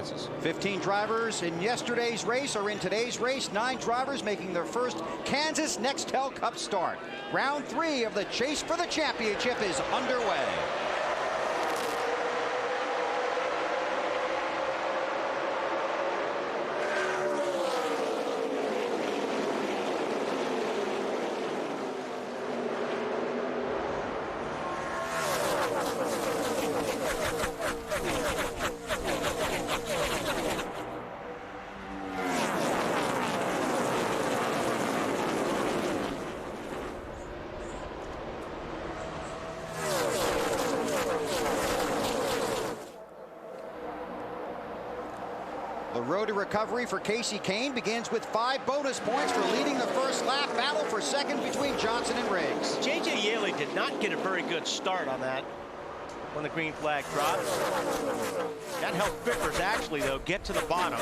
classes. 15 drivers in yesterday's race are in today's race. 9 drivers making their first Kansas Nextel Cup start. Round 3 of the chase for the championship is underway. The road to recovery for Kasey Kahne begins with 5 bonus points for leading the first lap. Battle for second between Johnson and Riggs. J.J. Yaley did not get a very good start on that when the green flag dropped. That helped Vickers actually, though, get to the bottom.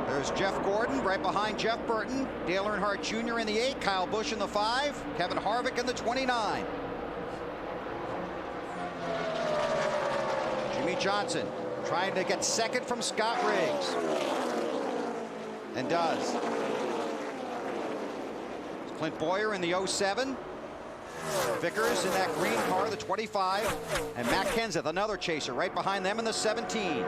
There's Jeff Gordon right behind Jeff Burton. Dale Earnhardt Jr. in the 8, Kyle Busch in the 5, Kevin Harvick in the 29. Jimmy Johnson trying to get second from Scott Riggs. And does. Clint Boyer in the 07. Vickers in that green car, the 25. And Matt Kenseth, another chaser, right behind them in the 17.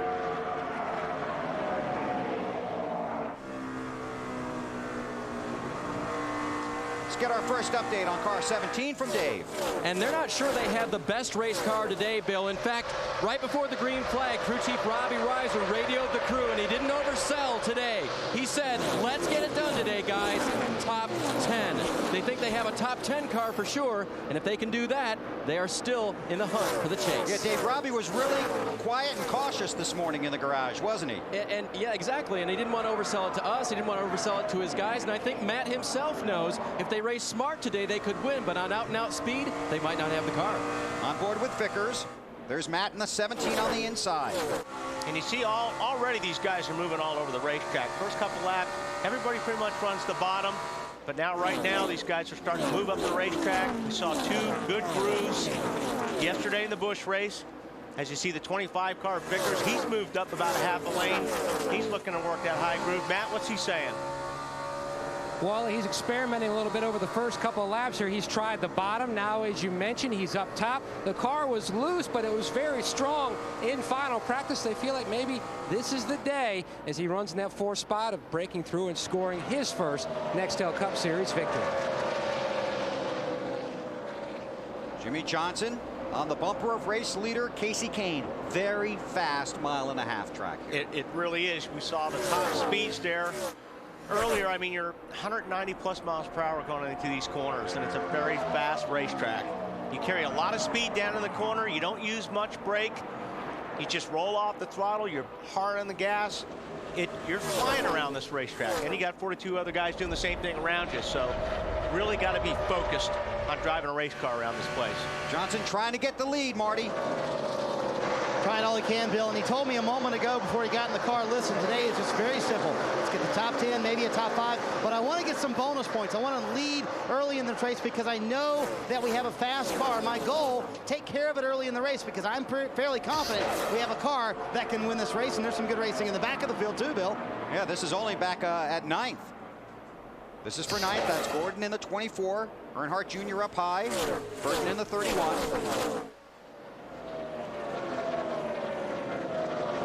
Get our first update on car 17 from Dave. And they're not sure they have the best race car today, Bill. In fact, right before the green flag, crew chief Robbie Reiser radioed the crew, and he didn't oversell today. He said, let's get it done today, guys. Top 10. They think they have a top 10 car for sure, and if they can do that, they are still in the hunt for the chase. Yeah, Dave, Robbie was really quiet and cautious this morning in the garage, wasn't he? And yeah, exactly. And he didn't want to oversell it to us. He didn't want to oversell it to his guys. And I think Matt himself knows if they race smart today, they could win. But on out-and-out speed, they might not have the car. On board with Vickers. There's Matt in the 17 on the inside. And you see already these guys are moving all over the racetrack. First couple laps, everybody pretty much runs the bottom. But now, right now, these guys are starting to move up the racetrack. We saw 2 good crews yesterday in the Busch race. As you see the 25 car Vickers, he's moved up about a half a lane. He's looking to work that high groove. Matt, what's he saying? Well, he's experimenting a little bit over the first couple of laps here. He's tried the bottom. Now, as you mentioned, he's up top. The car was loose, but it was very strong in final practice. They feel like maybe this is the day as he runs in that 4th spot of breaking through and scoring his first Nextel Cup Series victory. Jimmy Johnson on the bumper of race leader Kasey Kahne. Very fast mile-and-a-half track here. It really is. We saw the top speeds there earlier. I mean, you're 190 plus miles per hour going into these corners, and it's a very fast racetrack. You carry a lot of speed down in the corner. You don't use much brake. You just roll off the throttle. You're hard on the gas. You're flying around this racetrack, and you got 42 other guys doing the same thing around you. So really got to be focused on driving a race car around this place. Johnson trying to get the lead, Marty. Trying all he can, Bill, and he told me a moment ago before he got in the car, listen, today is just very simple. Let's get the top 10, maybe a top 5, but I want to get some bonus points. I want to lead early in the race because I know that we have a fast car. My goal, take care of it early in the race because I'm fairly confident we have a car that can win this race, and there's some good racing in the back of the field too, Bill. Yeah, this is only back at 9th. This is for 9th. That's Gordon in the 24. Earnhardt Jr. up high. Burton in the 31.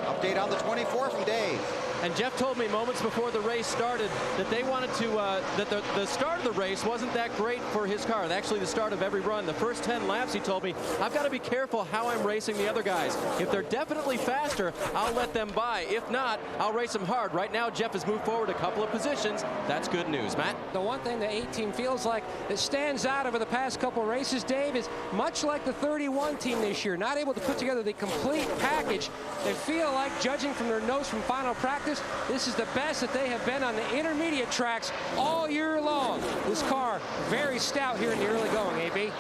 Update on the 24 from Dave. And Jeff told me moments before the race started that they wanted to, that the start of the race wasn't that great for his car. Actually, the start of every run, the first 10 laps, he told me, I've got to be careful how I'm racing the other guys. If they're definitely faster, I'll let them by. If not, I'll race them hard. Right now, Jeff has moved forward a couple of positions. That's good news. Matt? The one thing the 18 feels like that stands out over the past couple of races, Dave, is much like the 31 team this year, not able to put together the complete package. They feel like, judging from their notes from final practice, this is the best that they have been on the intermediate tracks all year long. This car very stout here in the early going, AB.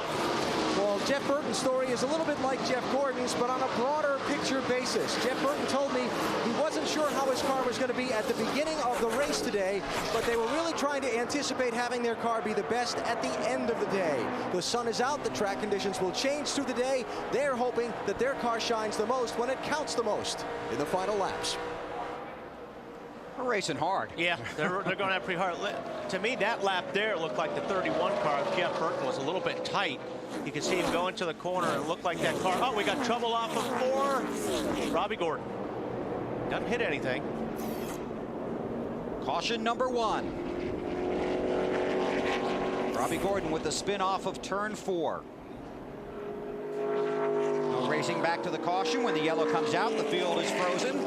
Well, Jeff Burton's story is a little bit like Jeff Gordon's, but on a broader picture basis. Jeff Burton told me he wasn't sure how his car was going to be at the beginning of the race today, but they were really trying to anticipate having their car be the best at the end of the day. The sun is out, the track conditions will change through the day. They're hoping that their car shines the most when it counts the most in the final laps. We're racing hard. Yeah, they're going to have pretty hard. To me, that lap there looked like the 31 car of Jeff Burton was a little bit tight. You can see him go into the corner and look like that car. Oh, we got trouble off of 4. Robbie Gordon. Doesn't hit anything. Caution number 1. Robbie Gordon with the spin off of turn 4. No racing back to the caution. When the yellow comes out, the field is frozen.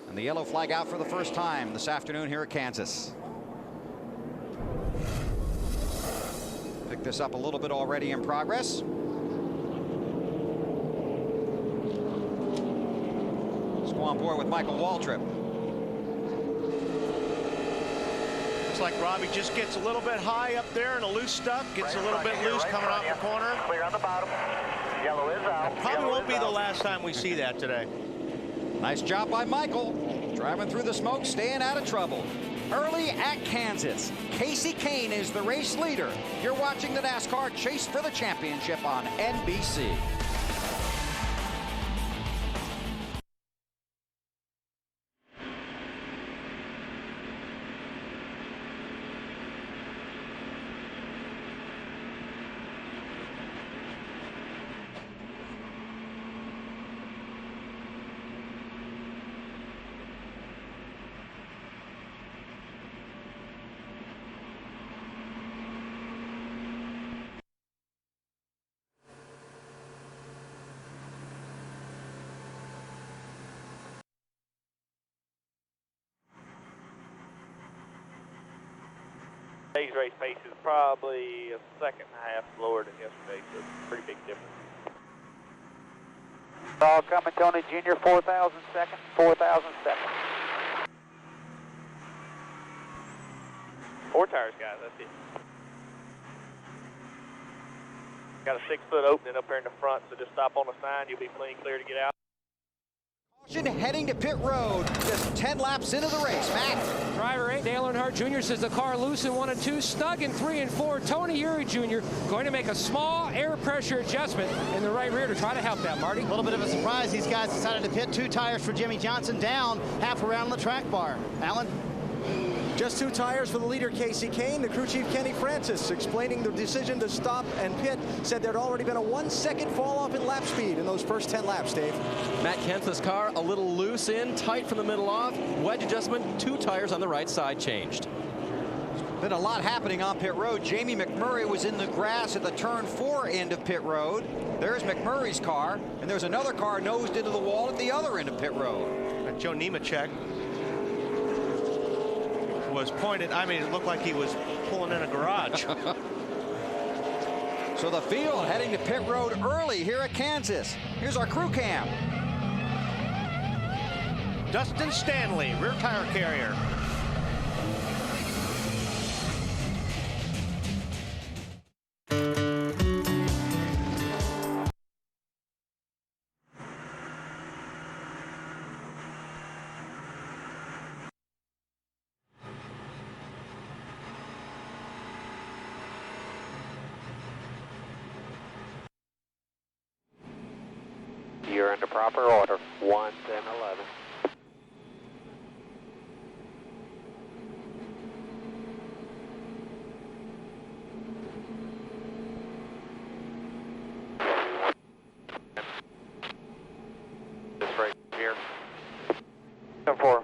And the yellow flag out for the first time this afternoon here at Kansas. Pick this up a little bit already in progress. Let's go on board with Michael Waltrip. Looks like Robbie just gets a little bit high up there in a loose stuff, gets a little bit loose coming off the corner. Clear on the bottom. Yellow is out. Probably won't be the last time we see that today. Nice job by Michael. Driving through the smoke, staying out of trouble. Early at Kansas, Casey Kane is the race leader. You're watching the NASCAR Chase for the Championship on NBC. Today's race pace is probably a second and a half slower than yesterday, so it's a pretty big difference. All coming, Tony Jr., 4,000 seconds, 4,000 seconds. 4 tires, guys, that's it. Got a 6-foot opening up there in the front, so just stop on the sign, you'll be clean, clear to get out. Heading to pit road, just 10 laps into the race. Matt. Driver 8, Dale Earnhardt Jr. says the car loose in 1 and 2, snug in 3 and 4. Tony Eury Jr. going to make a small air pressure adjustment in the right rear to try to help that, Marty. A little bit of a surprise. These guys decided to pit 2 tires for Jimmy Johnson down half around the track bar. Alan? Just 2 tires for the leader, Casey Kane. The crew chief, Kenny Francis, explaining the decision to stop and pit, said there'd already been a 1-second fall off in lap speed in those first 10 laps, Dave. Matt Kenseth's car a little loose in, tight from the middle off. Wedge adjustment, 2 tires on the right side changed. Been a lot happening on pit road. Jamie McMurray was in the grass at the turn 4 end of pit road. There's McMurray's car, and there's another car nosed into the wall at the other end of pit road. Joe Nemechek was pointed. I mean, it looked like he was pulling in a garage. So the field heading to pit road early here at Kansas. Here's our crew cam. Dustin Stanley, rear tire carrier. You're in the proper order, 1, 10, 11. This right here. 10-4.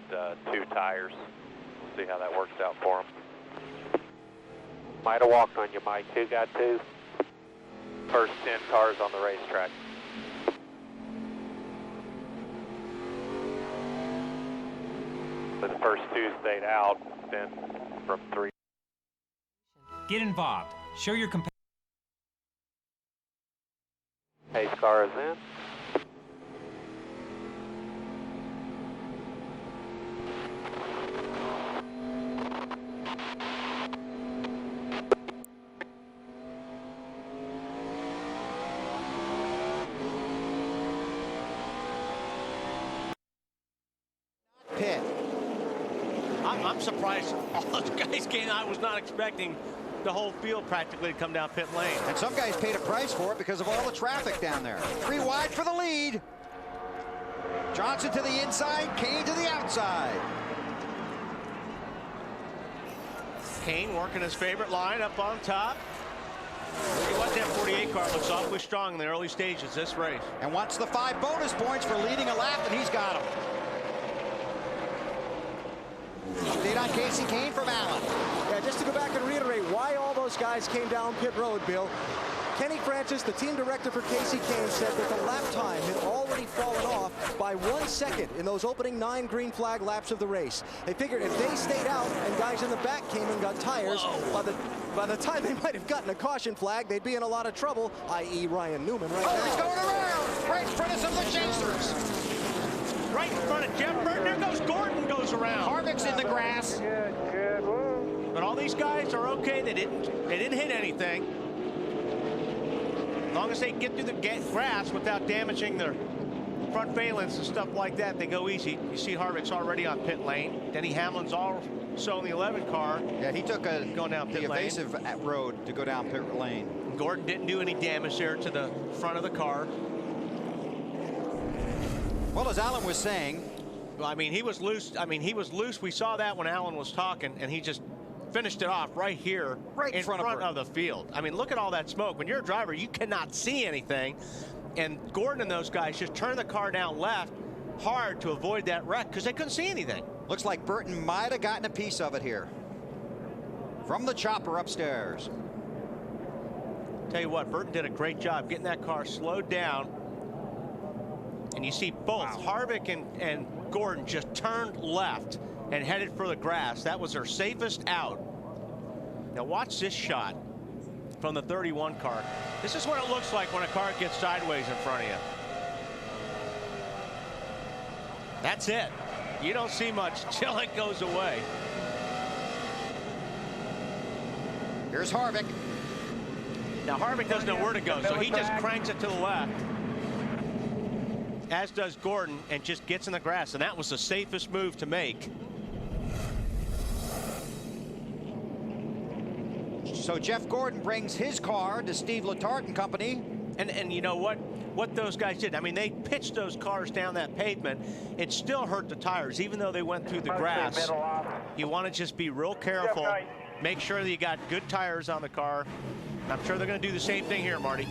got 2 tires. We'll see how that works out for them. Might have walked on you, Mike. Who got 2? First 10 cars on the racetrack. But the first 2 stayed out, then from 3. Get involved. Show your competition. Pace car is in. Pit. I'm surprised all those guys came. I was not expecting the whole field practically to come down pit lane. And some guys paid a price for it because of all the traffic down there. 3 wide for the lead. Johnson to the inside, Kane to the outside. Kane working his favorite line up on top. See what that 48 car looks awfully strong in the early stages this race. And wants the 5 bonus points for leading a lap, and he's got them. Update on Casey Kane from Allen. Yeah, just to go back and reiterate why all those guys came down pit road, Bill. Kenny Francis, the team director for Casey Kane, said that the lap time had already fallen off by 1 second in those opening 9 green flag laps of the race. They figured if they stayed out and guys in the back came and got tires, by the time they might have gotten a caution flag, they'd be in a lot of trouble, i.e. Ryan Newman right now. He's going around, right in front of some of the chasers. Right in front of Jeff Burton. There goes Gordon, goes around. Harvick's in the grass. But all these guys are okay. They didn't hit anything. As long as they get through the grass without damaging their front valence and stuff like that, they go easy. You see Harvick's already on pit lane. Denny Hamlin's also in the 11 car. Yeah, he took going down pit the lane. evasive road to go down pit lane. Gordon didn't do any damage there to the front of the car. Well, as Allen was saying, I mean, he was loose. We saw that when Allen was talking, and he just finished it off right here, right in front of the field. I mean, look at all that smoke. When you're a driver, you cannot see anything. And Gordon and those guys just turned the car down left hard to avoid that wreck because they couldn't see anything. looks like Burton might have gotten a piece of it here. From the chopper upstairs. Tell you what, Burton did a great job getting that car slowed down. And you see both Harvick and Gordon just turned left and headed for the grass. That was their safest out. Now watch this shot from the 31 car. This is what it looks like when a car gets sideways in front of you. That's it. You don't see much till it goes away. Here's Harvick. Now Harvick doesn't know where to go, so he just cranks it to the left. As does Gordon, and just gets in the grass, and that was the safest move to make. So Jeff Gordon brings his car to Steve Letarte and company. And you know what those guys did? I mean, they pitched those cars down that pavement. It still hurt the tires, even though they went through the grass. You want to just be real careful. Make sure that you got good tires on the car. And I'm sure they're going to do the same thing here, Marty.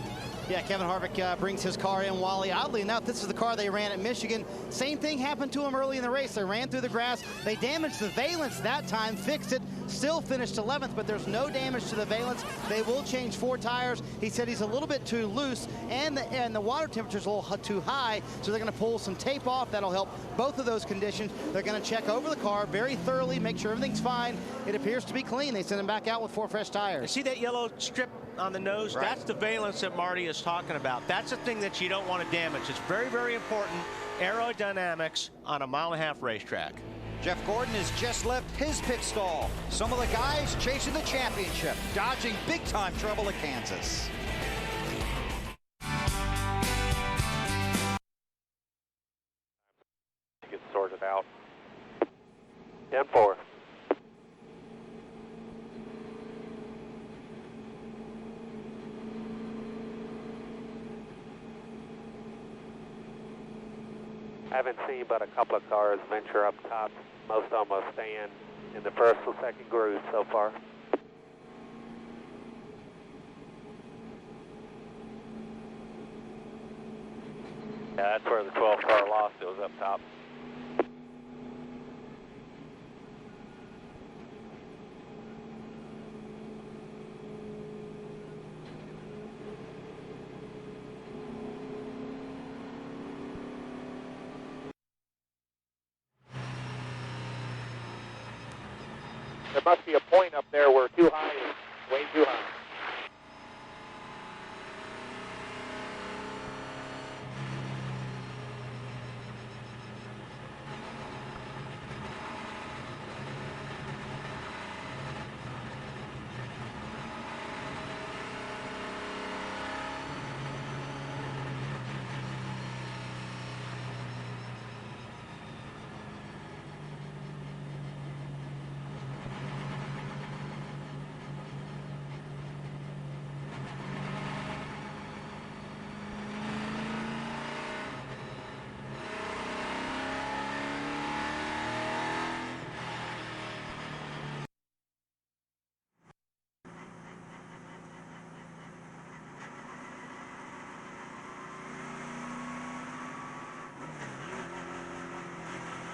Yeah, Kevin Harvick brings his car in. Wally, oddly enough, this is the car they ran at Michigan. Same thing happened to him early in the race. They ran through the grass. They damaged the valence that time, fixed it, still finished 11th, but there's no damage to the valence. They will change 4 tires. He said he's a little bit too loose, and the water temperature's a little too high, so they're going to pull some tape off. That'll help both of those conditions. They're going to check over the car very thoroughly, make sure everything's fine. It appears to be clean. They send him back out with 4 fresh tires. You see that yellow strip on the nose? Right. That's the valence that Marty is talking about. That's the thing that you don't want to damage. It's very, very important aerodynamics on a 1.5-mile racetrack. Jeff Gordon has just left his pit stall. Some of the guys chasing the championship, dodging big-time trouble at Kansas. Get sorted out. 10-4. Haven't seen but a couple of cars venture up top. Most of them are staying in the first or second groove so far. Yeah, that's where the 12 car lost. It was up top. There must be a point up there where too high is way too high.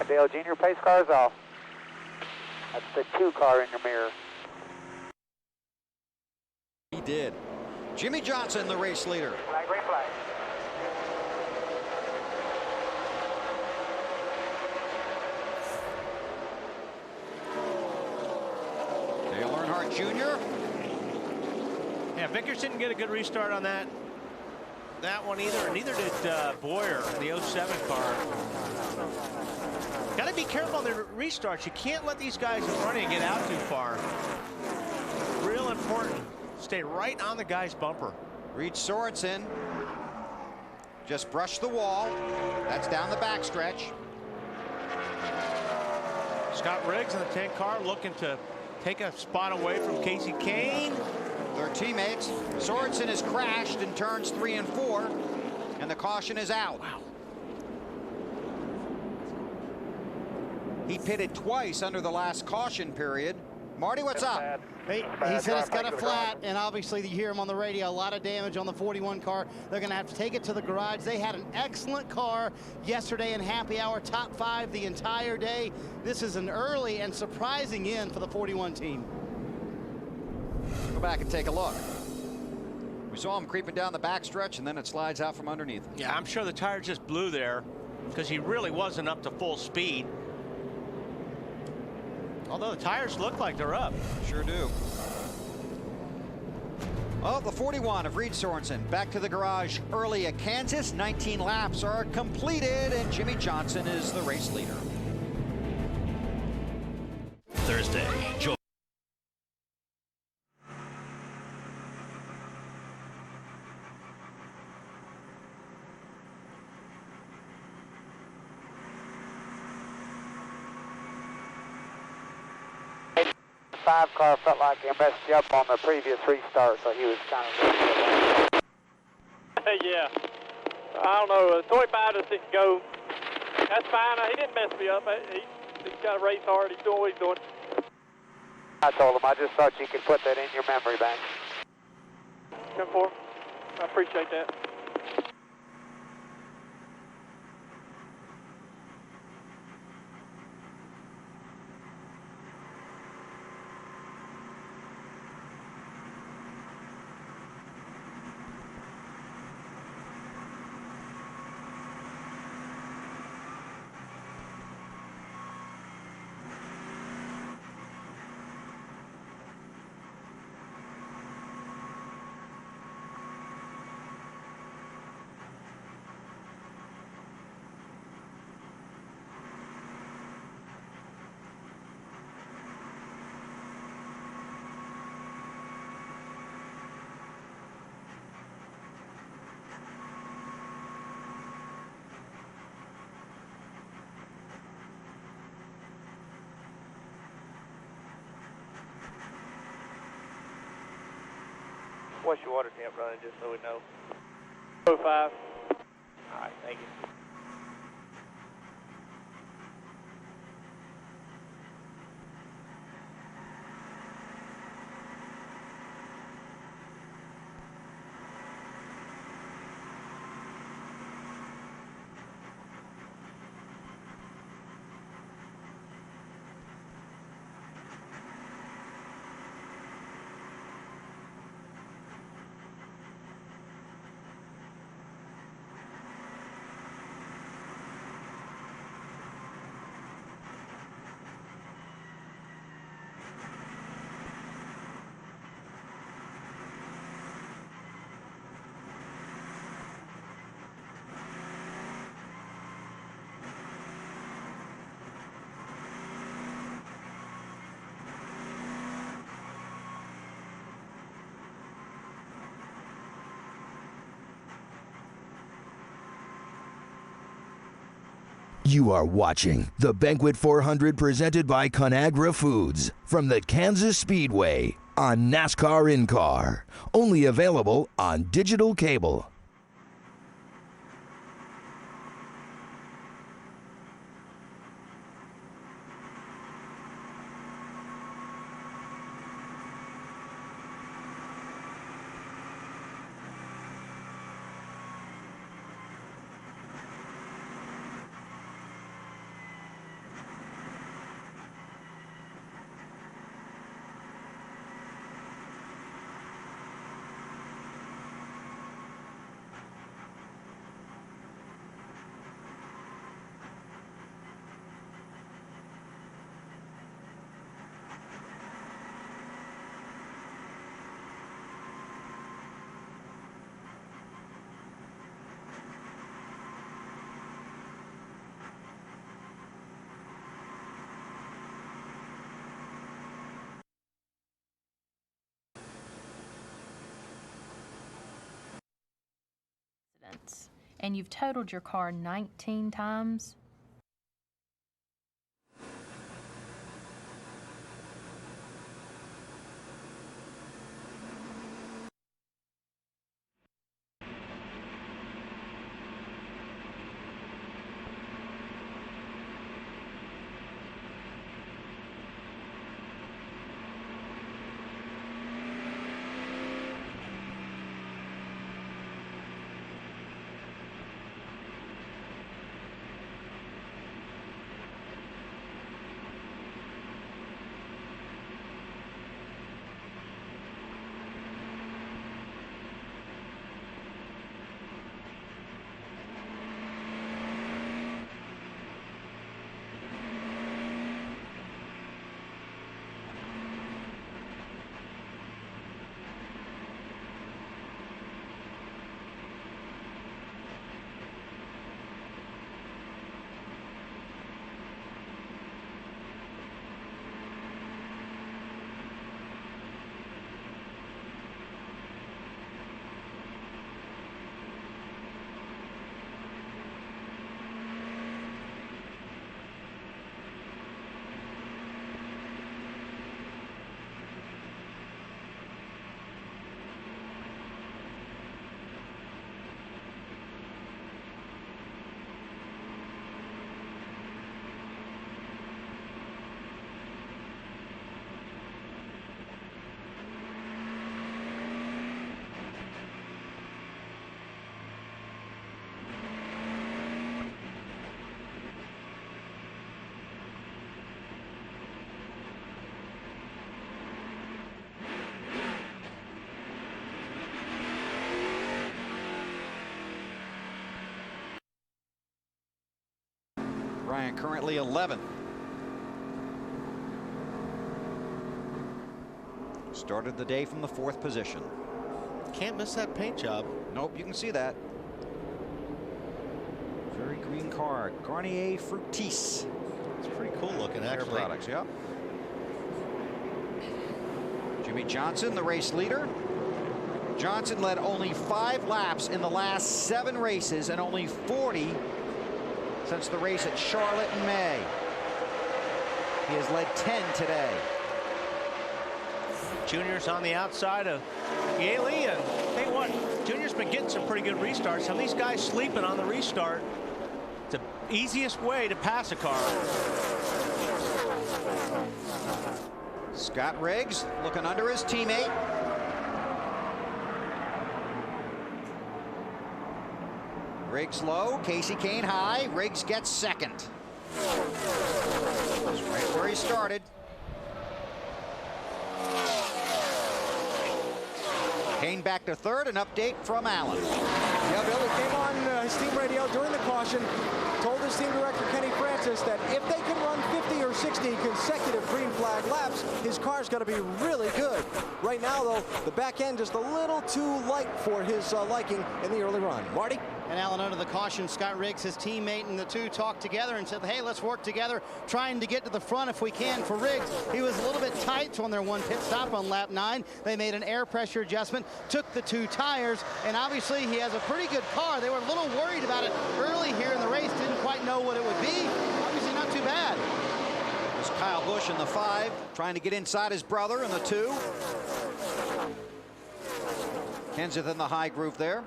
Dale Jr. pace car's off. That's the 2 car in your mirror. He did. Jimmy Johnson, the race leader. Flag, green flag. Dale Earnhardt Jr. Yeah, Vickers didn't get a good restart on that one either, and neither did Boyer, the 07 car. Got to be careful on the restarts. You can't let these guys in front of you get out too far. Real important. Stay right on the guy's bumper. Reed Sorensen just brushed the wall. That's down the backstretch. Scott Riggs in the 10 car looking to take a spot away from Casey Kane. Their teammates. Sorensen has crashed in turns 3 and 4, and the caution is out. Wow. He pitted twice under the last caution period. Marty, what's up? He said it's got a flat, and obviously you hear him on the radio. A lot of damage on the 41 car. They're going to have to take it to the garage. They had an excellent car yesterday in happy hour, top 5 the entire day. This is an early and surprising end for the 41 team. Go back and take a look. We saw him creeping down the backstretch, and then it slides out from underneath. Yeah, I'm sure the tire just blew there because he really wasn't up to full speed. Although the tires look like they're up. Sure do. Oh, the 41 of Reed Sorensen back to the garage early at Kansas. 19 laps are completed, and Jimmy Johnson is the race leader. Thursday, Joe. The 5 car felt like he messed you up on the previous restart, so he was kind of... Yeah. I don't know. 25 just didn't go. That's fine. He didn't mess me up. He's got to race hard. He's doing what he's doing. I told him I just thought you could put that in your memory bank. 10-4. I appreciate that. What's your water temp running, just so we know? 05. All right, thank you. You are watching the Banquet 400 presented by Conagra Foods from the Kansas Speedway on NASCAR in-car. Only available on digital cable. And you've totaled your car 19 times. Ryan currently 11th. Started the day from the 4th position. Can't miss that paint job. Nope, you can see that. Very green car, Garnier Fructis. It's pretty cool looking, actually. Air products, yep. Jimmy Johnson, the race leader. Johnson led only 5 laps in the last 7 races and only 40 since the race at Charlotte in May. He has led 10 today. Junior's on the outside of Yaley, and hey, what? Junior's been getting some pretty good restarts. Some of these guys sleeping on the restart. It's the easiest way to pass a car. Scott Riggs looking under his teammate. Riggs low, Casey Kane high. Riggs gets second. That's right where he started. Kane back to third. An update from Allen. Yeah, Billy came on his team radio during the caution, told his team director Kenny Francis that if they can run 50 or 60 consecutive green flag laps, his car's going to be really good. Right now, though, the back end just a little too light for his liking in the early run. Marty? And Allen, under the caution, Scott Riggs, his teammate, and the two talked together and said, hey, let's work together, trying to get to the front if we can. For Riggs, he was a little bit tight on their one pit stop on lap 9. They made an air pressure adjustment, took the 2 tires, and obviously he has a pretty good car. They were a little worried about it early here in the race, didn't quite didn't know what it would be. Obviously not too bad. There's Kyle Busch in the 5, trying to get inside his brother in the 2. Kenseth in the high groove there.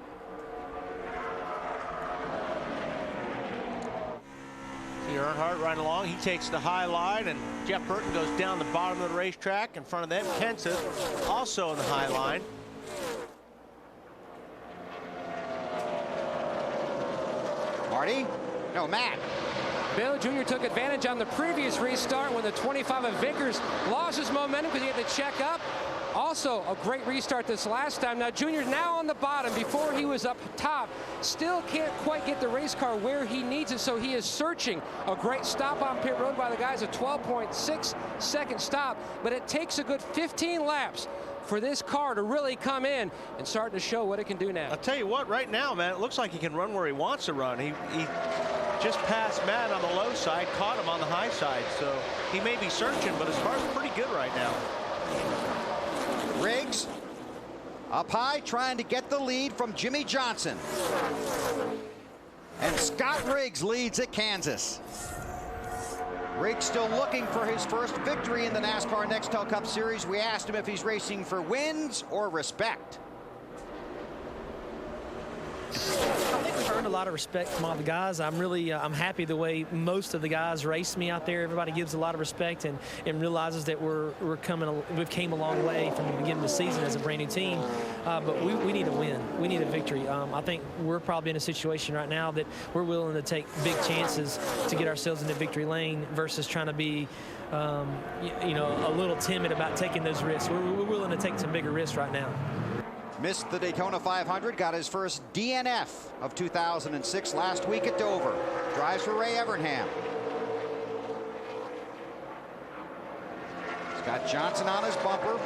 See Earnhardt right along. He takes the high line, and Jeff Burton goes down the bottom of the racetrack in front of them. Kenseth also in the high line. Marty? No, Matt. Bill Jr. took advantage on the previous restart when the 25 of Vickers lost his momentum because he had to check up. Also, a great restart this last time. Now, Junior's now on the bottom. Before he was up top. Still can't quite get the race car where he needs it, so he is searching. A great stop on pit road by the guys, a 12.6-second stop. But it takes a good 15 laps for this car to really come in and start to show what it can do now. I'll tell you what, right now, man, it looks like he can run where he wants to run. He just passed Matt on the low side, caught him on the high side. So he may be searching, but his car's pretty good right now. Riggs up high, trying to get the lead from Jimmy Johnson. And Scott Riggs leads at Kansas. Riggs still looking for his first victory in the NASCAR Nextel Cup Series. We asked him if he's racing for wins or respect. I think we've earned a lot of respect from all the guys. I'm really I'm happy the way most of the guys raced me out there. Everybody gives a lot of respect and realizes that we've came a long way from the beginning of the season as a brand new team. But we need a win. We need a victory. I think we're probably in a situation right now that we're willing to take big chances to get ourselves into victory lane versus trying to be you know, a little timid about taking those risks. We're willing to take some bigger risks right now. Missed the Daytona 500, got his first DNF of 2006 last week at Dover. Drives for Ray Evernham. He's got Johnson on his bumper.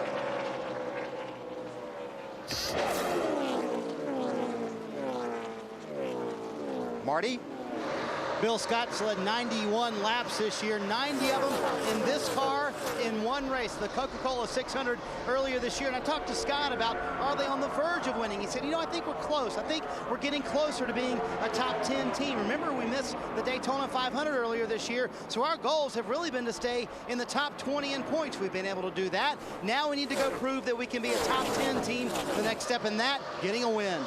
Marty? Bill Scott's led 91 laps this year, 90 of them in this car in one race, the Coca-Cola 600 earlier this year. And I talked to Scott about, are they on the verge of winning? He said, you know, I think we're close. I think we're getting closer to being a top 10 team. Remember, we missed the Daytona 500 earlier this year, so our goals have really been to stay in the top 20 in points. We've been able to do that. Now we need to go prove that we can be a top 10 team. The next step in that, getting a win.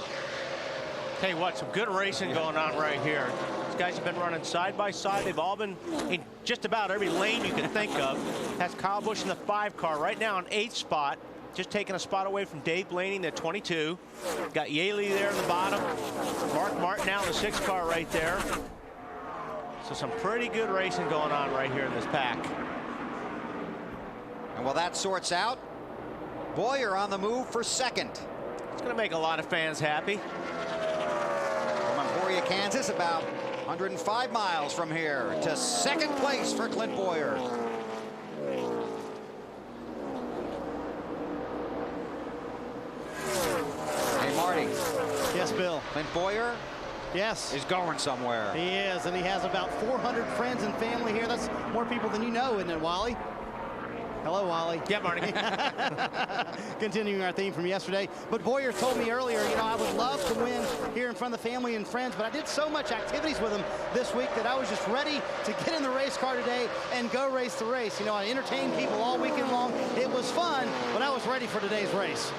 Tell you what, some good racing going on right here. These guys have been running side by side. They've all been in just about every lane you can think of. Has Kyle Busch in the 5 car right now in 8th spot, just taking a spot away from Dave Blaney in the 22. Got Yaley there in the bottom. Mark Martin now in the 6 car right there. So some pretty good racing going on right here in this pack. And while that sorts out, Boyer on the move for 2nd. It's going to make a lot of fans happy. From Emporia, Kansas, about 105 miles from here to 2nd place for Clint Boyer. Hey, Marty. Yes, Bill. Clint Boyer? Yes. He's going somewhere. He is, and he has about 400 friends and family here. That's more people than you know, isn't it, Wally? Hello, Wally. Yeah, Marty. Continuing our theme from yesterday. But Boyer told me earlier, you know, I would love to win here in front of the family and friends, but I did so much activities with him this week that I was just ready to get in the race car today and go race the race. You know, I entertained people all weekend long. It was fun, but I was ready for today's race.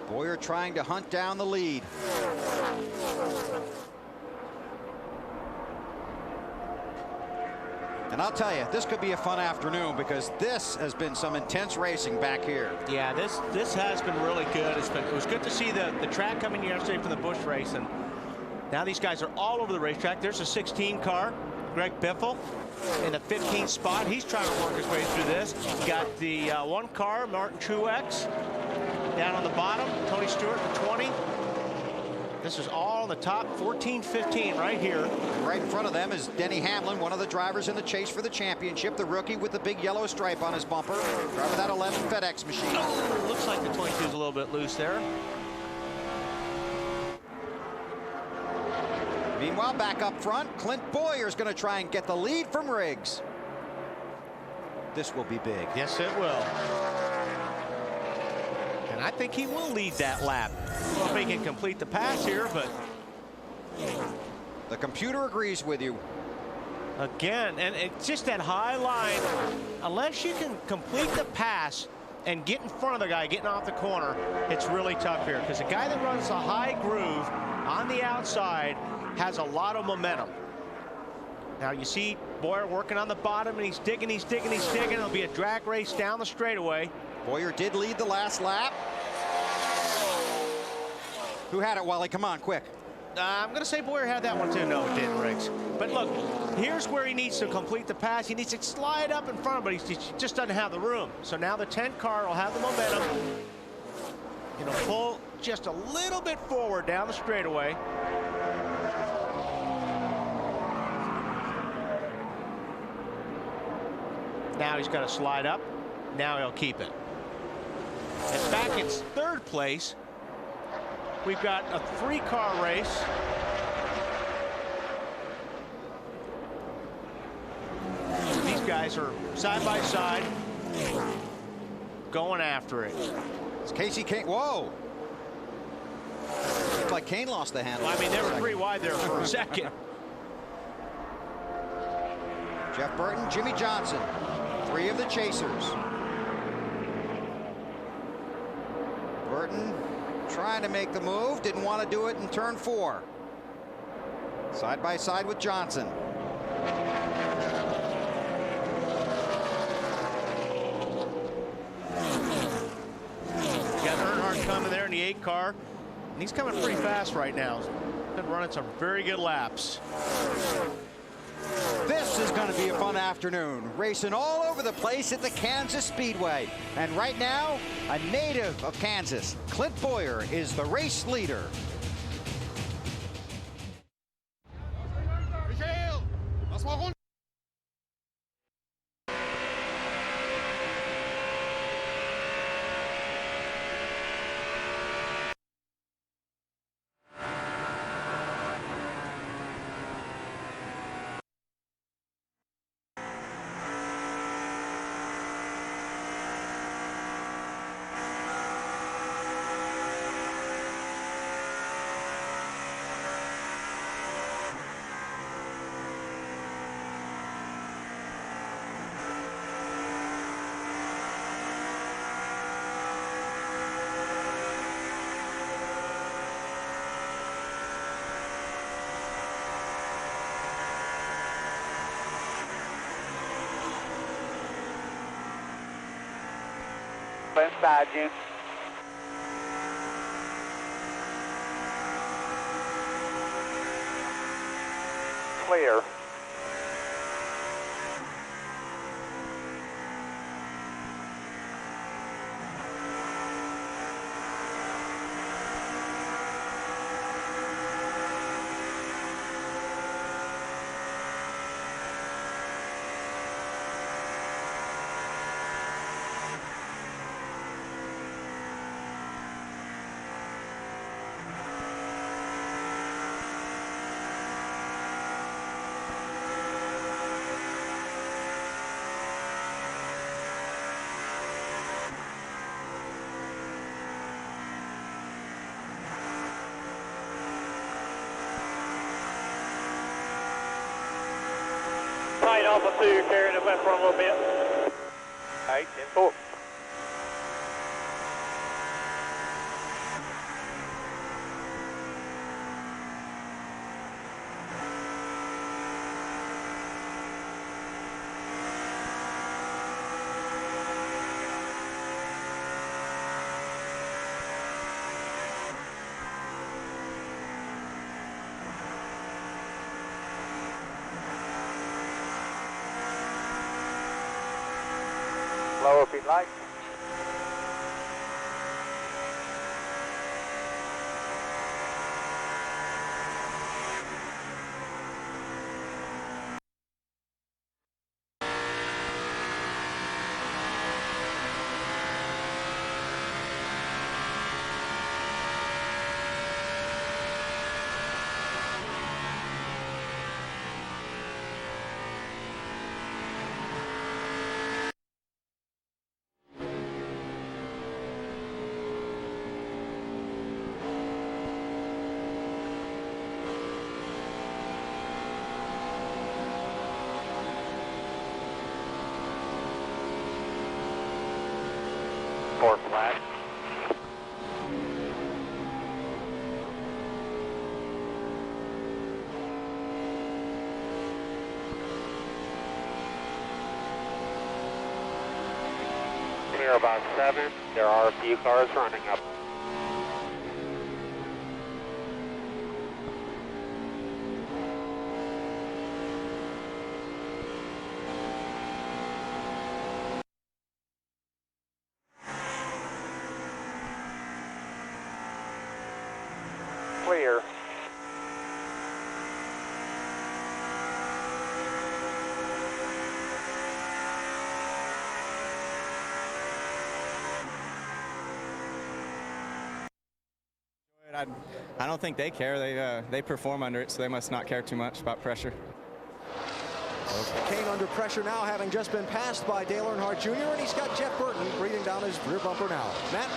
Boyer trying to hunt down the lead. And I'll tell you, this could be a fun afternoon because this has been some intense racing back here. Yeah, this has been really good. It was good to see the track coming yesterday for the Busch race, and now these guys are all over the racetrack. There's a 16 car, Greg Biffle in the 15th spot. He's trying to work his way through this. You got the 1 car, Martin Truex, down on the bottom. Tony Stewart, the 20. This is all on the top, 14-15 right here. And right in front of them is Denny Hamlin, one of the drivers in the chase for the championship, the rookie with the big yellow stripe on his bumper, driving that 11 FedEx machine. Oh, looks like the 22 is a little bit loose there. Meanwhile, back up front, Clint Boyer is going to try and get the lead from Riggs. This will be big. Yes, it will. And I think he will lead that lap. I don't know if he can complete the pass here, but The computer agrees with you. Again, and it's just that high line. Unless you can complete the pass and get in front of the guy getting off the corner, it's really tough here, because the guy that runs the high groove on the outside has a lot of momentum. Now you see Boyer working on the bottom, and he's digging, he's digging, he's digging. It'll be a drag race down the straightaway. Boyer did lead the last lap. Who had it, Wally? Come on, quick. I'm going to say Boyer had that one too. No, it didn't, Riggs. But look, here's where he needs to complete the pass. He needs to slide up in front of him, but he just doesn't have the room. So now the 10 car will have the momentum. It'll pull just a little bit forward down the straightaway. Now he's got to slide up. Now he'll keep it. And back in third place, we've got a 3-car race. These guys are side by side, going after it. It's Casey Kane. Whoa! Looked like Kane lost the handle. Well, I mean, they were 3 wide there for a second. Jeff Burton, Jimmy Johnson, 3 of the chasers. Burton trying to make the move, didn't want to do it in turn 4. Side by side with Johnson. Got Earnhardt coming there in the 8 car, and he's coming pretty fast right now. Been running some very good laps. This is going to be a fun afternoon, racing all over the place at the Kansas Speedway. And right now, a native of Kansas, Clint Boyer, is the race leader. Inside you. Clear. Tight off of 2, carrying it left front a little bit. 8-4. Lower if you'd like. Clear about 7. There are a few cars running up. Clear. I don't think they care. They perform under it, so they must not care too much about pressure. Kane under pressure now, having just been passed by Dale Earnhardt Jr., and he's got Jeff Burton breathing down his rear bumper now. Matt?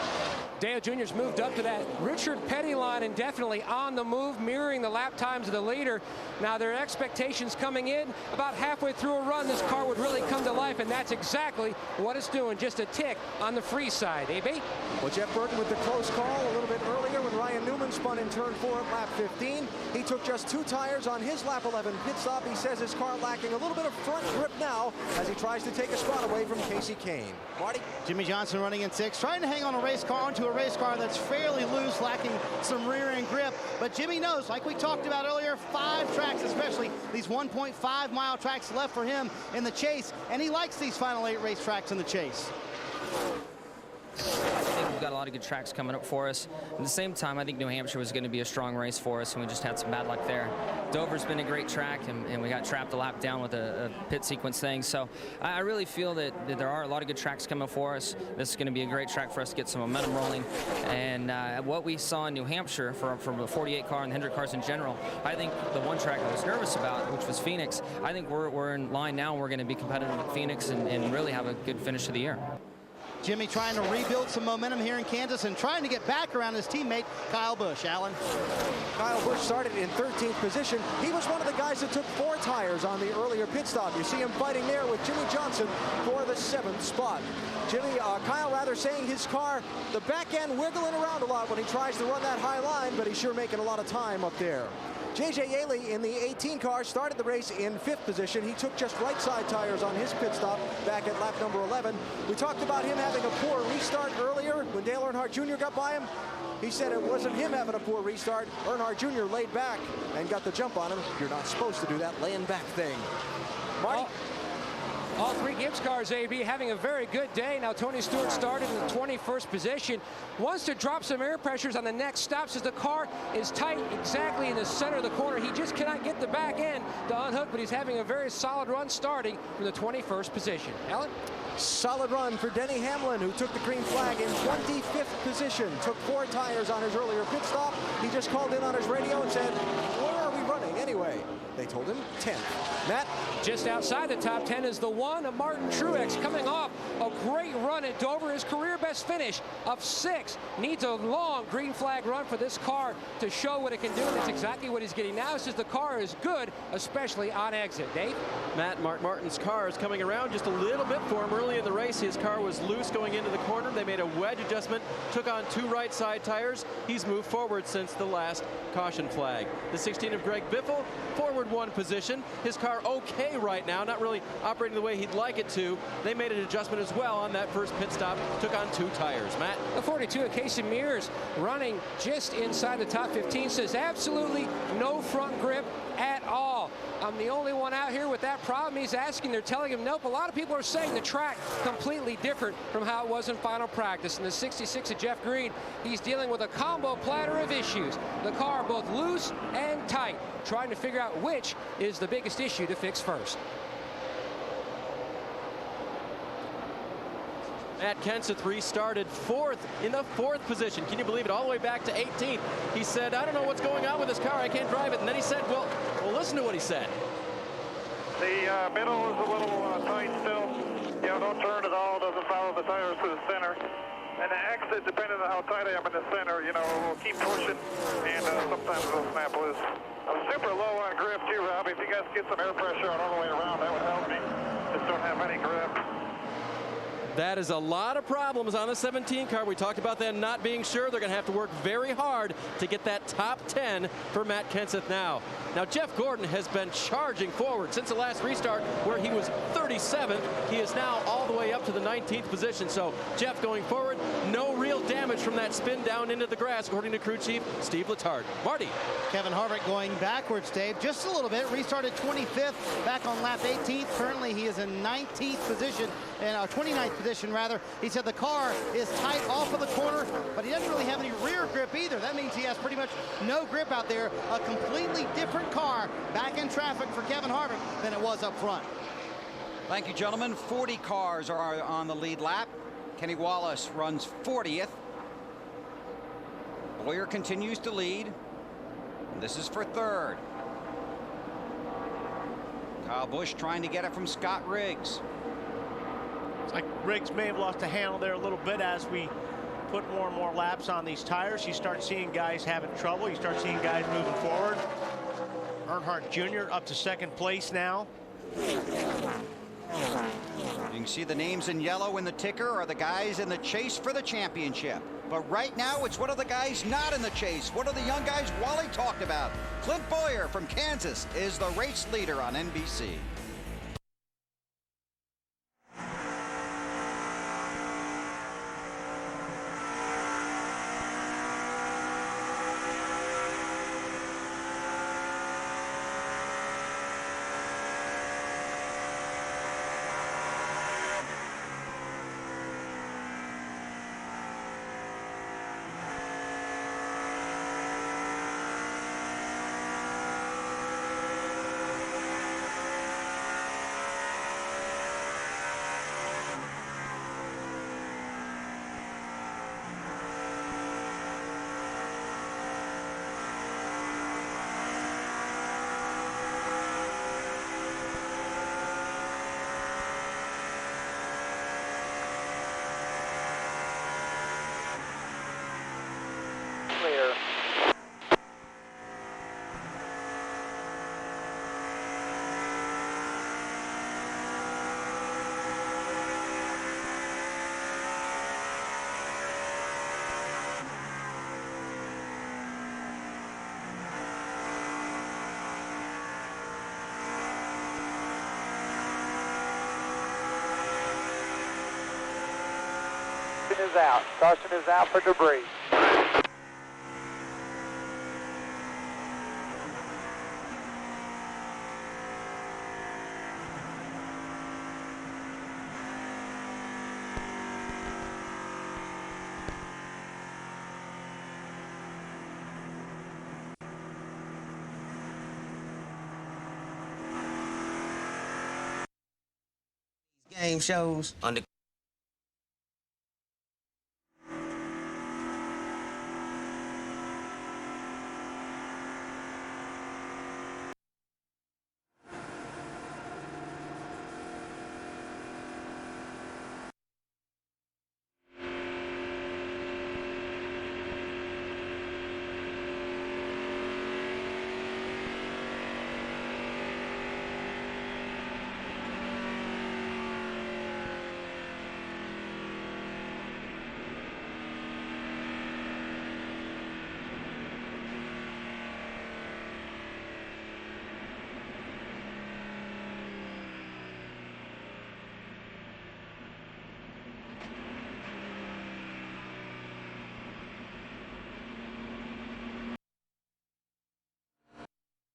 Dale Jr.'s moved up to that Richard Petty line and definitely on the move, mirroring the lap times of the leader. Now, their expectations coming in, about halfway through a run, this car would really come to life, and that's exactly what it's doing, just a tick on the free side. AB? Well, Jeff Burton with the close call a little bit earlier when Ryan Newman spun in turn 4 at lap 15. He took just 2 tires on his lap 11 pit stop. He says his car lacking a little bit of front grip now as he tries to take a spot away from Kasey Kahne. Marty? Jimmy Johnson running in 6th, trying to hang on a race car onto a race car that's fairly loose, lacking some rear end grip. But Jimmy knows, like we talked about earlier, 5 tracks, especially these 1.5-mile tracks left for him in the chase, and he likes these final 8 race tracks in the chase. I think we've got a lot of good tracks coming up for us. At the same time, I think New Hampshire was going to be a strong race for us, and we just had some bad luck there. Dover's been a great track, and we got trapped a lap down with a pit sequence thing. So I really feel that there are a lot of good tracks coming for us. This is going to be a great track for us to get some momentum rolling. And what we saw in New Hampshire from the 48 car and the 100 cars in general, I think the one track I was nervous about, which was Phoenix, I think we're in line now, and we're going to be competitive with Phoenix and really have a good finish to the year. Jimmy trying to rebuild some momentum here in Kansas and trying to get back around his teammate, Kyle Busch. Alan? Kyle Busch started in 13th position. He was one of the guys that took 4 tires on the earlier pit stop. You see him fighting there with Jimmy Johnson for the 7th spot. Kyle saying his car, the back end wiggling around a lot when he tries to run that high line, but he's sure making a lot of time up there. J.J. Yaley in the 18 car started the race in 5th position. He took just right side tires on his pit stop back at lap number 11. We talked about him having a poor restart earlier when Dale Earnhardt Jr. got by him. He said it wasn't him having a poor restart. Earnhardt Jr. laid back and got the jump on him. You're not supposed to do that laying back thing. Marty? All 3 Gibbs cars, AB, having a very good day. Now, Tony Stewart started in the 21st position. Wants to drop some air pressures on the next stops as the car is tight exactly in the center of the corner. He just cannot get the back end to unhook, but he's having a very solid run starting from the 21st position. Alan? Solid run for Denny Hamlin, who took the green flag in 25th position. Took 4 tires on his earlier pit stop. He just called in on his radio and said, where are we running anyway? They told him 10th. Matt? Just outside the top 10 is the one of Martin Truex, coming off a great run at Dover. His career best finish of 6. Needs a long green flag run for this car to show what it can do, and it's exactly what he's getting now. Says the car is good, especially on exit. Dave? Matt, Mark Martin's car is coming around just a little bit for him. Early in the race, his car was loose going into the corner. They made a wedge adjustment, took on 2 right side tires. He's moved forward since the last caution flag. The 16 of Greg Biffle, forward 1 position. His car okay right now, not really operating the way he'd like it to. They made an adjustment as well on that first pit stop, took on 2 tires. Matt? The 42 of Casey Mears running just inside the top 15, says absolutely no front grip at all. I'm the only one out here with that problem. He's asking, they're telling him nope. A lot of people are saying the track completely different from how it was in final practice. In the 66 of Jeff Green, he's dealing with a combo platter of issues. The car both loose and tight, trying to figure out which is the biggest issue to fix first. Matt Kenseth restarted in the 4th position. Can you believe it? All the way back to 18th. He said, I don't know what's going on with this car. I can't drive it. And then he said, well, listen to what he said. The middle is a little tight still. You know, don't turn at all. Doesn't follow the tires to the center. And the exit, depending on how tight I am in the center, you know, we'll keep pushing. And sometimes it'll snap loose. I'm super low on grip too, Robbie. If you guys get some air pressure on all the way around, that would help me. Just don't have any grip. That is a lot of problems on the 17 car. We talked about them not being sure. They're going to have to work very hard to get that top 10 for Matt Kenseth now. Now, Jeff Gordon has been charging forward since the last restart where he was 37th. He is now all the way up to the 19th position. So Jeff going forward, no real damage from that spin down into the grass, according to crew chief Steve Letarte. Marty. Kevin Harvick going backwards, Dave, just a little bit. Restarted 25th, back on lap 18th. Currently, he is in 19th position, and 29th position, rather. He said the car is tight off of the corner, but he doesn't really have any rear grip either. That means he has pretty much no grip out there. A completely different car back in traffic for Kevin Harvick than it was up front. Thank you, gentlemen. 40 cars are on the lead lap. Kenny Wallace runs 40th. Boyer continues to lead. And this is for third. Kyle Busch trying to get it from Scott Riggs. It's like Riggs may have lost a handle there a little bit as we put more and more laps on these tires. You start seeing guys having trouble. You start seeing guys moving forward. Earnhardt Jr. up to second place now. You can see the names in yellow in the ticker are the guys in the chase for the championship. But right now, it's one of the guys not in the chase. One of the young guys Wally talked about. Clint Boyer from Kansas is the race leader on NBC. Clear. Is out. Caution is out for debris. Game shows on the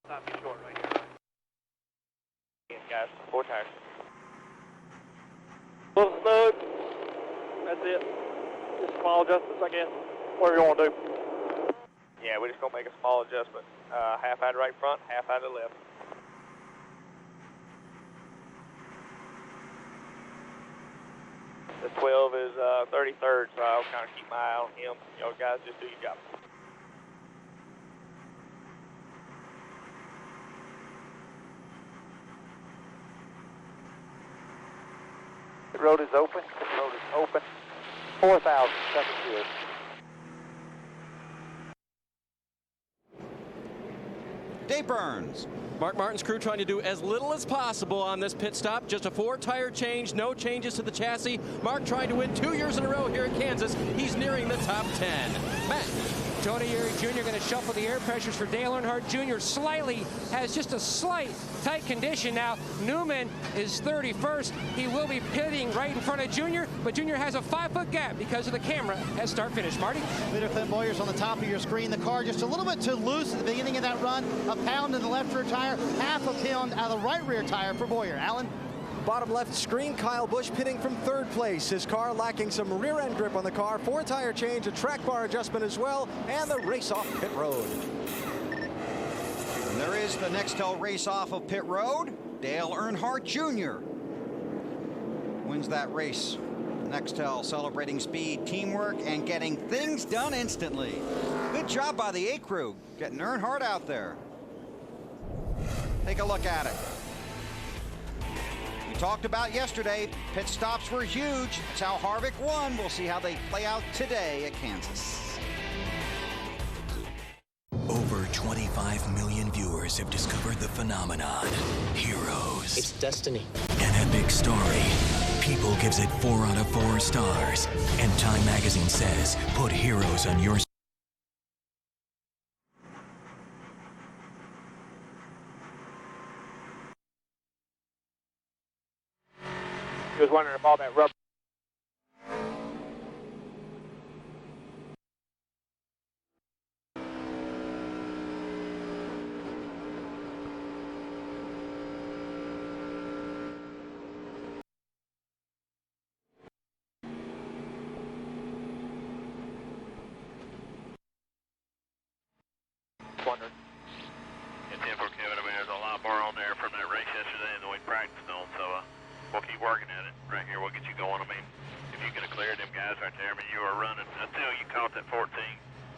Stop you short right here. Guys, 4 tires. A little snug. That's it. Just small adjustments, I guess. Whatever you want to do. Yeah, we're just going to make a small adjustment. Half out of right front, half out of left. The 12 is 33rd, so I'll kind of keep my eye on him. Y'all guys just do your job. The road is open. The road is open. 4,000, second gear. Dave Burns. Mark Martin's crew trying to do as little as possible on this pit stop. Just a 4-tire change, no changes to the chassis. Mark trying to win 2 years in a row here at Kansas. He's nearing the top 10. Matt. Tony Uri Jr. going to shuffle the air pressures for Dale Earnhardt Jr. Slightly, has just a slight tight condition now. Newman is 31st. He will be pitting right in front of Jr., but Jr. has a 5-foot gap because of the camera at start-finish. Marty? Leader Clint Boyer's on the top of your screen. The car just a little bit too loose at the beginning of that run. A pound in the left rear tire, half a pound out of the right rear tire for Boyer. Alan? Bottom left screen, Kyle Busch pitting from 3rd place. His car lacking some rear end grip on the car. 4 tire change, a track bar adjustment as well, and the race off pit road. And there is the Nextel race off of pit road. Dale Earnhardt Jr. wins that race. Nextel celebrating speed, teamwork, and getting things done instantly. Good job by the A crew, getting Earnhardt out there. Take a look at it. We talked about yesterday, pit stops were huge. That's how Harvick won. We'll see how they play out today at Kansas. Over 25 million viewers have discovered the phenomenon. Heroes. It's destiny. An epic story. People gives it 4 out of 4 stars. And Time Magazine says, put Heroes on your He was wondering if all that rubber. Wondering. It's in for Kevin. I mean, there's a lot more on there from that race yesterday than we practiced on, so we'll keep working at it. Right here, we'll get you going. I mean, if you could have cleared them guys right there, I mean, you were running, until you caught that 14,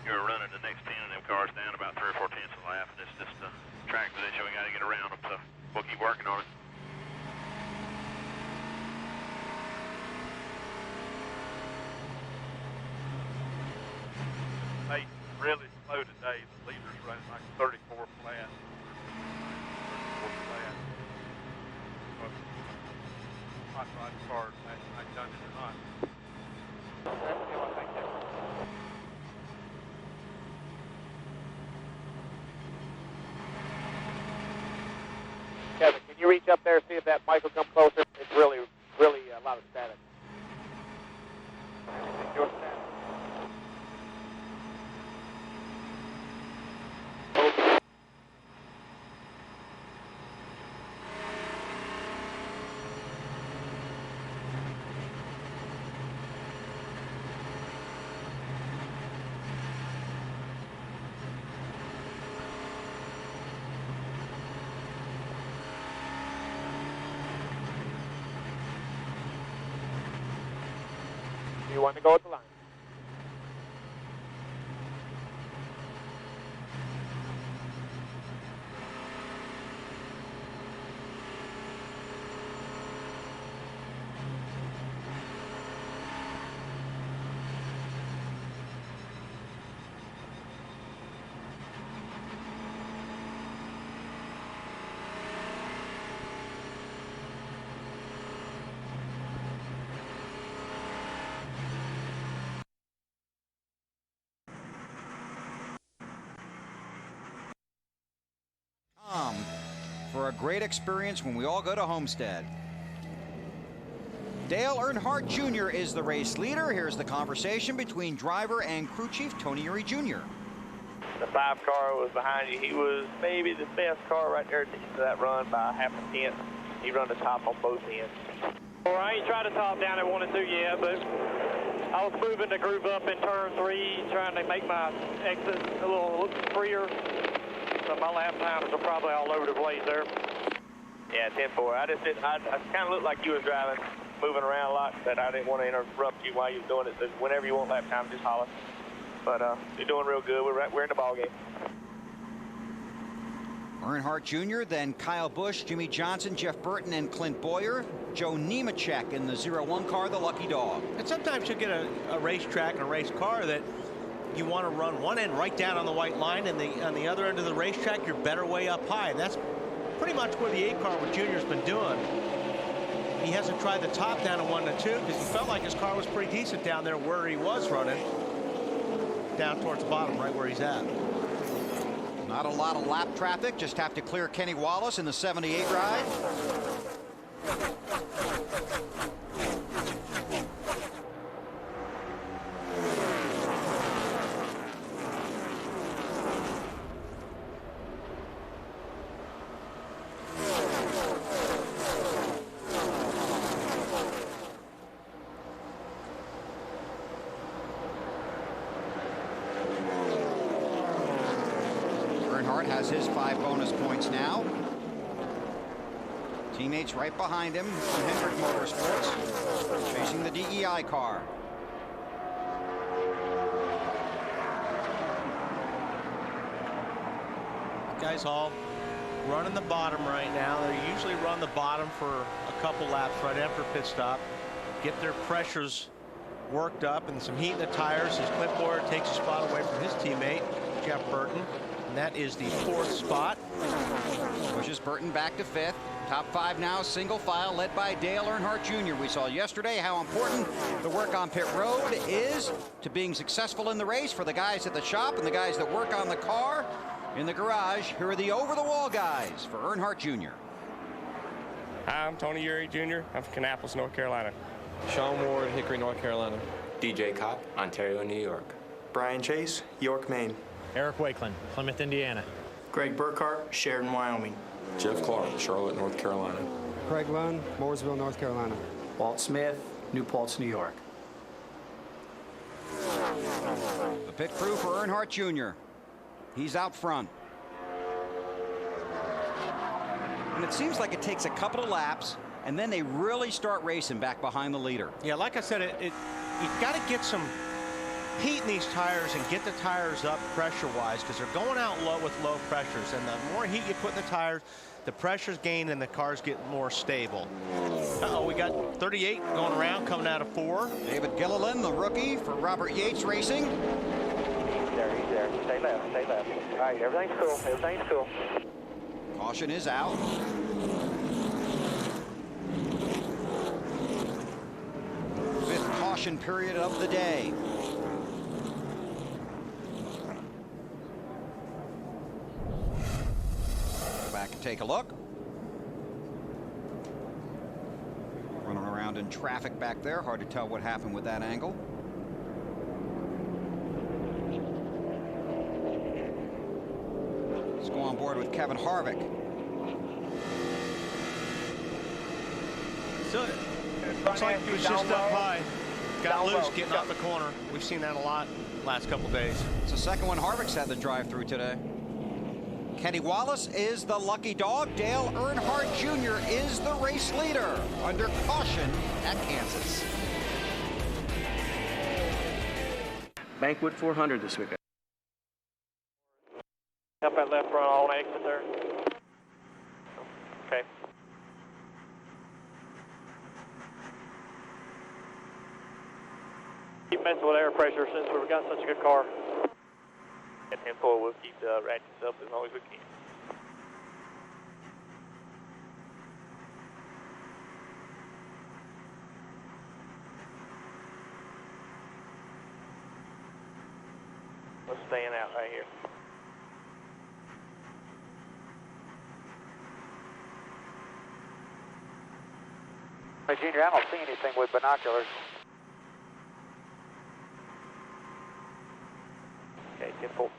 you were running the next 10 of them cars down about 3 or 4 tenths of a lap, and it's just the track position, we got to get around them, so we'll keep working on it. Hey, really slow today. The leader's running like 34 flat. 34 flat. Hot rod cars last night, done it or not. Kevin, can you reach up there and see if that mic will come closer? It's really, really a lot of static. Your static. You want to go with the line? For a great experience when we all go to Homestead. Dale Earnhardt Jr. is the race leader. Here's the conversation between driver and crew chief Tony Uri Jr. The 5 car was behind you. He was maybe the best car right there at the end of that run by half a tenth. He run the top on both ends. Well, I ain't tried to top down at 1 and 2 yet, but I was moving the groove up in turn 3, trying to make my exit a little freer. So my lap times are probably all over the place there. Yeah, 10-4. I kind of looked like you was driving, moving around a lot, but I didn't want to interrupt you while you were doing it. So whenever you want lap time, just holler. But you're doing real good. We're in the ball game. Earnhardt Jr., then Kyle Busch, Jimmy Johnson, Jeff Burton, and Clint Boyer. Joe Nemechek in the 0-1 car, the lucky dog. And sometimes you get a racetrack and a race car that you want to run one end right down on the white line, and on the other end of the racetrack, you're better way up high. And that's pretty much where the 8 car with Junior's been doing. He hasn't tried the top down in 1 and 2 because he felt like his car was pretty decent down there where he was running. down towards the bottom, right where he's at. Not a lot of lap traffic, just have to clear Kenny Wallace in the 78 ride. Has his 5 bonus points now. Teammates right behind him from Hendrick Motorsports, chasing the DEI car. Guys all running the bottom right now. They usually run the bottom for a couple laps right after pit stop, get their pressures worked up and some heat in the tires as Clint Boyer takes a spot away from his teammate, Jeff Burton. And that is the 4th spot. Pushes Burton back to 5th. Top 5 now, single file, led by Dale Earnhardt Jr. We saw yesterday how important the work on pit road is to being successful in the race for the guys at the shop and the guys that work on the car in the garage. Here are the over-the-wall guys for Earnhardt Jr. Hi, I'm Tony Urey Jr. I'm from Kannapolis, North Carolina. Sean Ward, Hickory, North Carolina. DJ Kopp, Ontario, New York. Brian Chase, York, Maine. Eric Wakeland, Plymouth, Indiana. Greg Burkhart, Sheridan, Wyoming. Jeff Clark, Charlotte, North Carolina. Craig Lund, Mooresville, North Carolina. Walt Smith, New Paltz, New York. The pit crew for Earnhardt Jr. He's out front. And it seems like it takes a couple of laps, and then they really start racing back behind the leader. Yeah, like I said, you've got to get some heat in these tires and get the tires up pressure-wise, because they're going out low with low pressures, and the more heat you put in the tires, the pressure's gained and the cars get more stable. We got 38 going around, coming out of 4. David Gilliland, the rookie for Robert Yates Racing. He's there. Stay left, stay left. All right, everything's cool, everything's cool. Caution is out. 5th caution period of the day. Go back and take a look. Running around in traffic back there. Hard to tell what happened with that angle. Let's go on board with Kevin Harvick. So it looks like he was just up high. Got loose getting out the corner. We've seen that a lot last couple days. It's the second one Harvick's had the drive-through today. Kenny Wallace is the lucky dog. Dale Earnhardt Jr. is the race leader under caution at Kansas. Banquet 400 this weekend. Help that left front on exit there. Okay. Keep messing with air pressure since we've got such a good car. At 10-4, we'll keep ratchets up as long as we can. We're staying out right here. Hey, Junior, I don't see anything with binoculars. Okay, 10-4.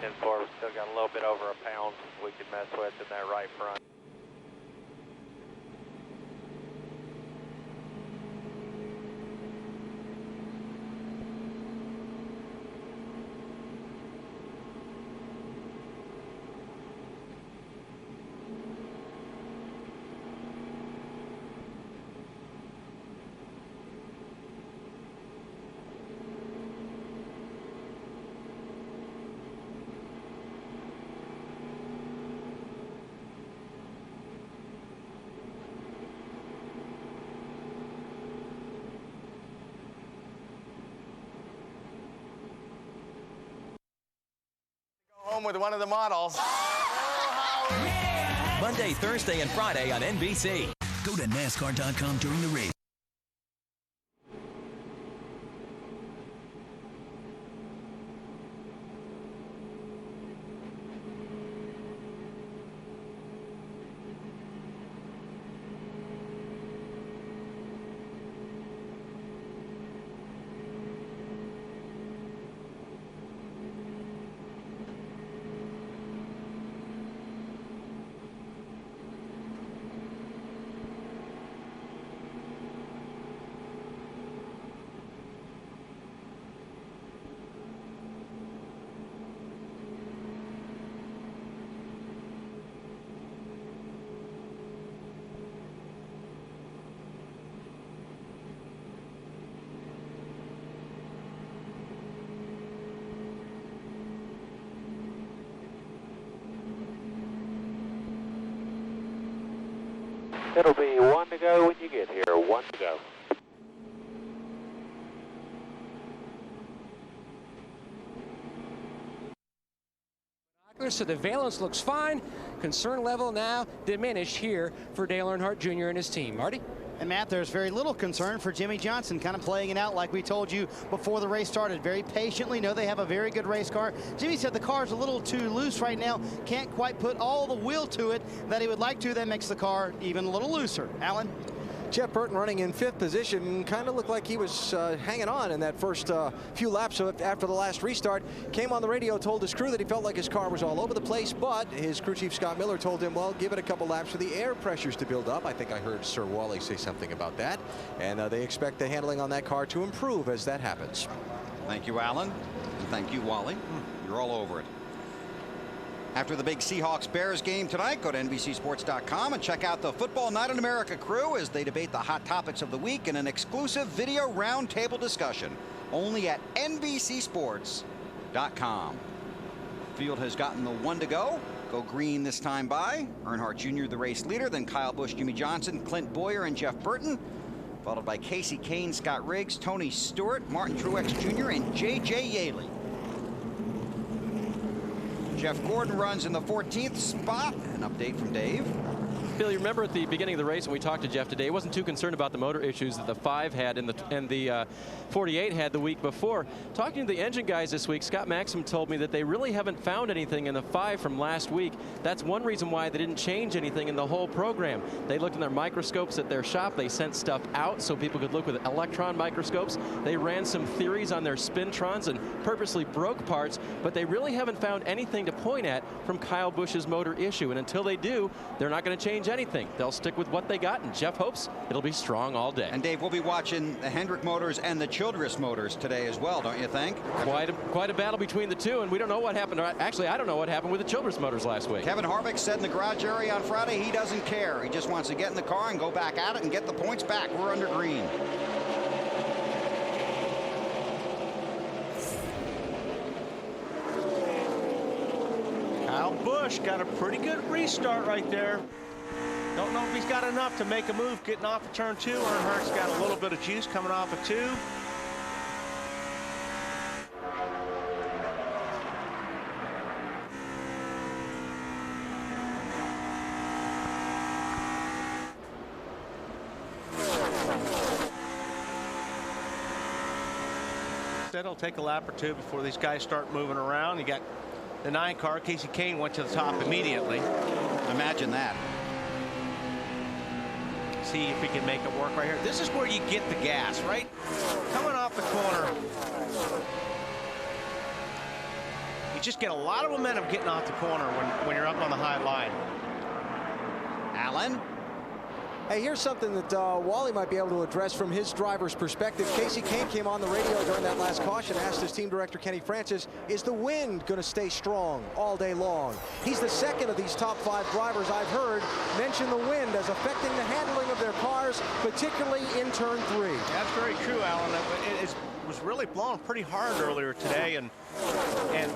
10-4. We've still got a little bit over a pound we could mess with in that right front. Home with one of the models. Monday, Thursday, and Friday on NBC. Go to NASCAR.com during the race. It'll be 1 to go when you get here. 1 to go. So the valence looks fine. Concern level now diminished here for Dale Earnhardt Jr. and his team. Marty? And Matt, there's very little concern for Jimmy Johnson, kind of playing it out like we told you before the race started. Very patiently, know they have a very good race car. Jimmy said the car's a little too loose right now. Can't quite put all the wheel to it that he would like to. That makes the car even a little looser. Alan? Jeff Burton running in 5th position, kind of looked like he was hanging on in that first few laps after the last restart. Came on the radio, told his crew that he felt like his car was all over the place, but his crew chief Scott Miller told him, well, give it a couple laps for the air pressures to build up. I think I heard Sir Wally say something about that, and they expect the handling on that car to improve as that happens. Thank you, Alan, and thank you, Wally. You're all over it. After the big Seahawks-Bears game tonight, go to NBCSports.com and check out the Football Night in America crew as they debate the hot topics of the week in an exclusive video roundtable discussion only at NBCSports.com. Field has gotten the 1 to go. Go green this time by Earnhardt Jr., the race leader, then Kyle Busch, Jimmy Johnson, Clint Boyer, and Jeff Burton, followed by Casey Kane, Scott Riggs, Tony Stewart, Martin Truex Jr., and J.J. Yaley. Jeff Gordon runs in the 14th spot. An update from Dave. Phil, you remember at the beginning of the race when we talked to Jeff today, he wasn't too concerned about the motor issues that the 5 had and the 48 had the week before. Talking to the engine guys this week, Scott Maxim told me that they really haven't found anything in the 5 from last week. That's one reason why they didn't change anything in the whole program. They looked in their microscopes at their shop. They sent stuff out so people could look with electron microscopes. They ran some theories on their spintrons and purposely broke parts, but they really haven't found anything to point at from Kyle Busch's motor issue. And until they do, they're not going to change anything. They'll stick with what they got, and Jeff hopes it'll be strong all day. And Dave, we'll be watching the Hendrick motors and the Childress motors today as well, don't you think? Quite a battle between the two, and we don't know what happened. Actually, I don't know what happened with the Childress motors last week. Kevin Harvick said in the garage area on Friday he doesn't care. He just wants to get in the car and go back at it and get the points back. We're under green. Kyle Busch got a pretty good restart right there. Don't know if he's got enough to make a move getting off of turn 2. Earnhardt's got a little bit of juice coming off of 2. It'll take a lap or 2 before these guys start moving around. You got the 9 car. Casey Kane went to the top immediately. Imagine that. See if we can make it work right here. This is where you get the gas, right? Coming off the corner. You just get a lot of momentum getting off the corner when you're up on the high line. Allen. Hey, here's something that Wally might be able to address from his driver's perspective. Kasey Kahne came on the radio during that last caution, asked his team director, Kenny Francis, is the wind going to stay strong all day long? He's the second of these top 5 drivers I've heard mention the wind as affecting the handling of their cars, particularly in turn 3. That's very true, Alan. It was really blowing pretty hard earlier today, and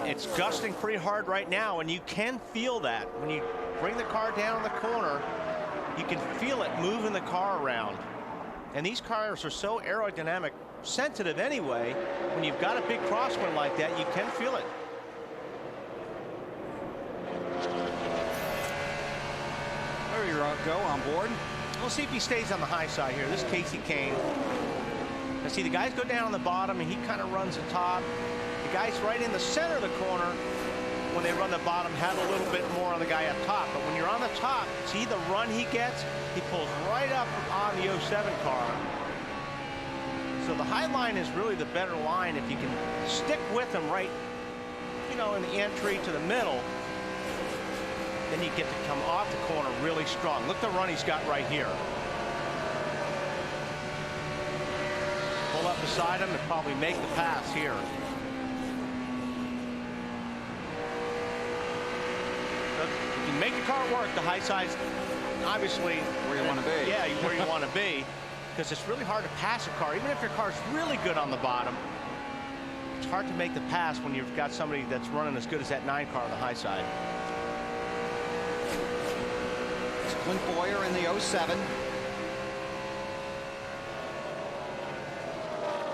it's gusting pretty hard right now, and you can feel that. When you bring the car down in the corner, you can feel it moving the car around. And these cars are so aerodynamic sensitive anyway. When you've got a big crosswind like that, you can feel it. There you go on board. We'll see if he stays on the high side here. This is Kasey Kahne. Now see, the guys go down on the bottom and he kind of runs the top. The guys right in the center of the corner, when they run the bottom, have a little bit more on the guy up top. But when you're on the top, see the run he gets? He pulls right up on the 07 car. So the high line is really the better line if you can stick with him right, you know, in the entry to the middle. Then you get to come off the corner really strong. Look the run he's got right here. Pull up beside him and probably make the pass here. If you make the car work, the high side's obviously where you want to be. Yeah, where you want to be, because it's really hard to pass a car. Even if your car's really good on the bottom, it's hard to make the pass when you've got somebody that's running as good as that 9 car on the high side. It's Clint Boyer in the 07.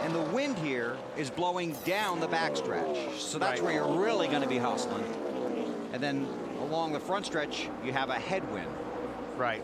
And the wind here is blowing down the backstretch. So that's where you're really going to be hustling. And then along the front stretch, you have a headwind. Right.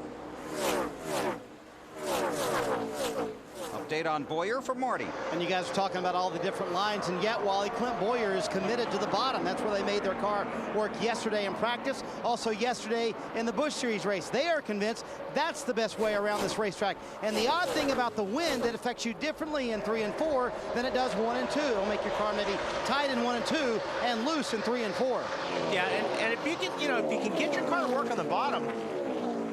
Update on Boyer for Marty. And you guys are talking about all the different lines, and yet Wally, Clint Boyer is committed to the bottom. That's where they made their car work yesterday in practice, also yesterday in the Busch Series race. They are convinced that's the best way around this racetrack. And the odd thing about the wind, it affects you differently in 3 and 4 than it does 1 and 2. It'll make your car maybe tight in 1 and 2 and loose in 3 and 4. Yeah, and if you can, you know, if you can get your car to work on the bottom,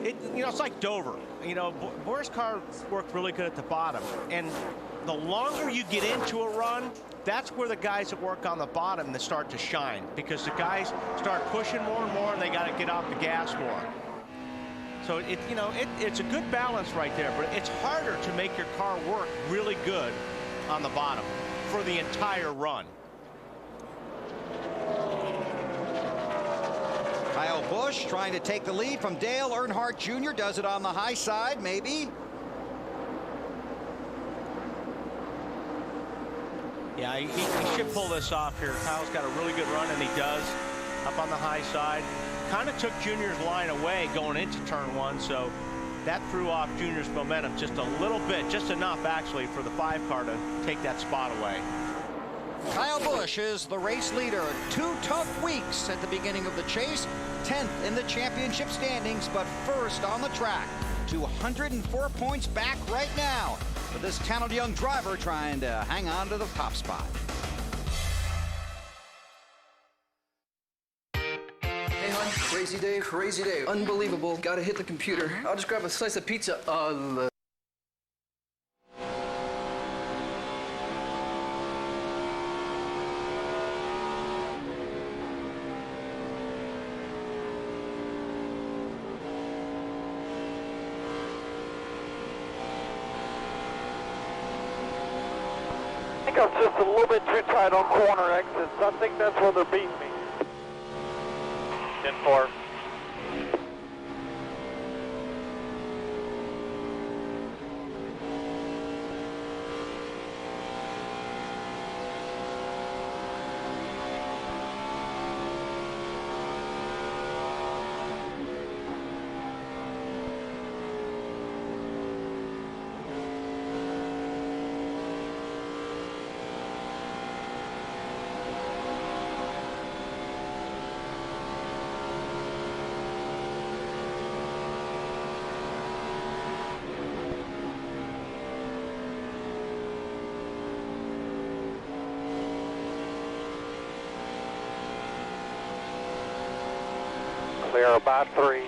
it's like Dover. You know, Boyer's car worked really good at the bottom, and the longer you get into a run, that's where the guys that work on the bottom that start to shine, because the guys start pushing more and more, and they got to get off the gas more. So it's a good balance right there, but it's harder to make your car work really good on the bottom for the entire run. Kyle Busch trying to take the lead from Dale Earnhardt Jr. Does it on the high side, maybe. Yeah, he should pull this off here. Kyle's got a really good run, and he does, up on the high side. Kind of took Junior's line away going into turn 1, so that threw off Junior's momentum just a little bit, just enough actually for the 5 car to take that spot away. Kyle Busch is the race leader. 2 tough weeks at the beginning of the chase. 10th in the championship standings, but first on the track. 204 points back right now for this talented young driver trying to hang on to the top spot. Hey, hon. Crazy day. Unbelievable. Gotta hit the computer. I'll just grab a slice of pizza. I think I'm just a little bit too tight on corner exits. I think that's where they're beating me. 10-4. by 3.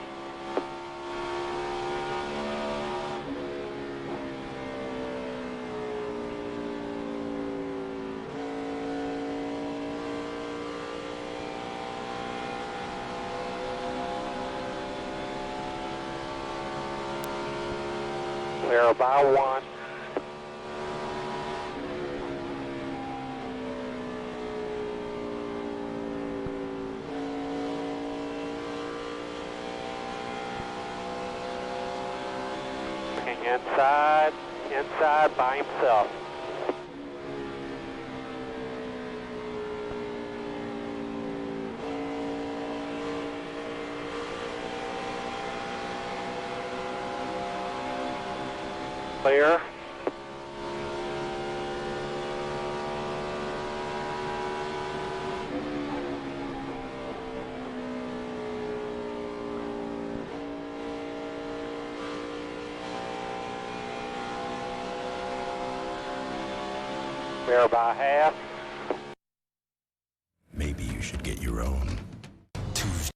Clear by 1. Looking inside by himself. Clear. Clear by half. Maybe you should get your own. Tuesday.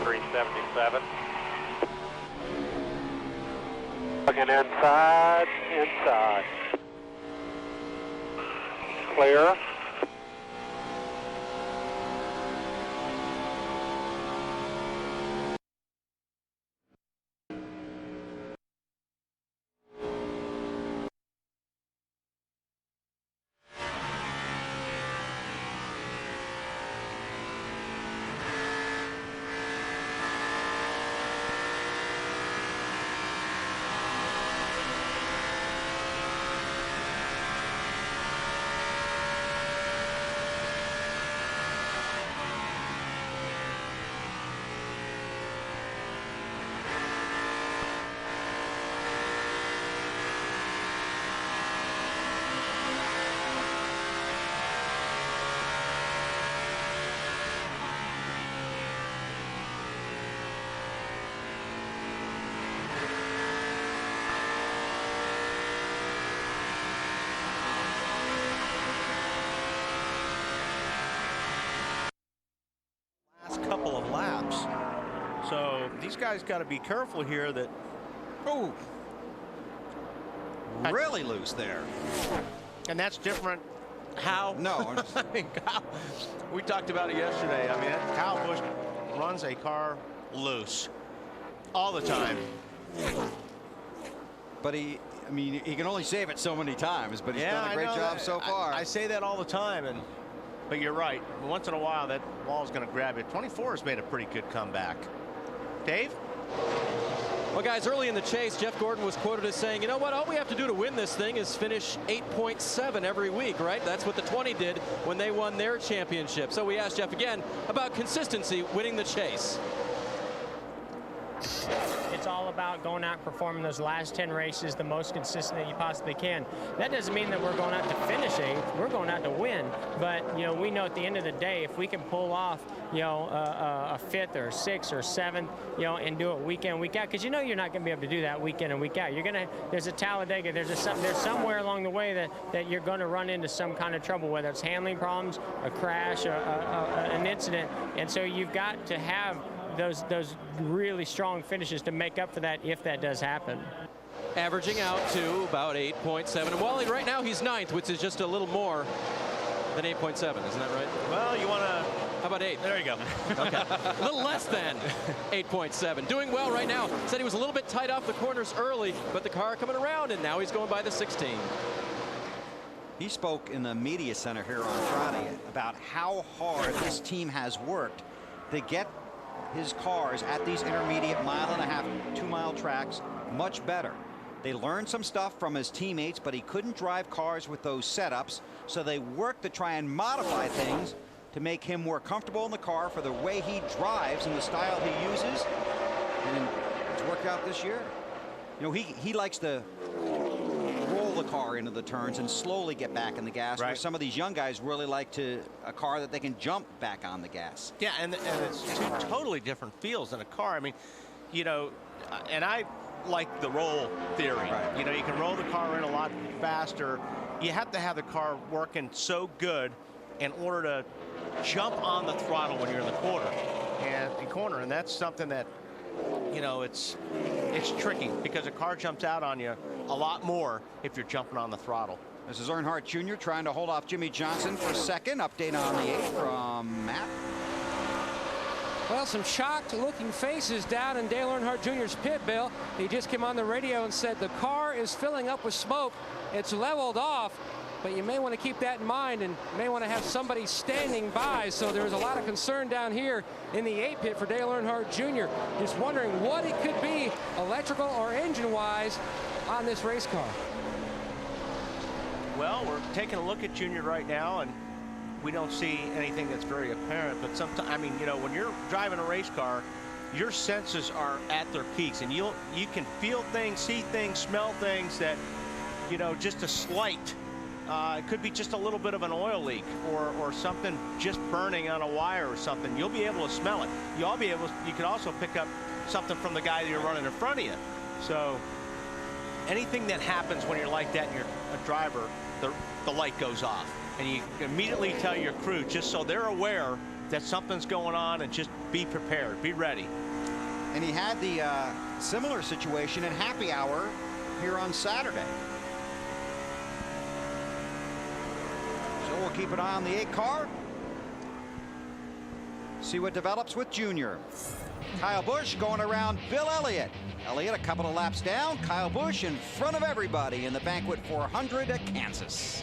.377. Looking inside. Clear. Couple of laps. So these guys got to be careful here that. Oh, really loose there. And that's different. How? No. I mean, Kyle, we talked about it yesterday. I mean, Kyle Busch runs a car loose all the time. But he can only save it so many times, but he's done a great job so far. I say that all the time, but you're right. Once in a while, that wall is going to grab it. 24 has made a pretty good comeback. Dave? Well, guys, early in the chase, Jeff Gordon was quoted as saying, you know what, all we have to do to win this thing is finish 8.7 every week, right? That's what the 20 did when they won their championship. So we asked Jeff again about consistency winning the chase. It's all about going out and performing those last 10 races the most consistent that you possibly can. That doesn't mean that we're going out to finish 8th. We're going out to win. But, you know, we know at the end of the day, if we can pull off, you know, a 5th or 6th or 7th, you know, and do it week in, week out, because you know you're not going to be able to do that week in and week out. You're going to, there's a Talladega, there's somewhere along the way that you're going to run into some kind of trouble, whether it's handling problems, a crash, an incident. And so you've got to have those really strong finishes to make up for that if that does happen. Averaging out to about 8.7. And Wally, right now he's 9th, which is just a little more than 8.7. Isn't that right? Well, you want to... How about 8? There you go. Okay. A little less than 8.7. Doing well right now. Said he was a little bit tight off the corners early, but the car coming around, and now he's going by the 16. He spoke in the media center here on Friday about how hard this team has worked to get his cars at these intermediate 1.5 to 2 mile tracks much better. They learned some stuff from his teammates, but he couldn't drive cars with those setups, so they worked to try and modify things to make him more comfortable in the car for the way he drives and the style he uses, and it's worked out this year. You know, he likes to roll the car into the turns and slowly get back in the gas, where some of these young guys really like a car that they can jump back on the gas. Yeah, and it's two totally different feels in a car. I mean, you know, and I like the roll theory. Right. You know, you can roll the car in a lot faster. You have to have the car working so good in order to jump on the throttle when you're in the corner, and that's something that, you know, it's tricky because a car jumps out on you a lot more if you're jumping on the throttle. This is Earnhardt Jr. trying to hold off Jimmy Johnson for second. Update on the 8 from Matt. Well, some shocked looking faces down in Dale Earnhardt Jr.'s pit, Bill. He just came on the radio and said the car is filling up with smoke. It's leveled off, but you may want to keep that in mind and may want to have somebody standing by. So there's a lot of concern down here in the 8 pit for Dale Earnhardt Jr. Just wondering what it could be, electrical or engine-wise, on this race car. Well, we're taking a look at Junior right now, and we don't see anything that's very apparent. But sometimes, I mean, you know, when you're driving a race car, your senses are at their peaks, and you can feel things, see things, smell things that, you know, just a slight. It could be just a little bit of an oil leak or something just burning on a wire or something. You'll be able to smell it. You can also pick up something from the guy that you're running in front of you. So anything that happens when you're like that and you're a driver, the light goes off. And you immediately tell your crew just so they're aware that something's going on, and just be prepared, be ready. And he had the similar situation at happy hour here on Saturday. So we'll keep an eye on the 8 car. See what develops with Junior. Kyle Busch going around Bill Elliott. Elliott a couple of laps down. Kyle Busch in front of everybody in the Banquet 400 at Kansas.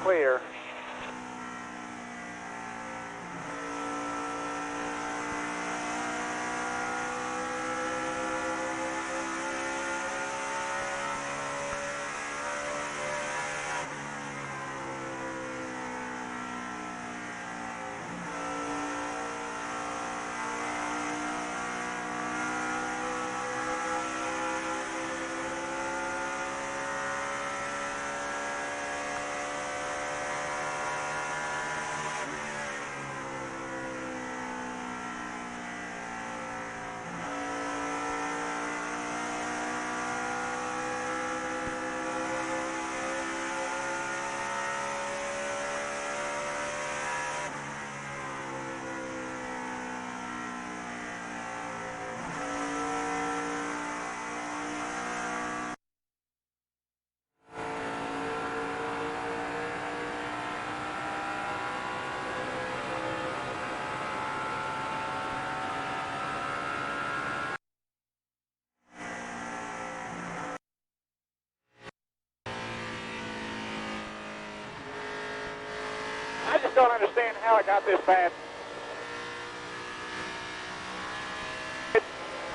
Clear. I just don't understand how it got this bad. It's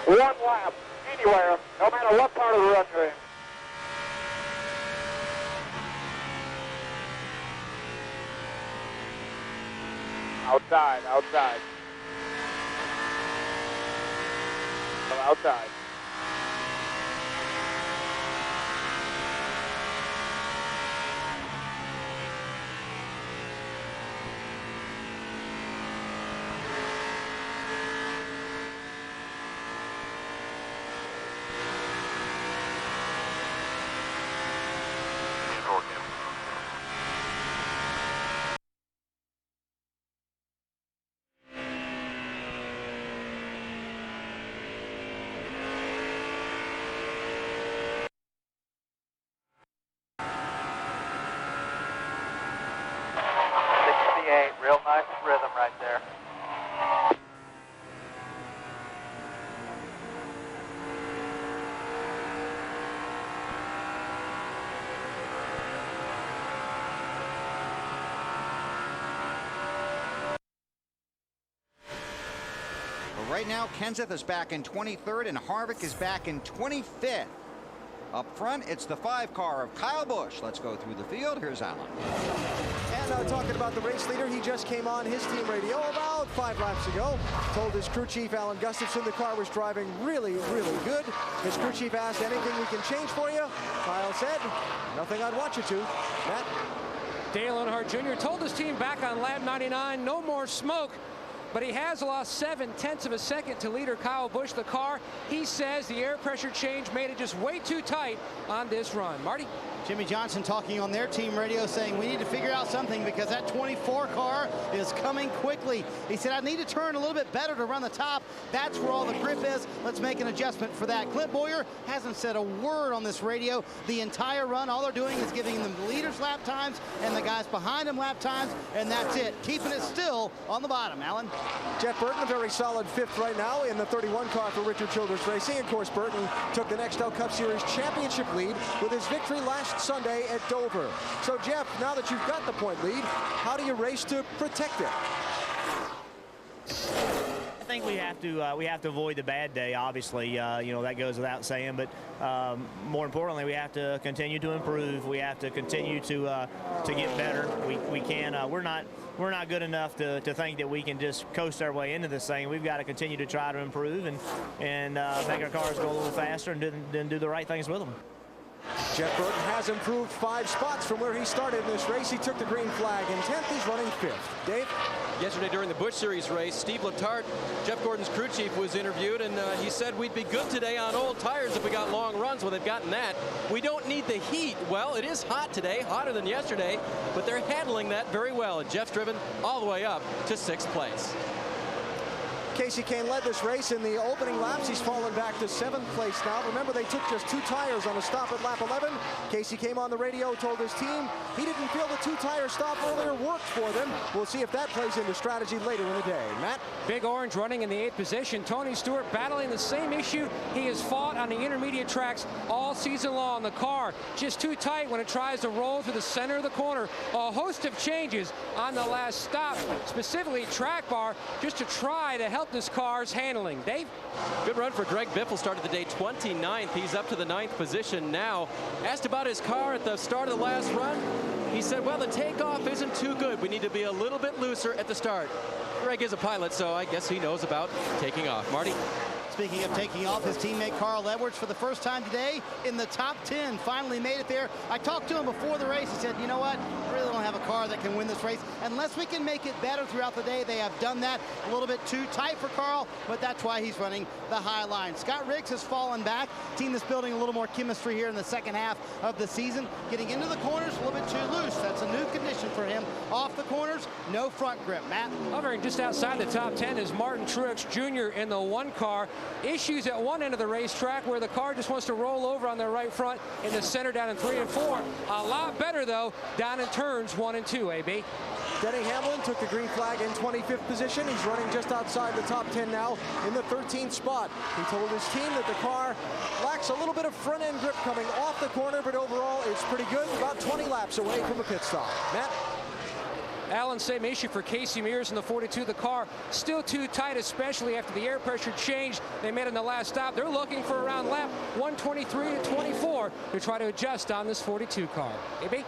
one lap anywhere, no matter what part of the run you're in. Outside. Outside. Real nice rhythm right there. Right now, Kenseth is back in 23rd, and Harvick is back in 25th. Up front, it's the 5 car of Kyle Busch. Let's go through the field. Here's Alan. And talking about the race leader, he just came on his team radio about 5 laps ago. Told his crew chief, Alan Gustafson, the car was driving really, really good. His crew chief asked, anything we can change for you? Kyle said, nothing I'd want you to. Matt? Dale Earnhardt Jr. told his team back on lap 99, no more smoke. But he has lost 7/10 of a second to leader Kyle Busch. The car, he says the air pressure change made it just way too tight on this run. Marty? Jimmy Johnson talking on their team radio saying we need to figure out something because that 24 car is coming quickly. He said, I need to turn a little bit better to run the top. That's where all the grip is. Let's make an adjustment for that. Clint Boyer hasn't said a word on this radio the entire run. All they're doing is giving them the leaders lap times and the guys behind them lap times, and that's it. Keeping it still on the bottom. Alan? Jeff Burton, a very solid 5th right now in the 31 car for Richard Childress Racing. Of course, Burton took the Nextel Cup Series championship lead with his victory last Sunday at Dover. So, Jeff, now that you've got the point lead, how do you race to protect it? I think we have to avoid the bad day. Obviously, you know, that goes without saying. But more importantly, we have to continue to improve. We have to continue to get better. We can. We're not good enough to think that we can just coast our way into this thing. We've got to continue to try to improve and make our cars go a little faster and then do the right things with them. Jeff Burton has improved 5 spots from where he started in this race. He took the green flag in 10th. He's running 5th. Dave? Yesterday during the Busch Series race, Steve Letarte, Jeff Gordon's crew chief, was interviewed, and he said we'd be good today on old tires if we got long runs. Well, they've gotten that. We don't need the heat. Well, it is hot today, hotter than yesterday, but they're handling that very well, and Jeff's driven all the way up to 6th place. Kasey Kahne led this race in the opening laps. He's fallen back to 7th place now. Remember, they took just 2 tires on a stop at lap 11. Kasey came on the radio, told his team he didn't feel the 2-tire stop earlier worked for them. We'll see if that plays into strategy later in the day. Matt? Big Orange running in the 8th position. Tony Stewart battling the same issue he has fought on the intermediate tracks all season long. The car just too tight when it tries to roll through the center of the corner. A host of changes on the last stop, specifically track bar, just to try to help this car's handling. Dave? Good run for Greg Biffle. Started the day 29th. He's up to the 9th position now. Asked about his car at the start of the last run. He said, well, the takeoff isn't too good. We need to be a little bit looser at the start. Greg is a pilot, so I guess he knows about taking off. Marty? Speaking of taking off, his teammate Carl Edwards for the first time today in the top 10. Finally made it there. I talked to him before the race. He said, you know what? I really don't have a car that can win this race. Unless we can make it better throughout the day, they have done that. A little bit too tight for Carl, but that's why he's running the high line. Scott Riggs has fallen back. Team that's building a little more chemistry here in the second half of the season. Getting into the corners a little bit too loose. That's a new condition for him. Off the corners, no front grip. Matt? Hovering just outside the top 10 is Martin Truex Jr. in the 1 car. Issues at one end of the racetrack where the car just wants to roll over on their right front in the center down in 3 and 4. A lot better, though, down in turns 1 and 2, AB. Denny Hamlin took the green flag in 25th position. He's running just outside the top 10 now in the 13th spot. He told his team that the car lacks a little bit of front-end grip coming off the corner, but overall it's pretty good. About 20 laps away from a pit stop. Matt? Alan, same issue for Casey Mears in the 42. The car still too tight, especially after the air pressure change they made in the last stop. They're looking for around lap 123 to 24 to try to adjust on this 42 car. AB?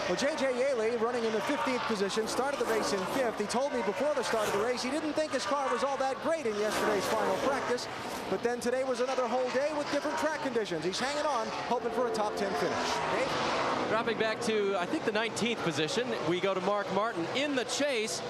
Well, J.J. Yaley running in the 15th position, started the race in 5th. He told me before the start of the race he didn't think his car was all that great in yesterday's final practice, but then today was another whole day with different track conditions. He's hanging on, hoping for a top 10 finish. Dave? Dropping back to, I think, the 19th position, we go to Mark Martin in the chase.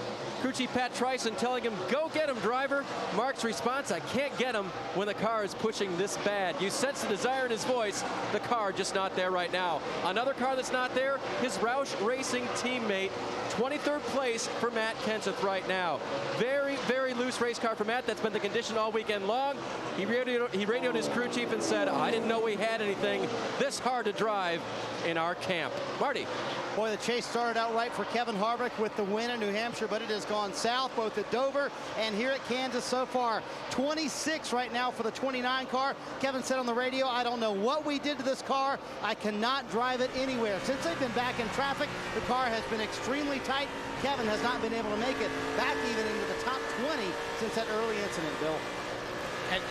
Crew chief Pat Tryson telling him, go get him, driver. Mark's response, I can't get him when the car is pushing this bad. You sense the desire in his voice. The car just not there right now. Another car that's not there, his Roush Racing teammate. 23rd place for Matt Kenseth right now. Very, very loose race car for Matt. That's been the condition all weekend long. He radioed his crew chief and said, I didn't know we had anything this hard to drive in our camp. Marty? Boy, the chase started out right for Kevin Harvick with the win in New Hampshire, but it has gone south both at Dover and here at Kansas so far. 26 right now for the 29 car. Kevin said on the radio, I don't know what we did to this car. I cannot drive it anywhere. Since they've been back in traffic, the car has been extremely tight. Kevin has not been able to make it back even into the top 20 since that early incident, Bill.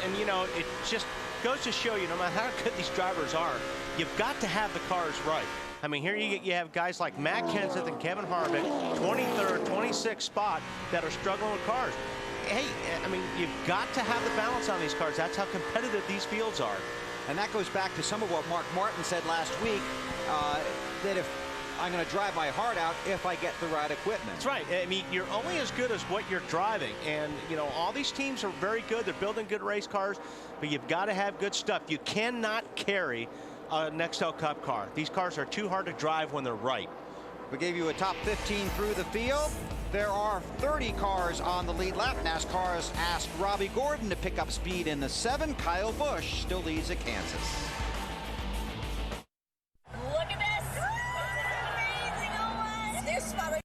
And you know, it just goes to show you, no matter how good these drivers are, you've got to have the cars right. I mean, here you have guys like Matt Kenseth and Kevin Harvick, 23rd, 26th spot, that are struggling with cars. Hey, I mean, you've got to have the balance on these cars. That's how competitive these fields are. And that goes back to some of what Mark Martin said last week, that if I'm going to drive my heart out if I get the right equipment. That's right. I mean, you're only as good as what you're driving. And, you know, all these teams are very good. They're building good race cars, but you've got to have good stuff. You cannot carry a Nextel Cup car. These cars are too hard to drive when they're right. We gave you a top 15 through the field. There are 30 cars on the lead lap. NASCAR has asked Robbie Gordon to pick up speed in the 7. Kyle Busch still leads at Kansas. Look at this! Amazing! Oh my! This spot right.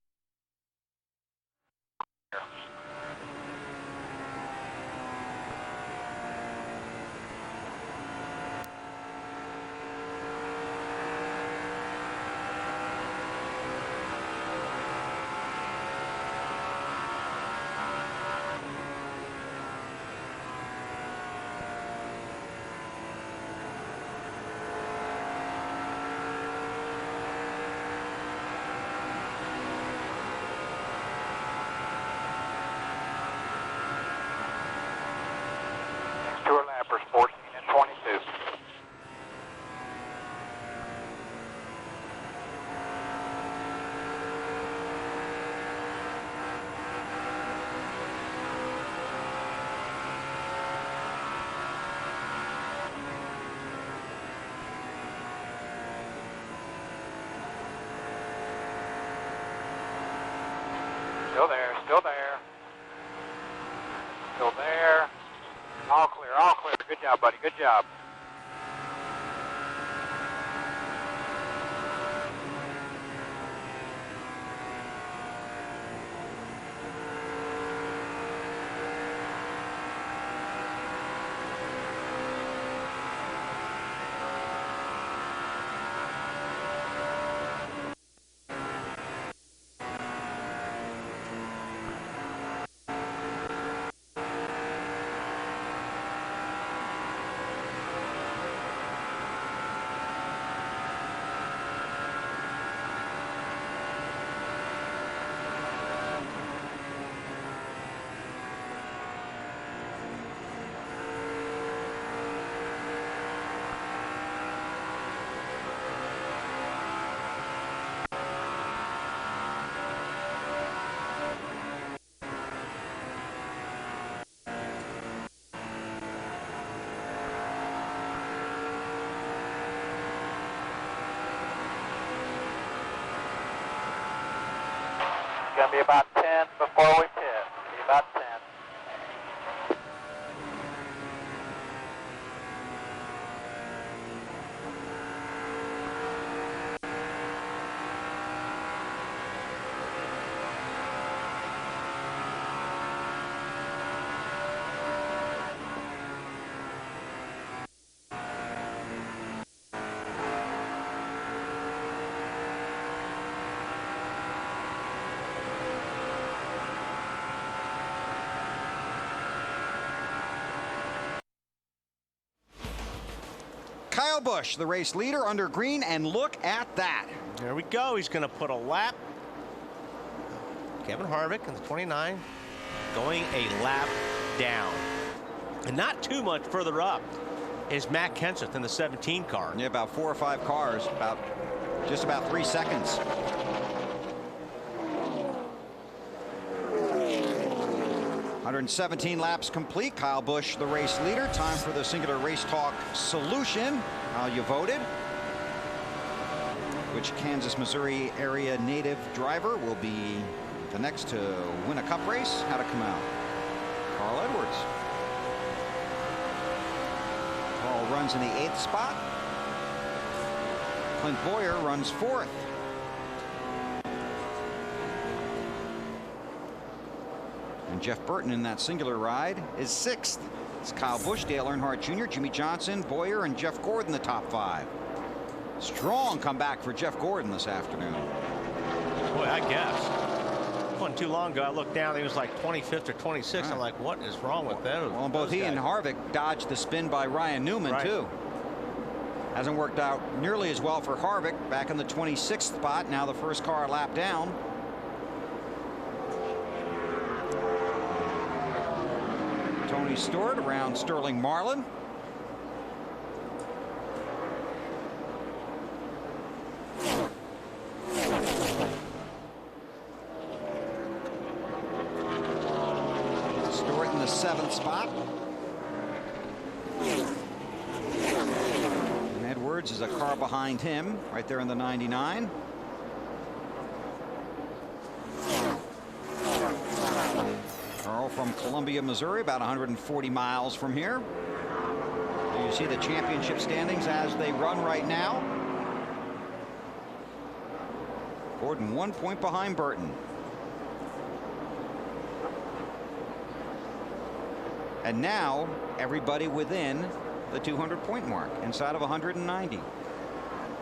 Tour lappers 14 and 22. Still there, still there. Still there. All clear, all clear. Good job, buddy. Good job. Gonna be about 10 before we pit. Be about 10. Kyle Busch, the race leader, under green, and look at that. There we go. He's going to put a lap. Kevin Harvick in the 29 going a lap down. And not too much further up is Matt Kenseth in the 17 car. Yeah, about 4 or 5 cars, just about 3 seconds. .117 laps complete. Kyle Busch, the race leader. Time for the Singular Race Talk solution. How you voted. Which Kansas, Missouri area native driver will be the next to win a cup race? How to come out? Carl Edwards. Paul runs in the 8th spot. Clint Boyer runs 4th. And Jeff Burton in that singular ride is 6th. It's Kyle Busch, Dale Earnhardt Jr., Jimmy Johnson, Boyer, and Jeff Gordon, the top 5. Strong comeback for Jeff Gordon this afternoon. Boy, I guess. wasn't too long ago. I looked down, he was like 25th or 26th. Right. I'm like, what is wrong with them? Well, both he and Harvick dodged the spin by Ryan Newman, too. Hasn't worked out nearly as well for Harvick, back in the 26th spot, now the first car a lap down. Tony Stewart around Sterling Marlin. Stewart in the 7th spot. And Edwards is a car behind him, right there in the 99. Carl from Columbia, Missouri, about 140 miles from here. So you see the championship standings as they run right now. Gordon 1 point behind Burton. And now everybody within the 200-point mark, inside of 190.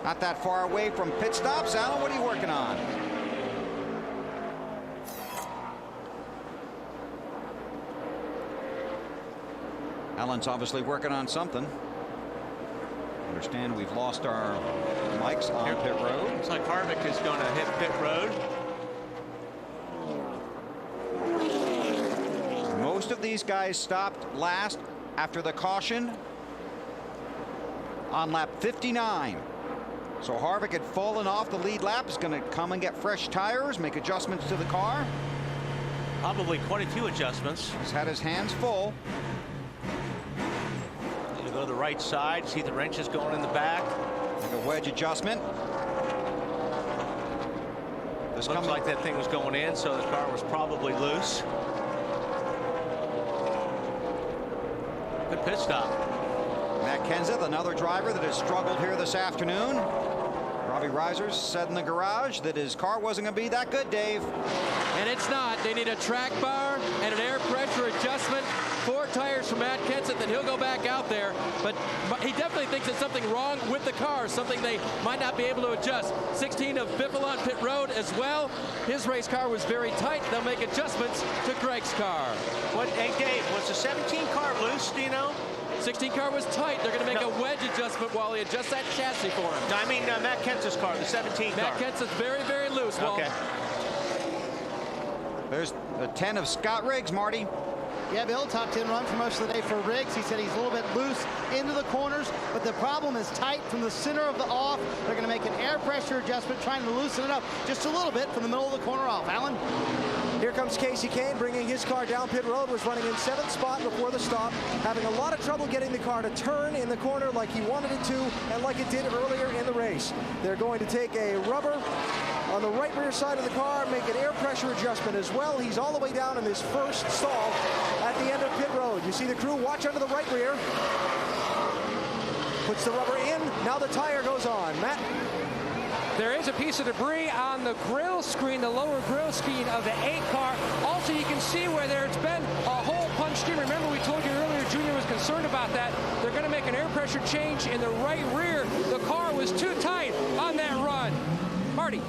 Not that far away from pit stops. Alan, what are you working on? Alan's obviously working on something. Understand we've lost our mics on pit road. Looks like Harvick is going to hit pit road. Most of these guys stopped last after the caution on lap 59. So Harvick had fallen off the lead lap, is going to come and get fresh tires, make adjustments to the car. Probably quite a few adjustments. He's had his hands full. Need to go to the right side, see the wrenches going in the back. Like a wedge adjustment. This looks like that thing was going in, so the car was probably loose. Good pit stop. Matt Kenseth, another driver that has struggled here this afternoon. Robbie Reiser's said in the garage that his car wasn't going to be that good, Dave. And it's not. They need a track bar and an air pressure adjustment. 4 tires for Matt Kenseth, and he'll go back out there. But he definitely thinks there's something wrong with the car, something they might not be able to adjust. 16 of Biffle on pit road as well. His race car was very tight. They'll make adjustments to Greg's car. Hey, Dave, was the 17 car loose, do you know? 16 car was tight. They're going to make a wedge adjustment while he adjusts that chassis for him. No, I mean Matt Kenseth's car, the 17 car. Matt Kenseth's very, very loose, Walt. Okay. There's the 10 of Scott Riggs, Marty. Yeah, Bill, top 10 run for most of the day for Riggs. He said he's a little bit loose into the corners, but the problem is tight from the center of the off. They're going to make an air pressure adjustment, trying to loosen it up just a little bit from the middle of the corner off. Alan? Here comes Casey Kane bringing his car down pit road, was running in 7th spot before the stop, having a lot of trouble getting the car to turn in the corner like he wanted it to and like it did earlier in the race. They're going to take a rubber on the right rear side of the car, make an air pressure adjustment as well. He's all the way down in this first stall at the end of pit road. You see the crew watch under the right rear. Puts the rubber in. Now the tire goes on. Matt? There is a piece of debris on the grill screen, the lower grill screen of the 8 car. Also, you can see where there's been a hole punched in. Remember, we told you earlier Junior was concerned about that. They're going to make an air pressure change in the right rear. The car was too tight on that run. Marty.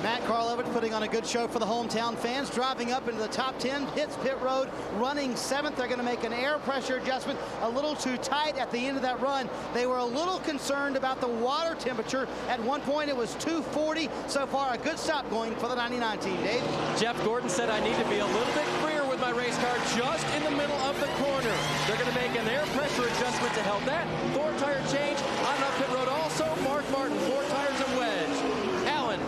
Matt Karlovich putting on a good show for the hometown fans, driving up into the top 10, hits pit road, running 7th. They're going to make an air pressure adjustment, a little too tight at the end of that run. They were a little concerned about the water temperature. At one point, it was 240. So far, a good stop going for the 99 team, Dave. Jeff Gordon said, I need to be a little bit freer with my race car just in the middle of the corner. They're going to make an air pressure adjustment to help that. 4 tire change on up pit road also. Mark Martin, 4 tires and wedge. Allen.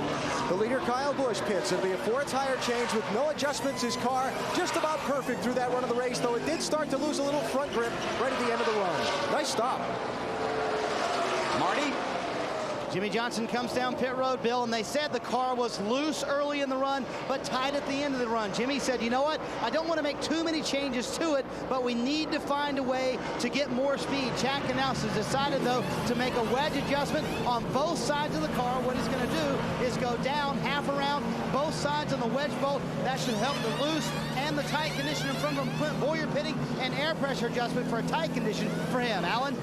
The leader, Kyle Busch, pits. It'll be a 4 tire change with no adjustments. His car just about perfect through that run of the race, though it did start to lose a little front grip right at the end of the run. Nice stop. Marty? Jimmy Johnson comes down pit road, Bill, and they said the car was loose early in the run, but tight at the end of the run. Jimmy said, you know what? I don't want to make too many changes to it, but we need to find a way to get more speed. Chad Knaus has decided, though, to make a wedge adjustment on both sides of the car. What he's going to do is go down half around both sides on the wedge bolt. That should help the loose and the tight condition in front of him. Clint Boyer pitting an air pressure adjustment for a tight condition for him. Alan?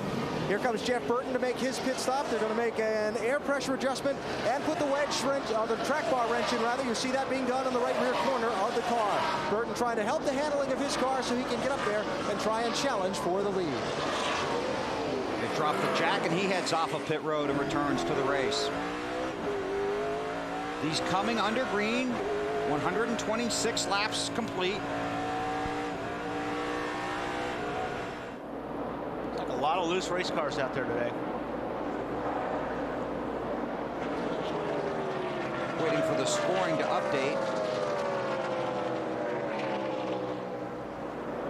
Here comes Jeff Burton to make his pit stop. They're going to make an air pressure adjustment and put the wedge wrench, the track bar wrench in rather. You see that being done in the right rear corner of the car. Burton trying to help the handling of his car so he can get up there and try and challenge for the lead. They drop the jack and he heads off of pit road and returns to the race. He's coming under green, 126 laps complete. Like a lot of loose race cars out there today. Waiting for the scoring to update.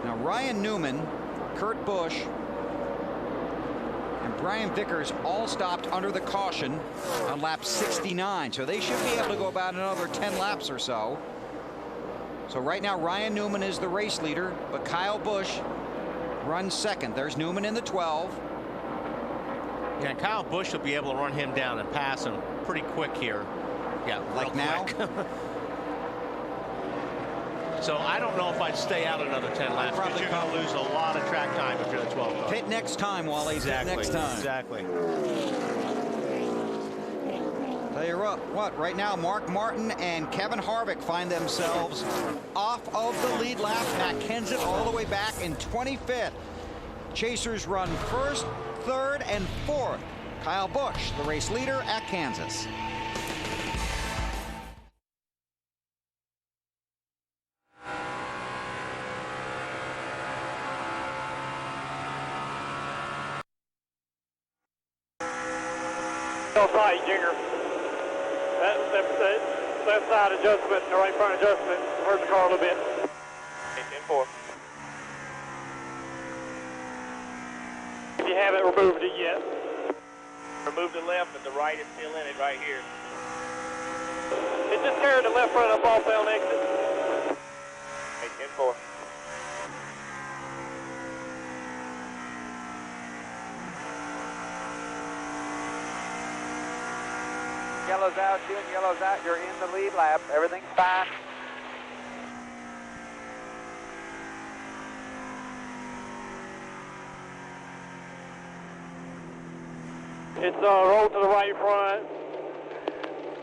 Now Ryan Newman, Kurt Busch, and Brian Vickers all stopped under the caution on lap 69. So they should be able to go about another 10 laps or so. So right now Ryan Newman is the race leader, but Kyle Busch runs second. There's Newman in the 12. Yeah, Kyle Busch will be able to run him down and pass him pretty quick here. Yeah, like now. So I don't know if I'd stay out another 10 laps. Probably you're going to lose a lot of track time if you're the 12 car. Pit next time, Wally. Exactly. Pit next time. Exactly. Tell you what, right now Mark Martin and Kevin Harvick find themselves off of the lead lap. Matt Kenseth all the way back in 25th. Chasers run first, third, and fourth. Kyle Busch, the race leader at Kansas. Side, Junior. That left side adjustment, the right front adjustment, hurt the car a little bit. 10-4. If you haven't removed it yet. Remove the left, but the right is still in it right here. It just carried the left front up off down exit. 10-4. Yellow's out, June, yellow's out. You're in the lead lap. Everything's fine. It's rolled to the right front.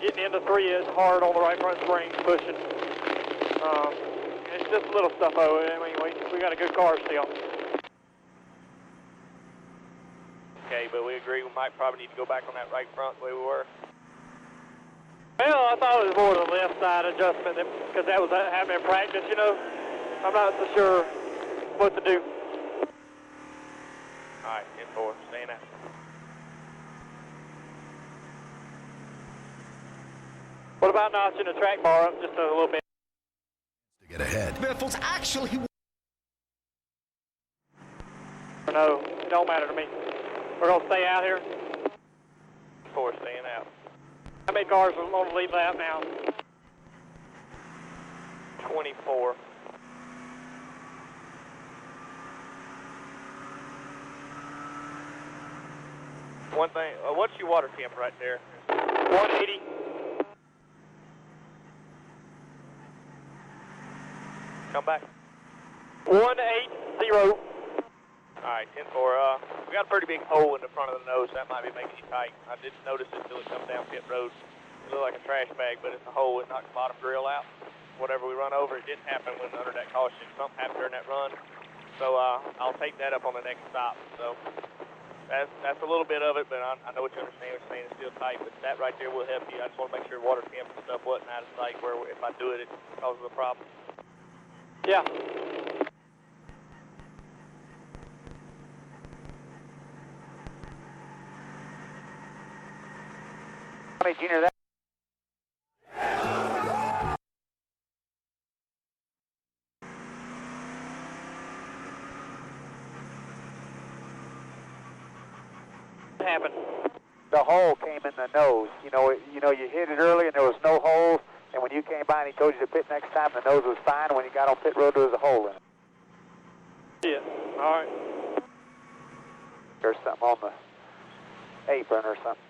Getting into 3 is hard on the right front springs, pushing. It's just little stuff. I mean, we got a good car still. Okay, but we agree we might probably need to go back on that right front the way we were. Well, I thought it was more the left side adjustment because that was happening in practice, you know. I'm not so sure what to do. All right, 10-4, staying out. What about notching the track bar up just a little bit? To get ahead. Biffles actually. No, it don't matter to me. We're going to stay out here. 4, staying out. How many cars are on the lead lap now? 24. One thing, what's your water temp right there? 180. Come back. 180. All right, 10-4. We got a pretty big hole in the front of the nose. That might be making you tight. I didn't notice it until it comes down pit road. It looked like a trash bag, but it's a hole. It knocked the bottom grill out. Whatever we run over, it didn't happen when under that caution. Something happened during that run. So I'll take that up on the next stop. So that's a little bit of it, but I know what you understand. What you're saying, it's still tight, but that right there will help you. I just want to make sure water temp and stuff wasn't out of sight where if I do it, it causes a problem. Yeah. Hey, Junior, that happened. the hole came in the nose. You hit it early and there was no hole, and when you came by and he told you to pit next time, the nose was fine. When you got on pit road, there was a hole in it. Yeah. All right. There's something on the apron or something.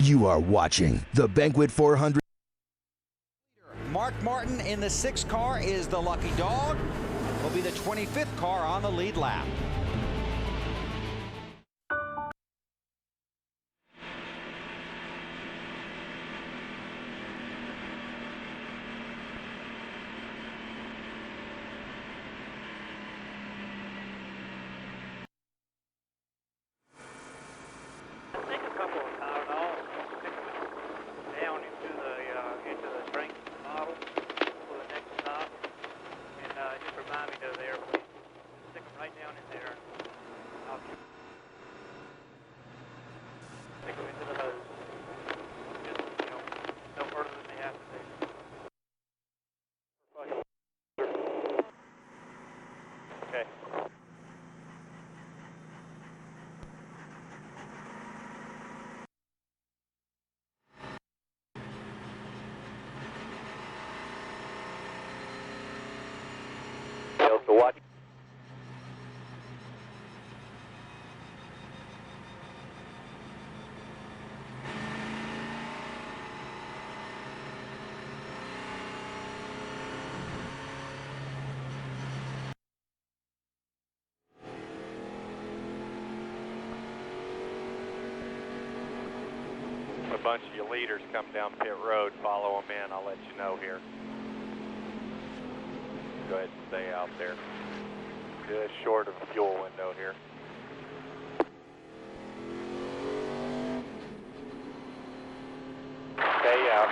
You are watching the Banquet 400. Mark Martin in the 6th car is the lucky dog. Will be the 25th car on the lead lap. Watch. A bunch of your leaders come down pit road, follow them in. I'll let you know here. Go ahead and stay out there. Just short of the fuel window here. Stay out.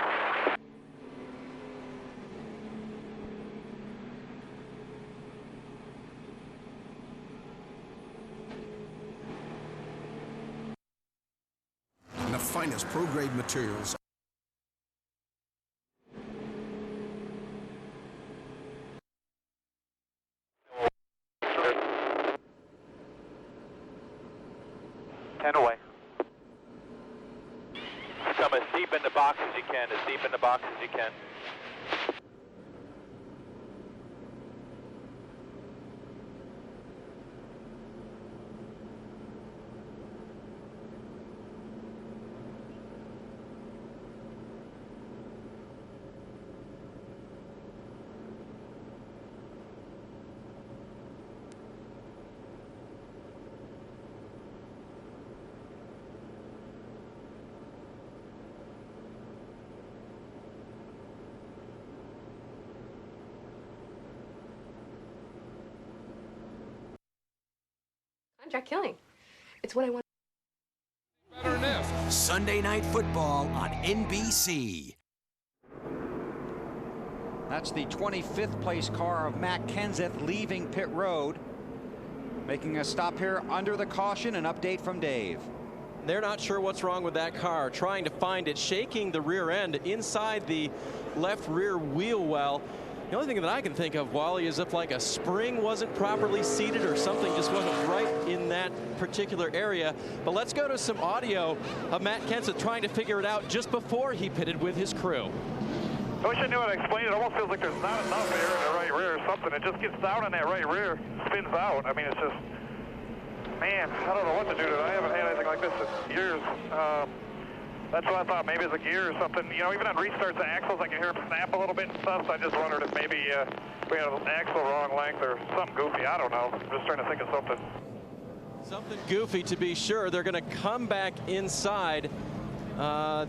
And the finest pro-grade materials. Away. Come as deep in the box as you can, as deep in the box as you can. Contract killing. It's what I want. Sunday Night Football on NBC. That's the 25th place car of Matt Kenseth leaving pit road. Making a stop here under the caution. An update from Dave. They're not sure what's wrong with that car, trying to find it, shaking the rear end inside the left rear wheel well. The only thing that I can think of, Wally, is if like a spring wasn't properly seated or something just wasn't right in that particular area. But let's go to some audio of Matt Kenseth trying to figure it out just before he pitted with his crew. I wish I knew how to explain it. It almost feels like there's not enough air in the right rear or something. It just gets down in that right rear, spins out. I mean, it's just, man, I don't know what to do to it. I haven't had anything like this in years. That's what I thought, maybe it's a gear or something. You know, even on restarts of axles, I can hear them snap a little bit and stuff, so I just wondered if maybe we had an axle wrong length or something goofy. I don't know. I'm just trying to think of something. Something goofy, to be sure. They're going to come back inside. Yeah,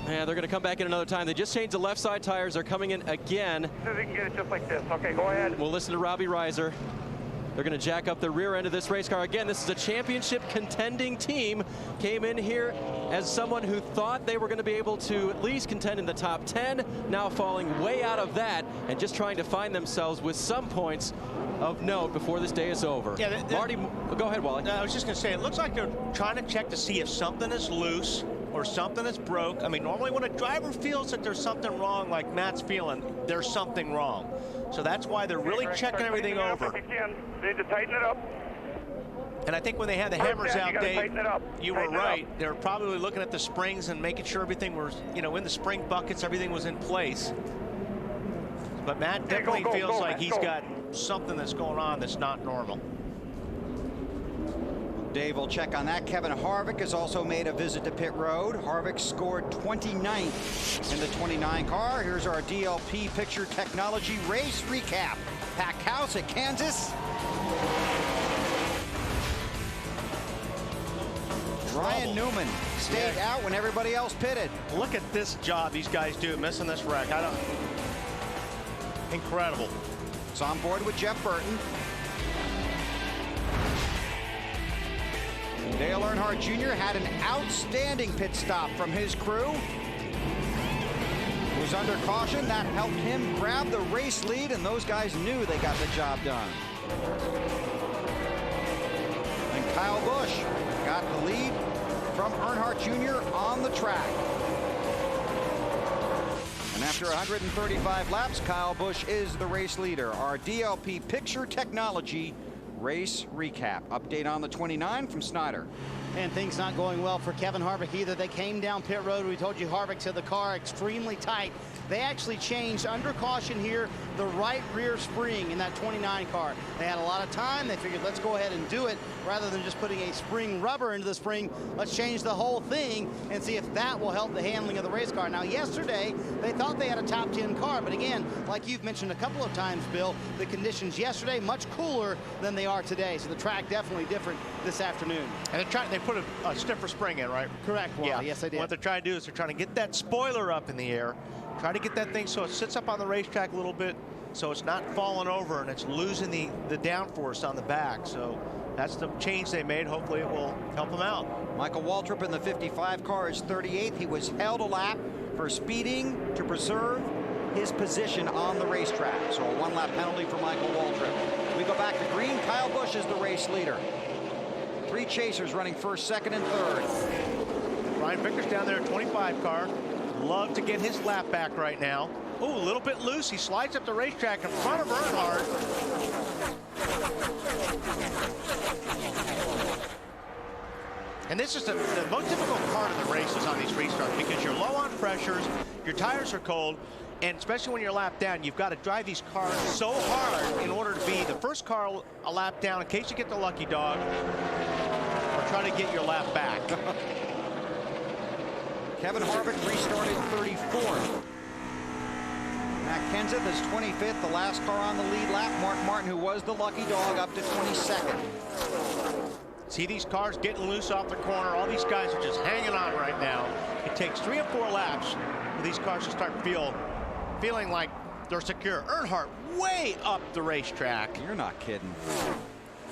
they're going to come back in another time. They just changed the left side tires. They're coming in again. So they can get it just like this. Okay, go ahead. We'll listen to Robbie Reiser. They're going to jack up the rear end of this race car. Again, this is a championship contending team. Came in here as someone who thought they were going to be able to at least contend in the top 10, now falling way out of that and just trying to find themselves with some points of note before this day is over. Yeah, Marty, go ahead, Wally. No, I was just going to say, it looks like they're trying to check to see if something is loose or something is broke. I mean, normally when a driver feels that there's something wrong, like Matt's feeling, there's something wrong. So that's why they're really checking everything over. If you can, they need to tighten it up. And I think when they had the hammers out, Dave, you were right. They were probably looking at the springs and making sure everything was, you know, in the spring buckets, everything was in place. But Matt definitely feels like he's got something that's going on that's not normal. Dave will check on that. Kevin Harvick has also made a visit to pit road. Harvick scored 29th in the 29 car. Here's our DLP picture technology race recap. Packed house at Kansas. Ryan Newman stayed out when everybody else pitted. Look at this job these guys do, missing this wreck. Incredible. So on board with Jeff Burton. Dale Earnhardt Jr. had an outstanding pit stop from his crew. Was under caution. That helped him grab the race lead, and those guys knew they got the job done. And Kyle Busch got the lead from Earnhardt Jr. on the track. And after 135 laps, Kyle Busch is the race leader. Our DLP picture technology race recap. Update on the 29 from Snyder. And things not going well for Kevin Harvick either. They came down pit road. We told you Harvick to the car extremely tight. They actually changed under caution here the right rear spring in that 29 car. They had a lot of time. They figured, let's go ahead and do it rather than just putting a spring rubber into the spring. Let's change the whole thing and see if that will help the handling of the race car. Now, yesterday, they thought they had a top 10 car, but again, like you've mentioned a couple of times, Bill, the conditions yesterday much cooler than they are today. So the track definitely different this afternoon. And they put a stiffer spring in, right? Correct, Wally. Yeah. Yes, they did. What they're trying to do is they're trying to get that spoiler up in the air, try to get that thing so it sits up on the racetrack a little bit, so it's not falling over and it's losing the downforce on the back. So that's the change they made. Hopefully it will help them out. Michael Waltrip in the 55 car is 38th. He was held a lap for speeding to preserve his position on the racetrack. So a one-lap penalty for Michael Waltrip. We go back to green. Kyle Busch is the race leader. 3 chasers running first, second, and third. Brian Vickers down there, 25 car. Love to get his lap back right now. Oh, a little bit loose. He slides up the racetrack in front of Earnhardt. And this is the most difficult part of the races on these restarts because you're low on pressures, your tires are cold, and especially when you're lap down, you've got to drive these cars so hard in order to be the first car a lap down in case you get the lucky dog or try to get your lap back. Kevin Harvick restarted 34th. Matt Kenseth is 25th, the last car on the lead lap. Mark Martin, who was the lucky dog, up to 22nd. See these cars getting loose off the corner. All these guys are just hanging on right now. It takes 3 or 4 laps for these cars to start feeling like they're secure. Earnhardt way up the racetrack. You're not kidding.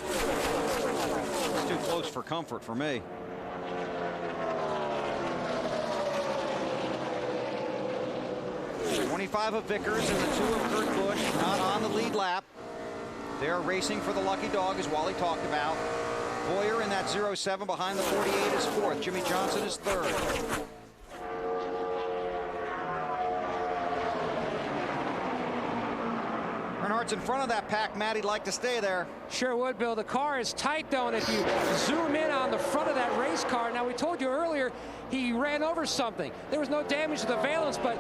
It's too close for comfort for me. '25 of Vickers and the 2 of Kurt Busch not on the lead lap. They're racing for the lucky dog, as Wally talked about. Boyer in that 07 behind the 48 is 4th. Jimmy Johnson is 3rd. Earnhardt's in front of that pack. Matt, he'd like to stay there. Sure would, Bill. The car is tight, though, and if you zoom in on the front of that race car, now we told you earlier he ran over something. There was no damage to the valence, but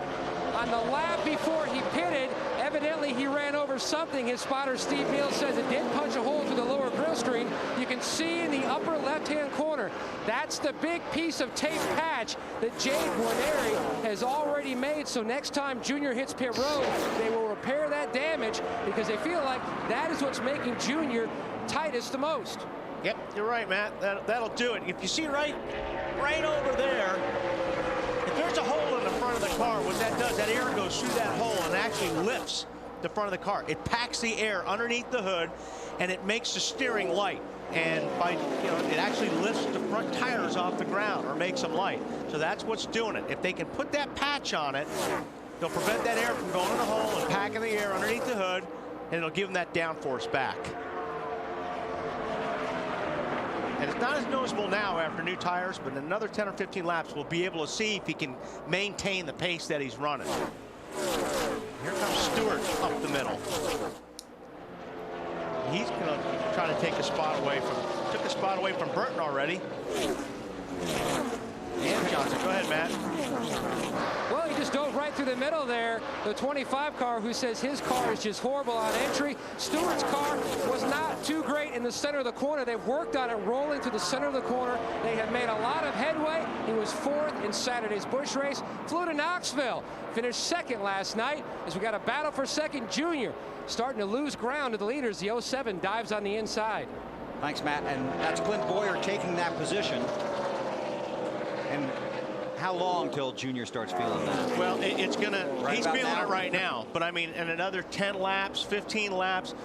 on the lap before he pitted, evidently he ran over something. His spotter, Steve Neal, says it did punch a hole through the lower grill screen. You can see in the upper left-hand corner. That's the big piece of tape patch that Jade Guarneri has already made. So next time Junior hits pit road, they will repair that damage because they feel like that is what's making Junior tightest the most. Yep, you're right, Matt. That'll do it. If you see right over there, if there's a hole in the front of the car, what that does, that air goes through that hole and actually lifts the front of the car. It packs the air underneath the hood, and it makes the steering light. And it actually lifts the front tires off the ground or makes them light. So that's what's doing it. If they can put that patch on it, they'll prevent that air from going in the hole and packing the air underneath the hood, and it'll give them that downforce back. And it's not as noticeable now after new tires, but in another 10 or 15 laps, we'll be able to see if he can maintain the pace that he's running. Here comes Stewart up the middle. He's going to try to take a spot away from, took a spot away from Burton already. And Johnson. Go ahead, Matt. Well, he just dove right through the middle there. The 25 car, who says his car is just horrible on entry. Stewart's car was not too great in the center of the corner. They've worked on it rolling to the center of the corner. They have made a lot of headway. He was 4th in Saturday's Busch race. Flew to Knoxville. Finished 2nd last night as we got a battle for 2nd. Junior starting to lose ground to the leaders. The 07 dives on the inside. Thanks, Matt. And that's Clint Boyer taking that position. And how long till Junior starts feeling that? Well, it's going to, right, he's about feeling now. it right now. But I mean, in another 10 laps, 15 laps,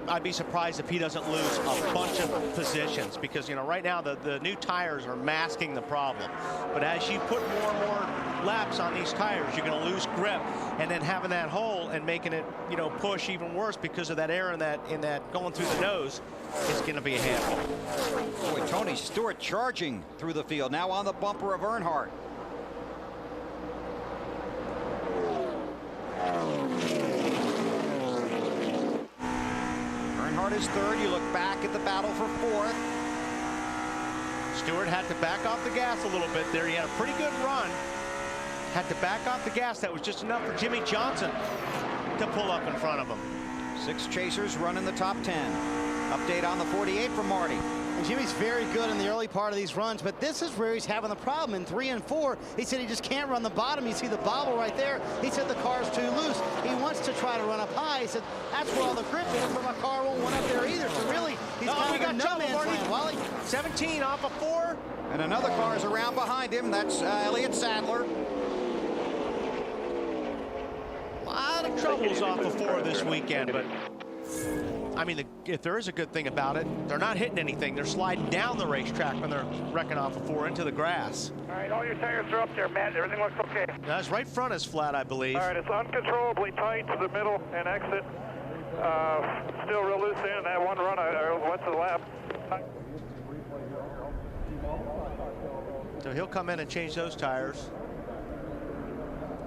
I'd be surprised if he doesn't lose a bunch of positions, because, you know, right now the new tires are masking the problem. But as you put more and more laps on these tires, you're going to lose grip, and then having that hole and making it, you know, push even worse because of that air in that going through the nose is going to be a handful. Boy, Tony Stewart charging through the field, now on the bumper of Earnhardt. Earnhardt is 3rd. You look back at the battle for 4th. Stewart had to back off the gas a little bit there. He had a pretty good run. Had to back off the gas. That was just enough for Jimmy Johnson to pull up in front of him. 6 chasers running the top 10. Update on the 48 from Marty. And Jimmy's very good in the early part of these runs, but this is where he's having the problem. In 3 and 4, he said he just can't run the bottom. You see the bobble right there. He said the car's too loose. He wants to try to run up high. He said that's where all the grip is, but my car won't run up there either. So really, he's kind of a no man's land. Wally, 17 off of 4. And another car is around behind him. That's Elliott Sadler. A lot of troubles off of 4 this weekend, but I mean, if there is a good thing about it, they're not hitting anything. They're sliding down the racetrack when they're wrecking off of 4 into the grass. All right, all your tires are up there, Matt. Everything looks okay. That's right front is flat, I believe. All right, it's uncontrollably tight to the middle and exit. Still real loose in that one run. What's the lap? So he'll come in and change those tires.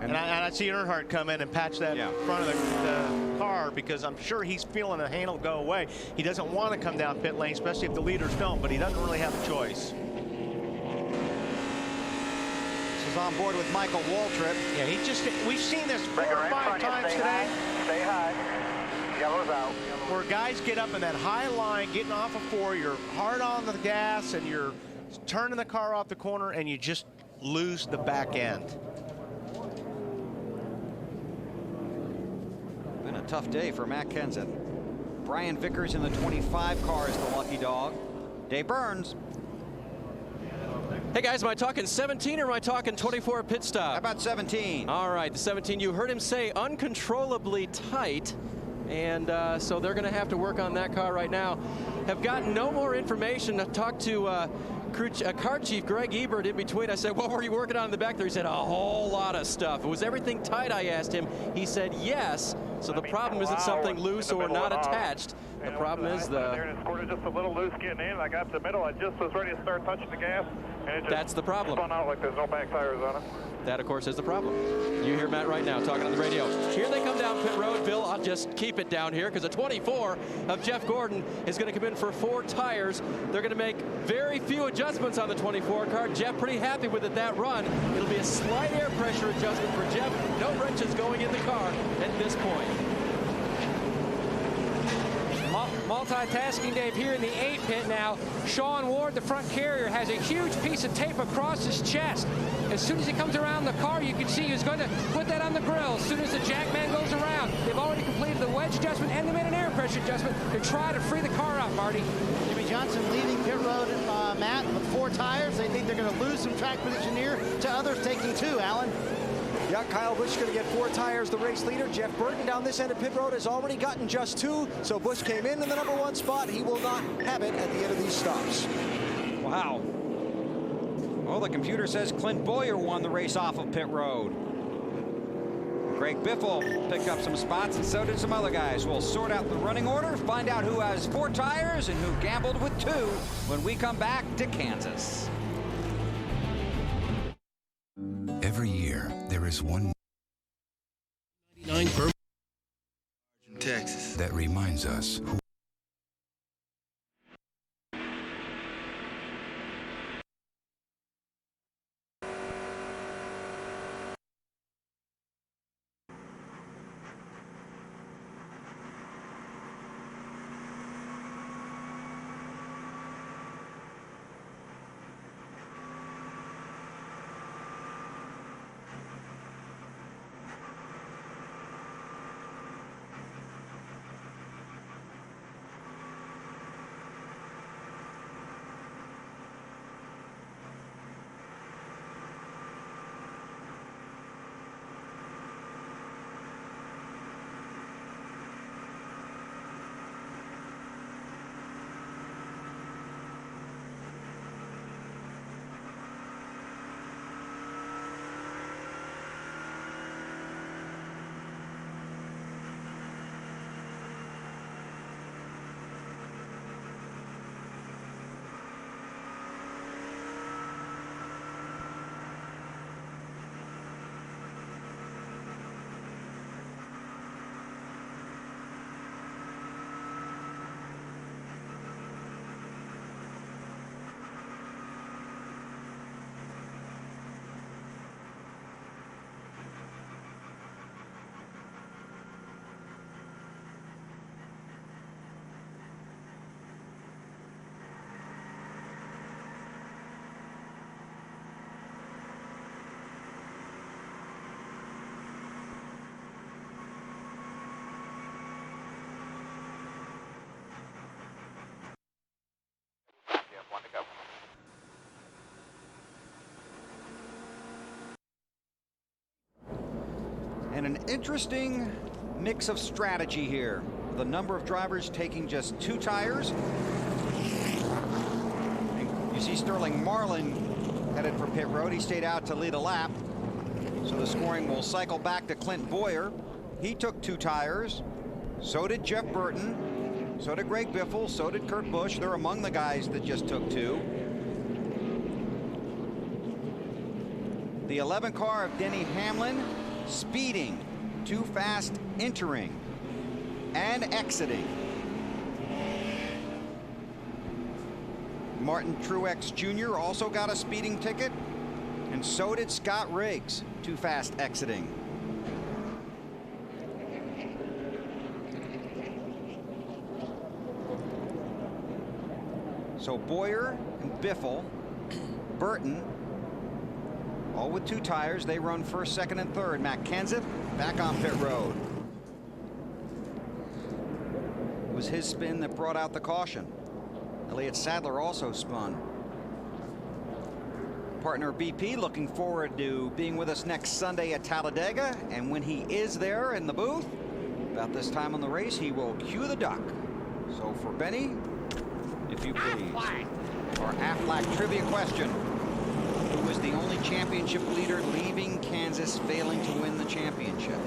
And I see Earnhardt come in and patch that front of the car, because I'm sure he's feeling the handle go away. He doesn't want to come down pit lane, especially if the leaders don't, but he doesn't really have a choice. This is on board with Michael Waltrip. Yeah, we've seen this 4 or 5 times today. Stay high. Yellow's out. Where guys get up in that high line, getting off of 4, you're hard on the gas, and you're turning the car off the corner, and you just lose the back end. Been a tough day for Matt Kenseth. Brian Vickers in the 25 car is the lucky dog. Dave Burns. Hey guys, am I talking 17 or am I talking 24 pit stop? How about 17? All right, the 17, you heard him say uncontrollably tight. And so they're going to have to work on that car right now. Have gotten no more information. I talked to car chief Greg Ebert in between. I said, what were you working on in the back there? He said, a whole lot of stuff. Was everything tight? I asked him. He said yes. So the problem isn't something loose or not attached. The problem is the squirted just a little loose getting in. I got to the middle. I just was ready to start touching the gas, and it just that's the problem. spun out like there's no back tires on it. That, of course, is the problem. You hear Matt right now talking on the radio. Here they come down pit road. Bill, I'll just keep it down here because the 24 of Jeff Gordon is going to come in for 4 tires. They're going to make very few adjustments on the 24 car. Jeff pretty happy with it that run. It'll be a slight air pressure adjustment for Jeff. No wrenches going in the car at this point. Multitasking Dave here in the 8 pit now. Sean Ward, the front carrier, has a huge piece of tape across his chest. As soon as he comes around the car, you can see he's going to put that on the grill. As soon as the jackman goes around, they've already completed the wedge adjustment and they made an air pressure adjustment to try to free the car up, Marty. Jimmy Johnson leaving pit road, Matt, with 4 tires. They think they're going to lose some track position here to others taking 2, Alan. Yeah, Kyle Busch is going to get 4 tires, the race leader. Jeff Burton down this end of pit road has already gotten just 2. So Busch came in the number 1 spot. He will not have it at the end of these stops. Wow. Well, the computer says Clint Boyer won the race off of pit road. Greg Biffle picked up some spots, and so did some other guys. We'll sort out the running order, find out who has 4 tires and who gambled with 2 when we come back to Kansas. Every year, there is one 99 per Texas that reminds us who And an interesting mix of strategy here. The number of drivers taking just 2 tires. And you see Sterling Marlin headed for pit road. He stayed out to lead a lap. So the scoring will cycle back to Clint Boyer. He took 2 tires. So did Jeff Burton. So did Greg Biffle. So did Kurt Busch. They're among the guys that just took 2. The 11 car of Denny Hamlin speeding, too fast entering and exiting. Martin Truex Jr. also got a speeding ticket, and so did Scott Riggs, too fast exiting. So Boyer and Biffle, Burton, all with 2 tires. They run first, second, and third. Matt Kenseth back on pit road. It was his spin that brought out the caution. Elliott Sadler also spun. Partner BP looking forward to being with us next Sunday at Talladega. And when he is there in the booth, about this time on the race, he will cue the duck. So for Benny, if you please, our Aflac trivia question. Who was the only championship leader leaving Kansas failing to win the championship?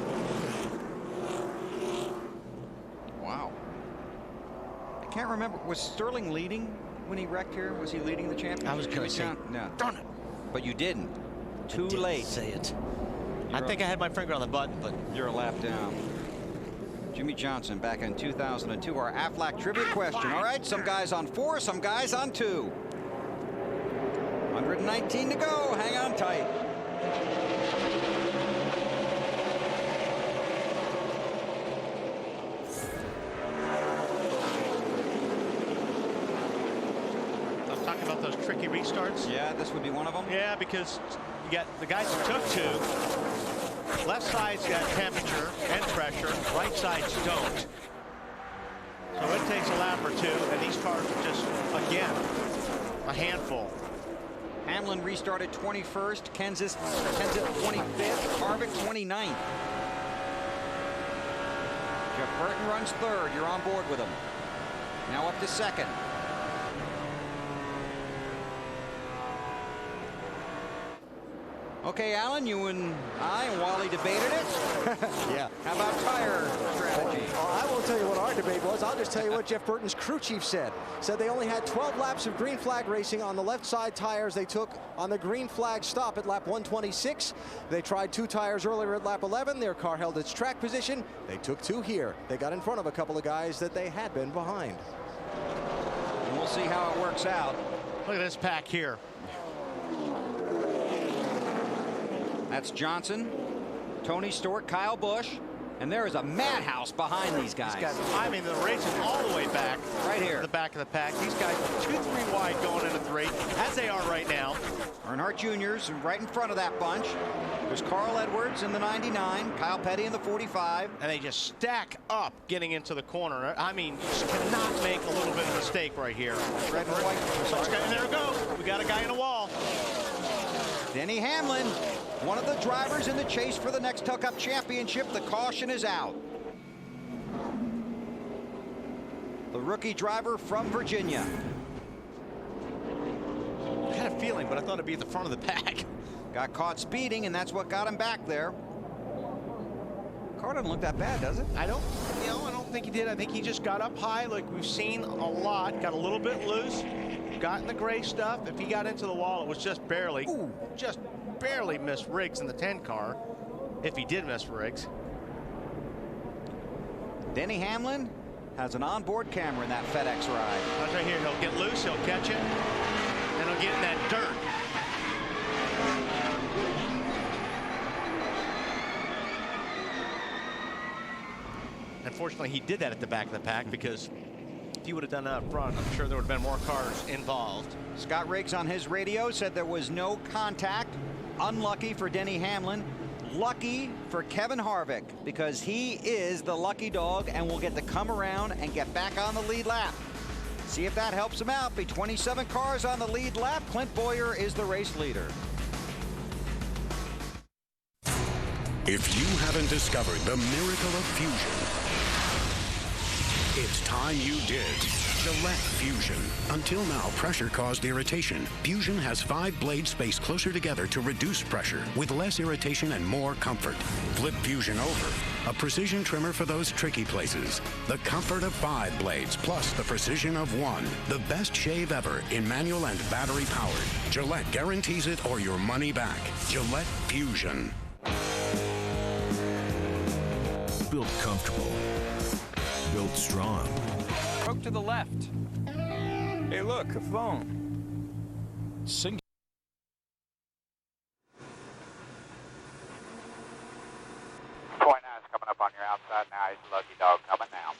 Wow. I can't remember. Was Sterling leading when he wrecked here? Was he leading the championship? I was going to say, no. darn it. But you didn't. Too late. Say it. I think I had my finger on the button, but you're a lap down. Jimmy Johnson back in 2002. Our Aflac trivia question. All right, some guys on 4, some guys on 2. 119 to go. Hang on tight. I'm talking about those tricky restarts. Yeah, this would be one of them. Yeah, because you got the guys who took 2. Left side's got temperature and pressure. Right sides don't. So it takes a lap or 2, and these cars are just, again, a handful. Hamlin restarted 21st, Kenseth 25th, Harvick 29th. Jeff Burton runs 3rd. You're on board with him. Now up to 2nd. Okay, Alan, you and I and Wally debated it. Yeah. How about tire strategy? I won't tell you what our debate was. I'll just tell you what Jeff Burton's crew chief said. Said they only had 12 laps of green flag racing on the left side tires they took on the green flag stop at lap 126. They tried 2 tires earlier at lap 11. Their car held its track position. They took 2 here. They got in front of a couple of guys that they had been behind. And we'll see how it works out. Look at this pack here. That's Johnson, Tony Stewart, Kyle Busch, and there is a madhouse behind these guys. I mean, the race is all the way back. Right here. The back of the pack. These guys are 2-3 wide going into 3, as they are right now. Earnhardt Jr.'s right in front of that bunch. There's Carl Edwards in the 99, Kyle Petty in the 45. And they just stack up getting into the corner. I mean, you just cannot make a little bit of mistake right here. Red and white. And there it goes. We got a guy in a wall. Denny Hamlin, one of the drivers in the chase for the next Tuck Up Championship. The caution is out. The rookie driver from Virginia. I had a feeling, but I thought it'd be at the front of the pack. Got caught speeding, and that's what got him back there. Car doesn't look that bad, does it? I don't think he did. I think he just got up high, like we've seen a lot. Got a little bit loose. Got in the gray stuff. If he got into the wall, it was just barely. Just barely missed Riggs in the 10 car. If he did miss Riggs. Denny Hamlin has an onboard camera in that FedEx ride. That's right here. He'll get loose. He'll catch it. And he'll get in that dirt. Unfortunately, he did that at the back of the pack because if he would have done that up front, I'm sure there would have been more cars involved. Scott Riggs on his radio said there was no contact. Unlucky for Denny Hamlin. Lucky for Kevin Harvick because he is the lucky dog and will get to come around and get back on the lead lap. See if that helps him out. Be 27 cars on the lead lap. Clint Boyer is the race leader. If you haven't discovered the miracle of fusion, it's time you did. Gillette Fusion. Until now, pressure caused irritation. Fusion has 5 blades spaced closer together to reduce pressure with less irritation and more comfort. Flip Fusion over. A precision trimmer for those tricky places. The comfort of 5 blades plus the precision of 1. The best shave ever in manual and battery powered. Gillette guarantees it or your money back. Gillette Fusion. Built comfortable. Built strong. Broke to the left. Hey, look, a phone. Sing. Point 9's coming up on your outside now. He's a lucky dog coming now.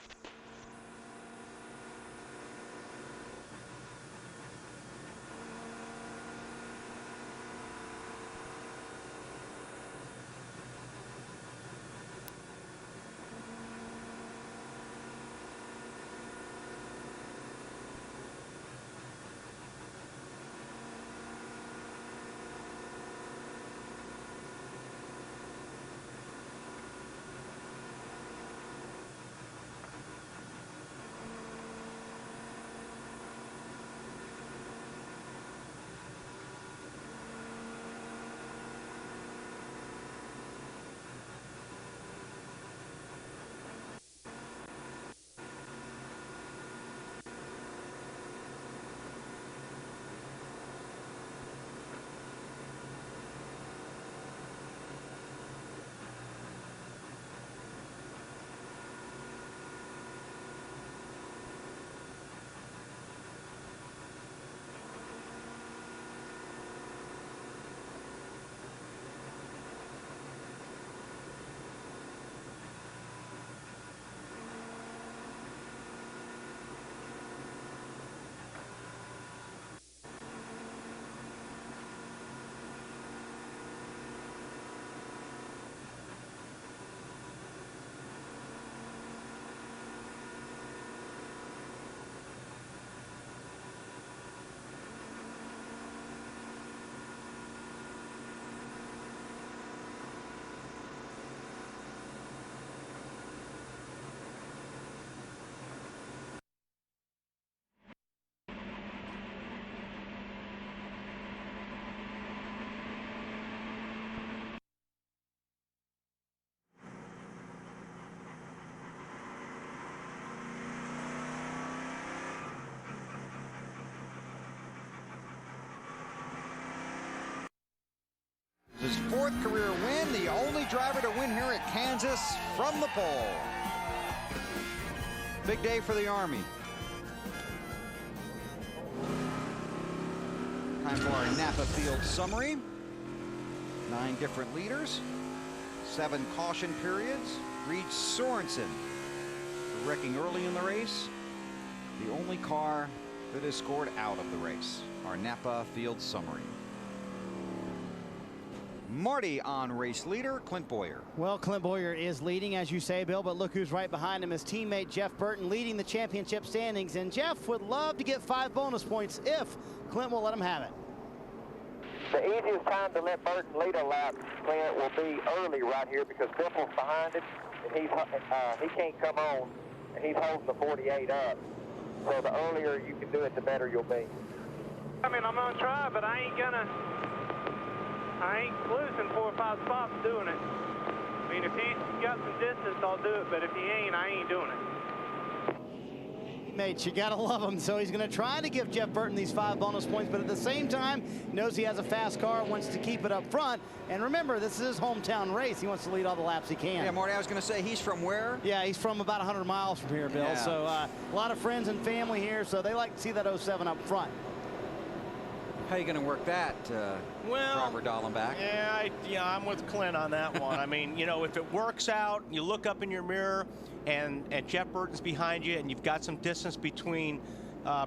His 4th career win, the only driver to win here at Kansas from the pole. Big day for the Army. Time for our Napa Field summary. 9 different leaders, 7 caution periods. Reed Sorensen wrecking early in the race. The only car that is scored out of the race. Our Napa Field summary. Marty on race leader, Clint Boyer. Well, Clint Boyer is leading, as you say, Bill, but look who's right behind him. His teammate Jeff Burton leading the championship standings, and Jeff would love to get 5 bonus points if Clint will let him have it. The easiest time to let Burton lead a lap, Clint, will be early right here because Biffle's behind him, and he can't come on, and he's holding the 48 up. So the earlier you can do it, the better you'll be. I mean, I'm going to try, but I ain't losing 4 or 5 spots doing it. I mean, if he's got some distance, I'll do it, but if he ain't, I ain't doing it. Mates, you gotta love him. So he's gonna try to give Jeff Burton these 5 bonus points, but at the same time, knows he has a fast car, wants to keep it up front. And remember, this is his hometown race. He wants to lead all the laps he can. Yeah, Marty, I was gonna say, he's from where? Yeah, he's from about 100 miles from here, Bill. Yeah. So a lot of friends and family here, so they like to see that 07 up front. How are you going to work that, Robert Dallenbach? Yeah, I'm with Clint on that one. I mean, you know, if it works out, you look up in your mirror and Jeff Burton's behind you and you've got some distance between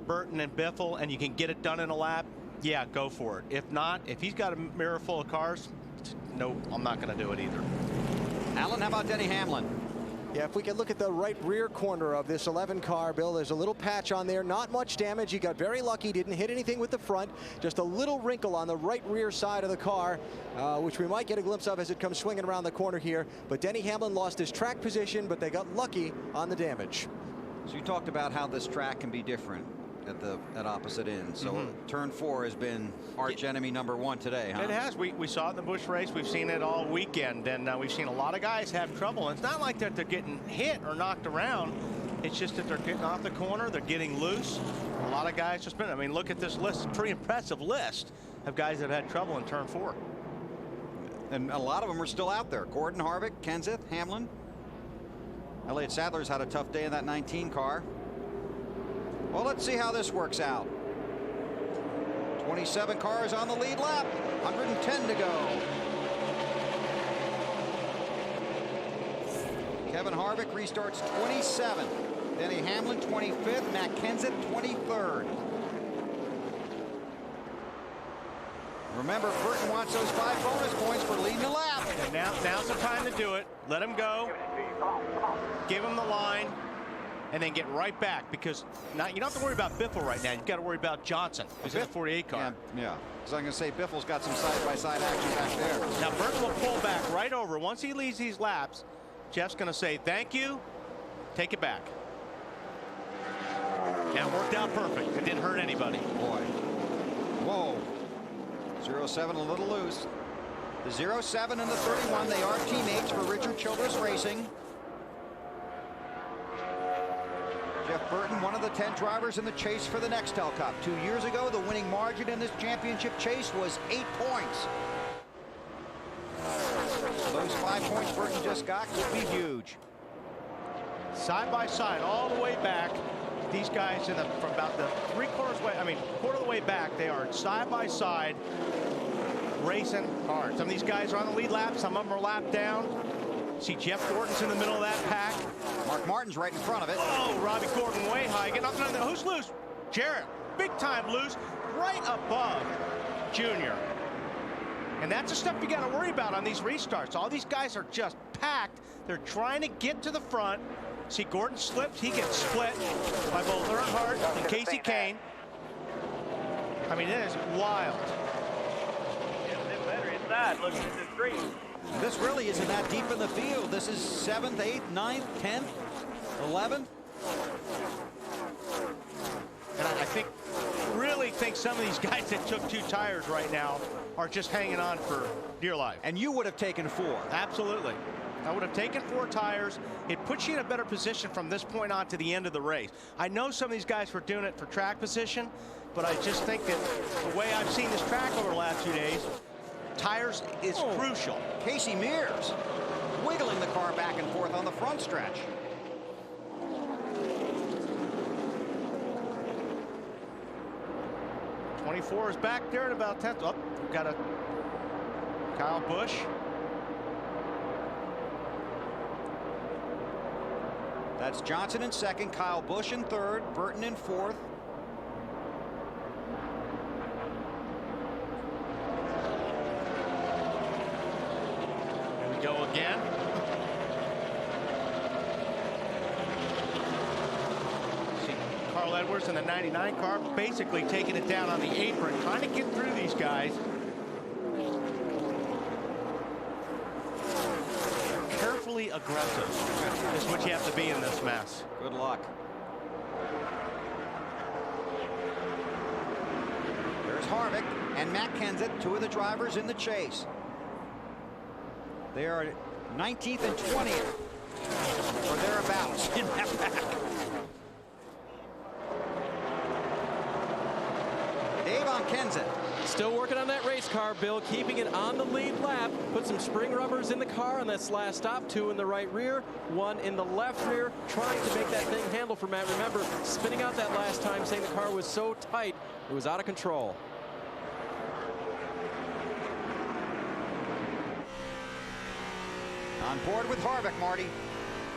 Burton and Biffle and you can get it done in a lap, yeah, go for it. If not, if he's got a mirror full of cars, no, I'm not going to do it either. Alan, how about Denny Hamlin? Yeah, if we can look at the right rear corner of this 11 car, Bill, there's a little patch on there. Not much damage. He got very lucky. Didn't hit anything with the front. Just a little wrinkle on the right rear side of the car, which we might get a glimpse of as it comes swinging around the corner here. But Denny Hamlin lost his track position, but they got lucky on the damage. So you talked about how this track can be different at opposite ends. So turn 4 has been arch enemy number 1 today, huh? It has. We saw it in the Busch race. We've seen it all weekend, and we've seen a lot of guys have trouble. And it's not like that they're getting hit or knocked around. It's just that they're getting off the corner. They're getting loose. A lot of guys just been. I mean, look at this list. It's a pretty impressive list of guys that have had trouble in turn 4. And a lot of them are still out there. Gordon, Harvick, Kenseth, Hamlin. Elliott Sadler's had a tough day in that 19 car. Well, let's see how this works out. 27 cars on the lead lap. 110 to go. Kevin Harvick restarts 27. Denny Hamlin 25th. Matt Kenseth 23rd. Remember, Burton wants those 5 bonus points for leading the lap. And now's the time to do it. Let him go. Give him the line. And then get right back, because you don't have to worry about Biffle right now. You've got to worry about Johnson. He's in a 48 car. Yeah. Because I'm going to say Biffle's got some side-by-side action back there. Now Burton will pull back right over. Once he leaves these laps, Jeff's going to say thank you, take it back. And it worked out perfect. It didn't hurt anybody. Boy. Whoa. 07 a little loose. The 07 and the 31, they are teammates for Richard Childress Racing. Jeff Burton, one of the 10 drivers in the chase for the Nextel Cup. 2 years ago, the winning margin in this championship chase was 8 points. So those 5 points Burton just got could be huge. Side by side, all the way back. These guys from about the quarter of the way back, they are side by side racing hard. Some of these guys are on the lead lap, some of them are lapped down. See Jeff Gordon's in the middle of that pack. Mark Martin's right in front of it. Oh, Robbie Gordon way high. Getting up there. Who's loose? Jarrett. Big time loose. Right above Junior. And that's the stuff you got to worry about on these restarts. All these guys are just packed. They're trying to get to the front. See Gordon slips. He gets split by both Earnhardt and Casey Kane. I mean, it is wild. Getting better inside. Look at this green. This really isn't that deep in the field. This is 7th, 8th, 9th, 10th, 11th. And I really think some of these guys that took 2 tires right now are just hanging on for dear life. And you would have taken 4. Absolutely. I would have taken 4 tires. It puts you in a better position from this point on to the end of the race. I know some of these guys were doing it for track position, but I just think that the way I've seen this track over the last 2 days, tires is crucial. Casey Mears wiggling the car back and forth on the front stretch. '24 is back there at about 10th. Oh, we've got a Kyle Busch. That's Johnson in 2nd, Kyle Busch in 3rd, Burton in 4th. Go again. See Carl Edwards in the 99 car basically taking it down on the apron, trying to get through these guys. Carefully aggressive is what you have to be in this mess. Good luck. There's Harvick and Matt Kenseth, 2 of the drivers in the chase. They are 19th and 20th, or thereabouts, in that pack. Dave on Kenseth. Still working on that race car, Bill, keeping it on the lead lap. Put some spring rubbers in the car on this last stop. 2 in the right rear, 1 in the left rear, trying to make that thing handle for Matt. Remember, spinning out that last time, saying the car was so tight, it was out of control. On board with Harvick, Marty.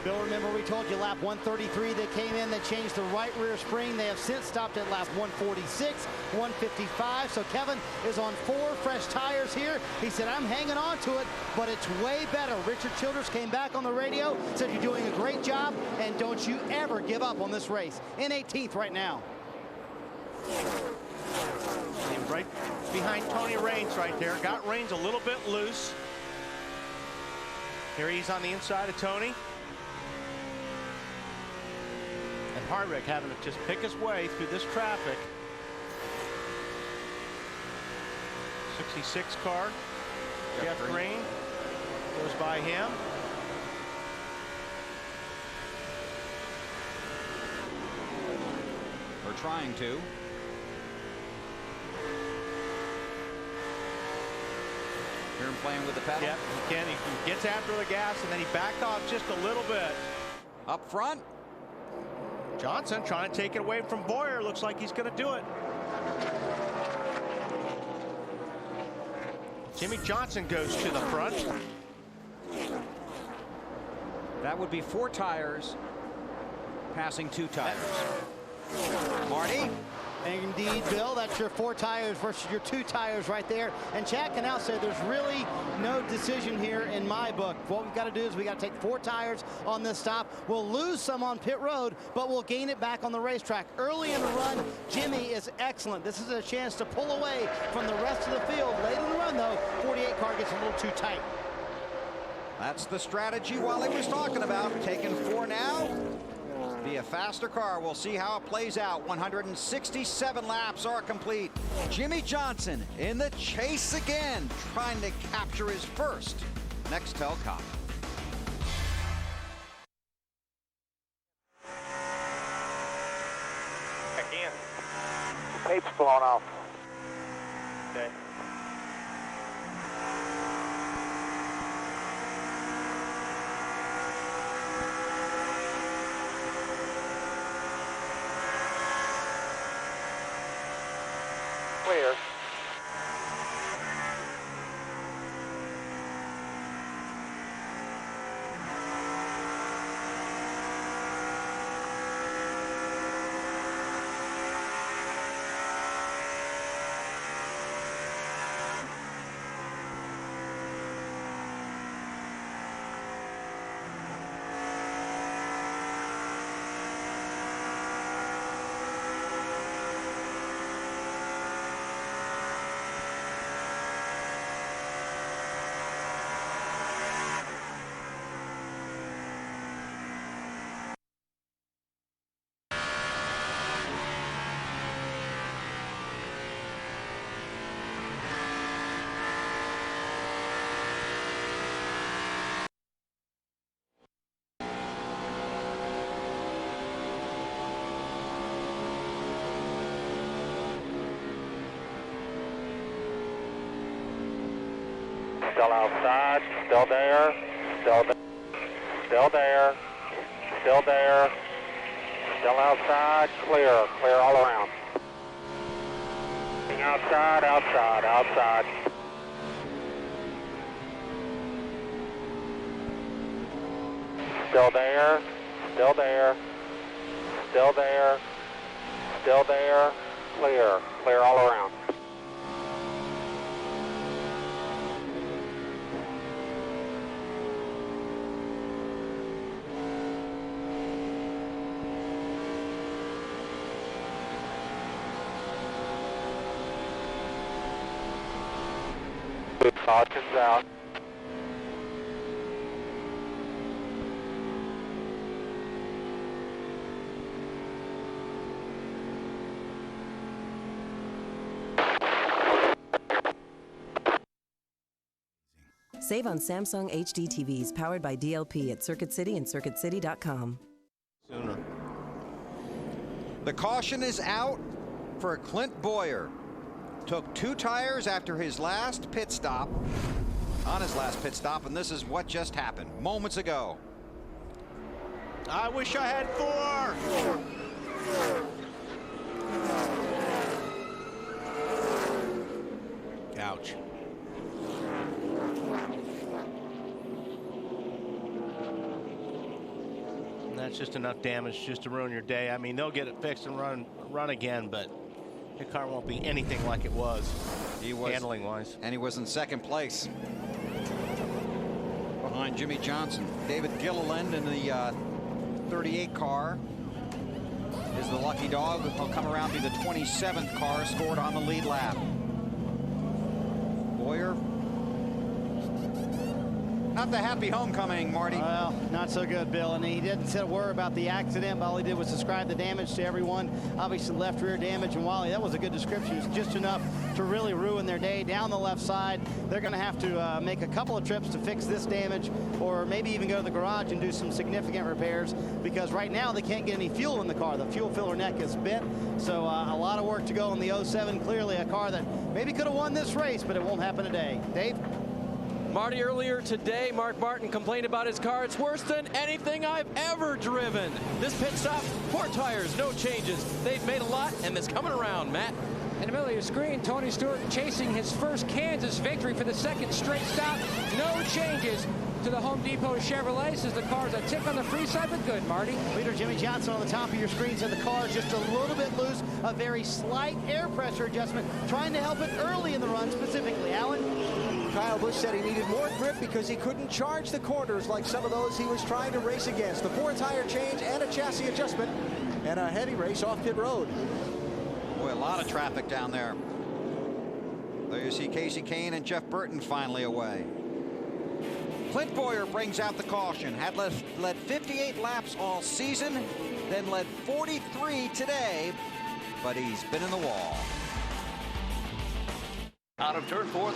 Bill, remember we told you lap 133 they came in, they changed the right rear spring. They have since stopped at lap 146, 155. So Kevin is on 4 fresh tires here. He said, I'm hanging on to it, but it's way better. Richard Childress came back on the radio, said you're doing a great great job, and don't you ever give up on this race. In 18th right now. Right behind Tony Raines right there. Got Raines a little bit loose. Here he's on the inside of Tony. And Harvick having to just pick his way through this traffic. 66 car. Jeff Green goes by him. We're trying to. Hear him playing with the pedal. Yep, he can. He gets after the gas, and then he backed off just a little bit. Up front. Johnson trying to take it away from Boyer. Looks like he's going to do it. Jimmy Johnson goes to the front. That would be 4 tires passing 2 tires. Marty? Indeed, Bill, that's your 4 tires versus your 2 tires right there. And Chad can now say there's really no decision here in my book. What we've got to do is we got to take 4 tires on this stop. We'll lose some on pit road, but we'll gain it back on the racetrack. Early in the run, Jimmy is excellent. This is a chance to pull away from the rest of the field. Late in the run, though, 48 car gets a little too tight. That's the strategy Wally was talking about. Taking 4 now. Be a faster car. We'll see how it plays out. 167 laps are complete. Jimmy Johnson in the chase again, trying to capture his first Nextel Cup. Again. The tape's blown off. Okay. Clear. Still outside, still there, still there, still there, still there, still outside, clear, clear all around. Outside, outside, outside. Still there, still there, still there, still there, clear, clear all around. Caution's out. Save on Samsung HD TVs powered by DLP at Circuit City and CircuitCity.com. Sooner. The caution is out for Clint Boyer. Took 2 tires after his last pit stop, and this is what just happened moments ago. I wish I had 4. Ouch. And that's just enough damage just to ruin your day. I mean, they'll get it fixed and run again, but the car won't be anything like it was, handling-wise. And he was in 2nd place. Behind Jimmy Johnson. David Gilliland in the 38 car is the lucky dog. He'll come around to the 27th car scored on the lead lap. Boyer. Not the happy homecoming, Marty. Well, not so good, Bill. And he didn't say a word about the accident. All he did was describe the damage to everyone. Obviously, left rear damage. And Wally, that was a good description. It's just enough to really ruin their day. Down the left side, they're going to have to make a couple of trips to fix this damage, or maybe even go to the garage and do some significant repairs, because right now they can't get any fuel in the car. The fuel filler neck is bent. So a lot of work to go on the 07. Clearly a car that maybe could have won this race, but it won't happen today. Dave? Marty, earlier today, Mark Martin complained about his car. It's worse than anything I've ever driven. This pit stop, 4 tires, no changes. They've made a lot, and it's coming around, Matt. In the middle of your screen, Tony Stewart chasing his first Kansas victory for the second straight stop. No changes to the Home Depot Chevrolet. Says the car's a tick on the free side, but good, Marty. Leader Jimmy Johnson on the top of your screen said the car is just a little bit loose, a very slight air pressure adjustment, trying to help it early in the run specifically. Alan? Kyle Busch said he needed more grip because he couldn't charge the corners like some of those he was trying to race against. The 4-tire change and a chassis adjustment and a heavy race off pit road. Boy, a lot of traffic down there. There you see Casey Kane and Jeff Burton finally away. Clint Boyer brings out the caution. Had led 58 laps all season, then led 43 today, but he's been in the wall. Out of turn 4,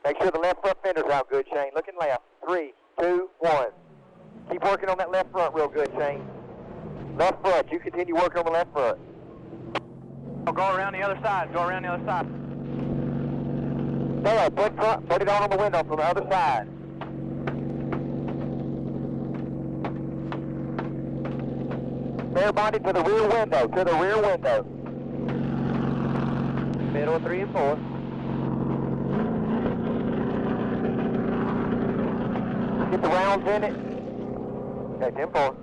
Make sure the left front fender's out good, Shane. Looking left. 3, 2, 1. Keep working on that left front real good, Shane. Left front. You continue working on the left front. Go around the other side. Go around the other side. Stay up. Put it on the window from the other side. Spare body to the rear window. To the rear window. Middle 3 and 4. Get the rounds in it. Okay, 10-4.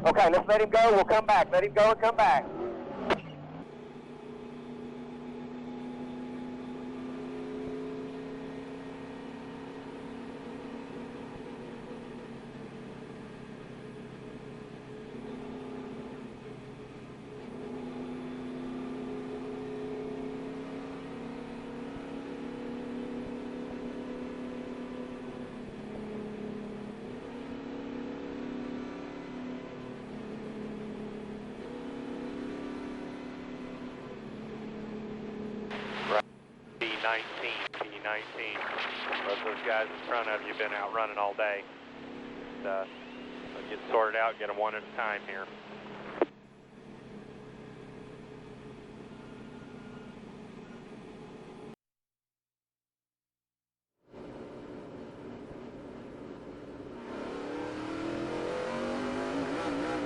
Okay, let's let him go. We'll come back. Let him go and come back. P19. Both those guys in front of you have been out running all day. They'll get sorted out, get them one at a time here.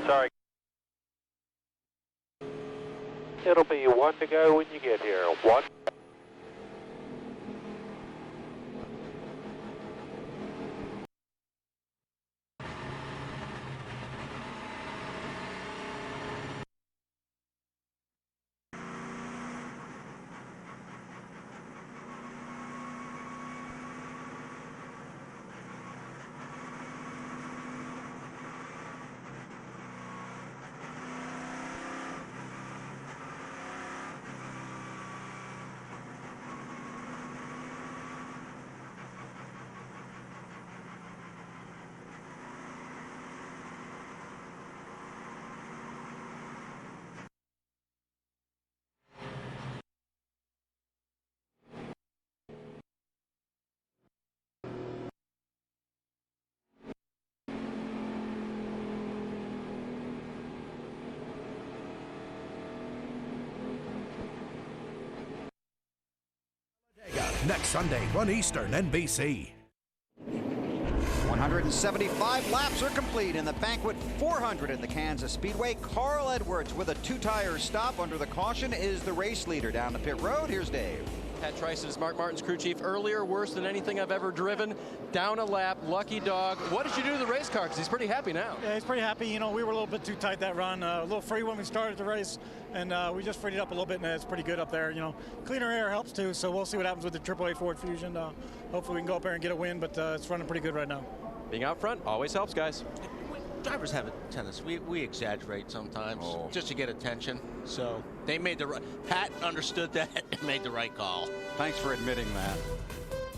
Sorry. It'll be 1 to go when you get here. 1. Next Sunday, 1 Eastern, NBC. 175 laps are complete in the banquet 400 at the Kansas Speedway. Carl Edwards with a 2-tire stop under the caution is the race leader down the pit road. Here's Dave. Pat Trice is Mark Martin's crew chief. Earlier, worse than anything I've ever driven. Down a lap, lucky dog. What did you do to the race car? Because he's pretty happy now. Yeah, he's pretty happy. You know, we were a little bit too tight that run. A little free when we started the race, and we just freed it up a little bit, and it's pretty good up there. You know, cleaner air helps too, so we'll see what happens with the AAA Ford Fusion. Hopefully we can go up there and get a win, but it's running pretty good right now. Being out front always helps, guys. Drivers have a tendency. We exaggerate sometimes just to get attention. So they made the right. Pat understood that and made the right call. Thanks for admitting that.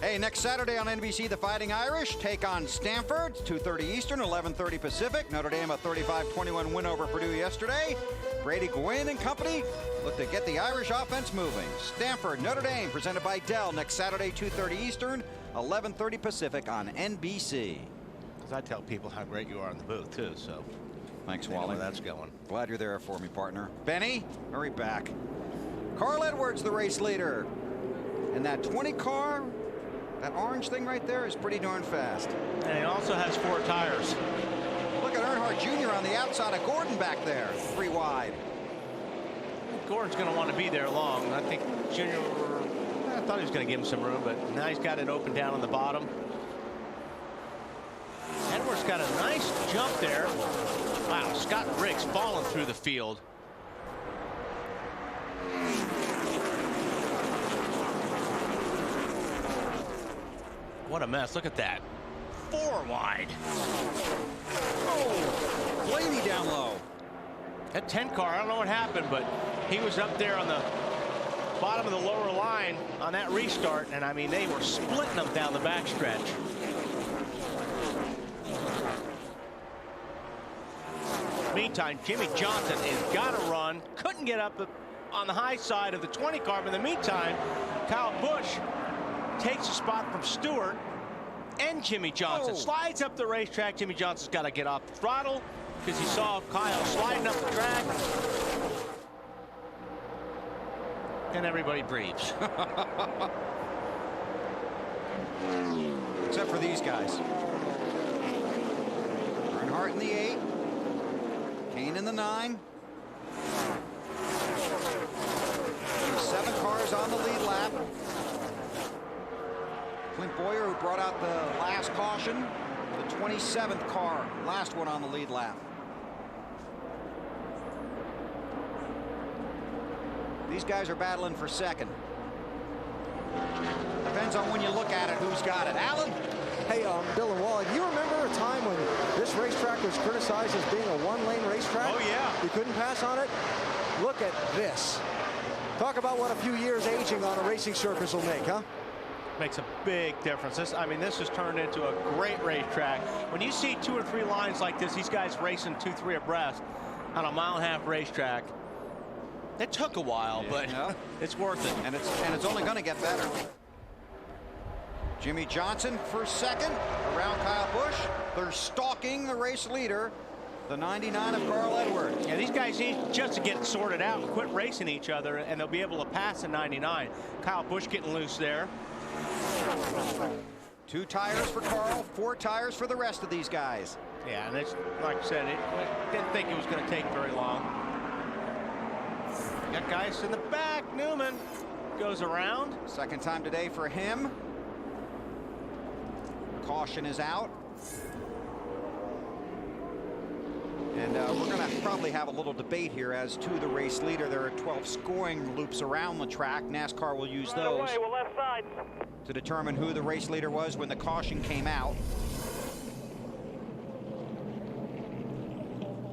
Hey, next Saturday on NBC, the Fighting Irish take on Stanford, 2:30 Eastern, 11:30 Pacific. Notre Dame a 35-21 win over Purdue yesterday. Brady Gwynn and company look to get the Irish offense moving. Stanford, Notre Dame, presented by Dell, next Saturday, 2:30 Eastern, 11:30 Pacific on NBC. Because I tell people how great you are in the booth, too, so. Thanks, Wally. Where that's going. Glad you're there for me, partner. Benny, hurry back. Carl Edwards, the race leader. And that 20 car, that orange thing right there is pretty darn fast. And he also has 4 tires. Look at Earnhardt Jr. on the outside of Gordon back there, 3 wide. Gordon's going to want to be there long. I think Junior, I thought he was going to give him some room, but now he's got it open down on the bottom. Edwards got a nice jump there. Wow, Scott Riggs falling through the field. What a mess. Look at that. 4 wide. Oh, Blaney down low. That 10 car, I don't know what happened, but he was up there on the bottom of the lower line on that restart, and I mean, they were splitting them down the backstretch. Meantime, Jimmy Johnson has got to run. Couldn't get up on the high side of the 20 car, but in the meantime, Kyle Busch takes a spot from Stewart and Jimmy Johnson. Slides up the racetrack. Jimmy Johnson's got to get off the throttle because he saw Kyle sliding up the track. And everybody breathes. Except for these guys. Earnhardt in the 8. Kane in the 9. 7 cars on the lead lap. Clint Boyer, who brought out the last caution, the 27th car, last one on the lead lap. These guys are battling for second. Depends on when you look at it, who's got it. Alan? Hey, Bill and Wally, do you remember a time when this racetrack was criticized as being a one-lane racetrack? Oh, yeah. You couldn't pass on it? Look at this. Talk about what a few years aging on a racing surface will make, huh? Makes a big difference. This has turned into a great racetrack. When you see 2 or 3 lines like this, these guys racing 2, 3 abreast on a 1.5-mile racetrack. It took a while, but it's worth it. And it's only going to get better. Jimmy Johnson for second around Kyle Busch. They're stalking the race leader, the 99 of Carl Edwards. Yeah, these guys need just to get sorted out and quit racing each other, and they'll be able to pass the 99. Kyle Busch getting loose there. 2 tires for Carl, 4 tires for the rest of these guys. Yeah, and it's like I said, I didn't think it was going to take very long. Got guys in the back. Newman goes around. Second time today for him. Caution is out. And we're going to probably have a little debate here as to the race leader. There are 12 scoring loops around the track. NASCAR will use those to determine who the race leader was when the caution came out.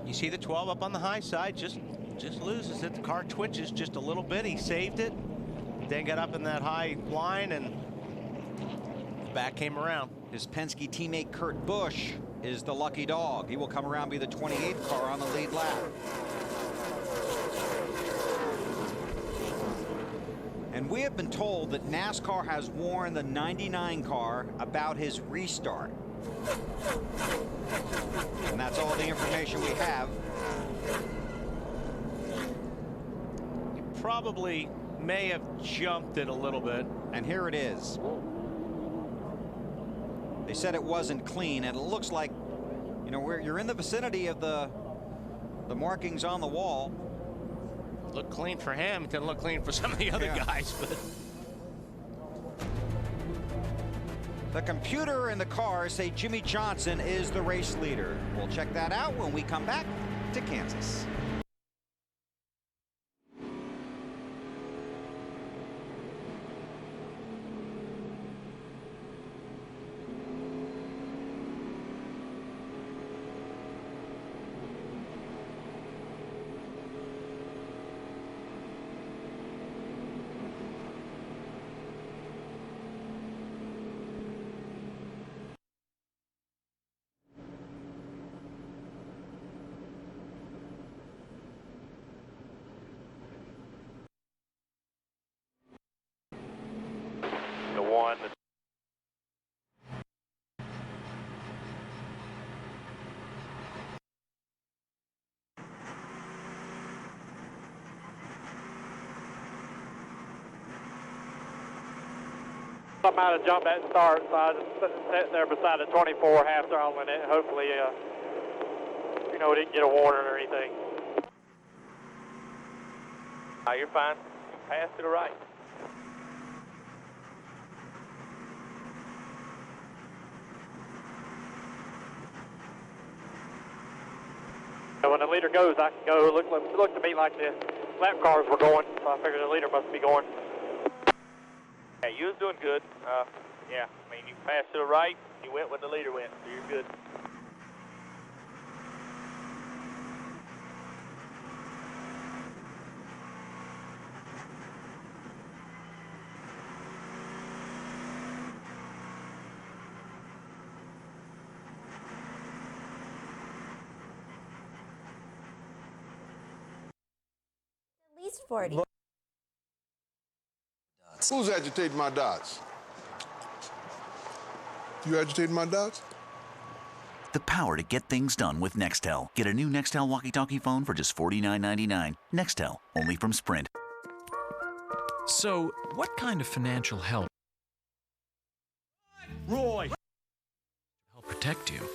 You see the 12 up on the high side, just loses it. The car twitches just a little bit. He saved it, then got up in that high line, and the back came around. His Penske teammate Kurt Busch is the lucky dog. He will come around, be the 28th car on the lead lap. And we have been told that NASCAR has warned the 99 car about his restart. And that's all the information we have. He probably may have jumped it a little bit. And here it is. They said it wasn't clean, and it looks like, you know, you're in the vicinity of the markings on the wall. Looked clean for him. It didn't look clean for some of the other guys. But the computer and the car say Jimmy Johnson is the race leader. We'll check that out when we come back to Kansas. I'm out of jump at start, so I just sitting there beside the 24, half throttling it. Hopefully, you know, didn't get a warning or anything. You're fine. Pass to the right. When the leader goes, I can go. It looked to me like the lap cars were going, so I figured the leader must be going. Yeah, you was doing good. Yeah, I mean, you passed to the right, you went where the leader went, so you're good. At least 40. Who's agitating my dots? You agitating my dots? The power to get things done with Nextel. Get a new Nextel walkie-talkie phone for just $49.99. Nextel, only from Sprint. So, what kind of financial help Roy help protect you?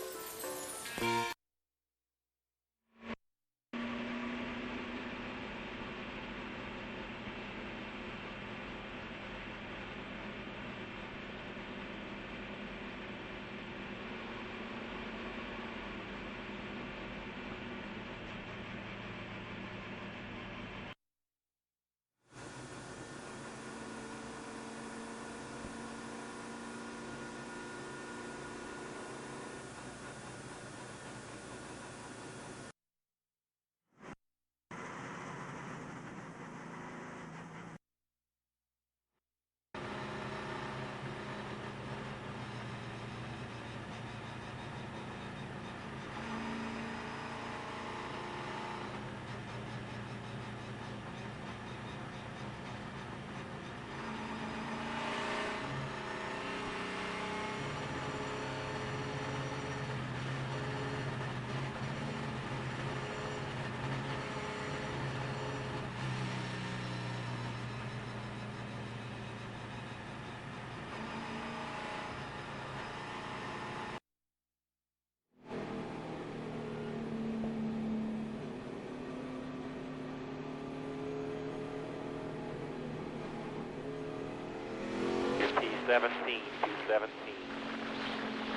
P17.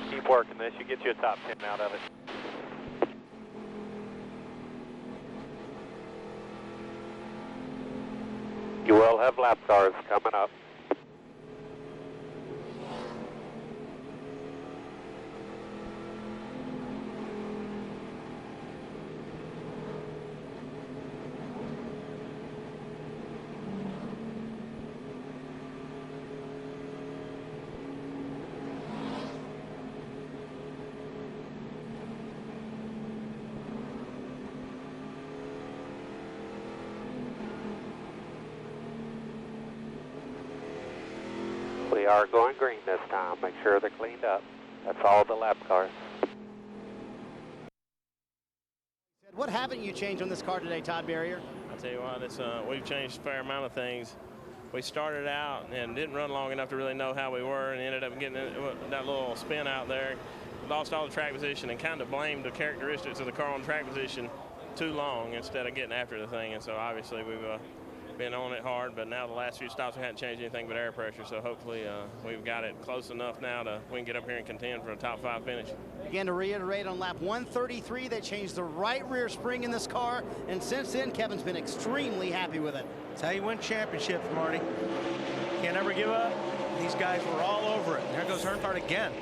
Keep working this. You get you a top 10 out of it. You will have lap cars coming up. We are going green this time. Make sure they're cleaned up. That's all the lap cars. What haven't you changed on this car today, Todd Barrier? I'll tell you what, we've changed a fair amount of things. We started out and didn't run long enough to really know how we were, and ended up getting that little spin out there. Lost all the track position and kind of blamed the characteristics of the car on track position too long instead of getting after the thing. And so obviously we've been on it hard, but now the last few stops we hadn't changed anything but air pressure, so hopefully we've got it close enough now to we can get up here and contend for a top 5 finish. Again, to reiterate, on lap 133 they changed the right rear spring in this car, and since then Kevin's been extremely happy with it. That's how you win championships, Marty. Can't ever give up. These guys were all over it. There goes Earnhardt again.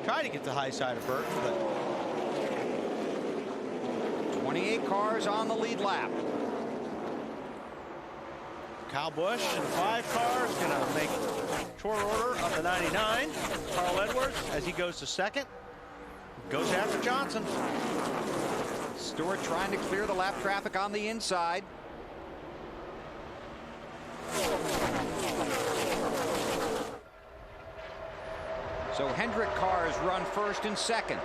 Tried to get the high side of Burt, but 28 cars on the lead lap. Kyle Busch and 5 cars gonna make short order of the 99. Carl Edwards, as he goes to second, goes after Johnson. Stewart trying to clear the lap traffic on the inside. So Hendrick cars run first and second.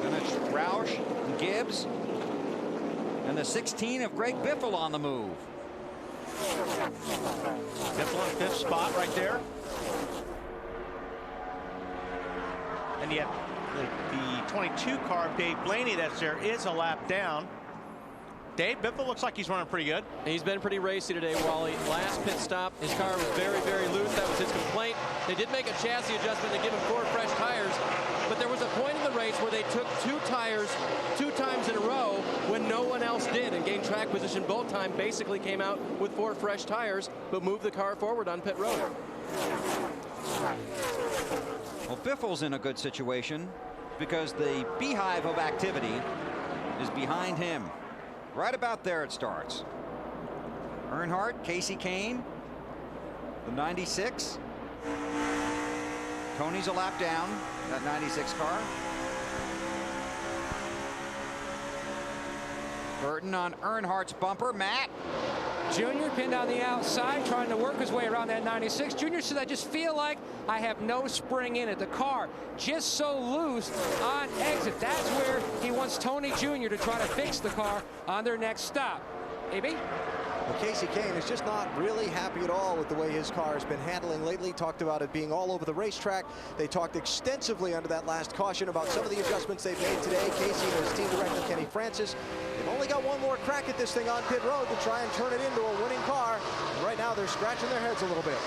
Then it's Roush, Gibbs, and the 16 of Greg Biffle on the move. Biffle in 5th spot right there. And yet the 22 car of Dave Blaney that's there is a lap down. Dave, Biffle looks like he's running pretty good. He's been pretty racy today, Wally. Last pit stop, his car was very, very loose. That was his complaint. They did make a chassis adjustment to give him 4 fresh tires, but there was a point in the race where they took 2 tires 2 times in a row when no one else did and gained track position both times. Basically came out with 4 fresh tires, but moved the car forward on pit road. Well, Biffle's in a good situation because the beehive of activity is behind him. Right about there it starts. Earnhardt, Casey Kane, the 96. Tony's a lap down, that 96 car. Burton on Earnhardt's bumper. Matt. Junior pinned on the outside, trying to work his way around that 96. Junior said, I just feel like I have no spring in it. The car just so loose on exit. That's where he wants Tony Jr. to try to fix the car on their next stop. AB? Well, Casey Kane is just not really happy at all with the way his car has been handling lately. Talked about it being all over the racetrack. They talked extensively under that last caution about some of the adjustments they've made today. Casey and his team director, Kenny Francis, they've only got one more crack at this thing on pit road to try and turn it into a winning car. And right now, they're scratching their heads a little bit.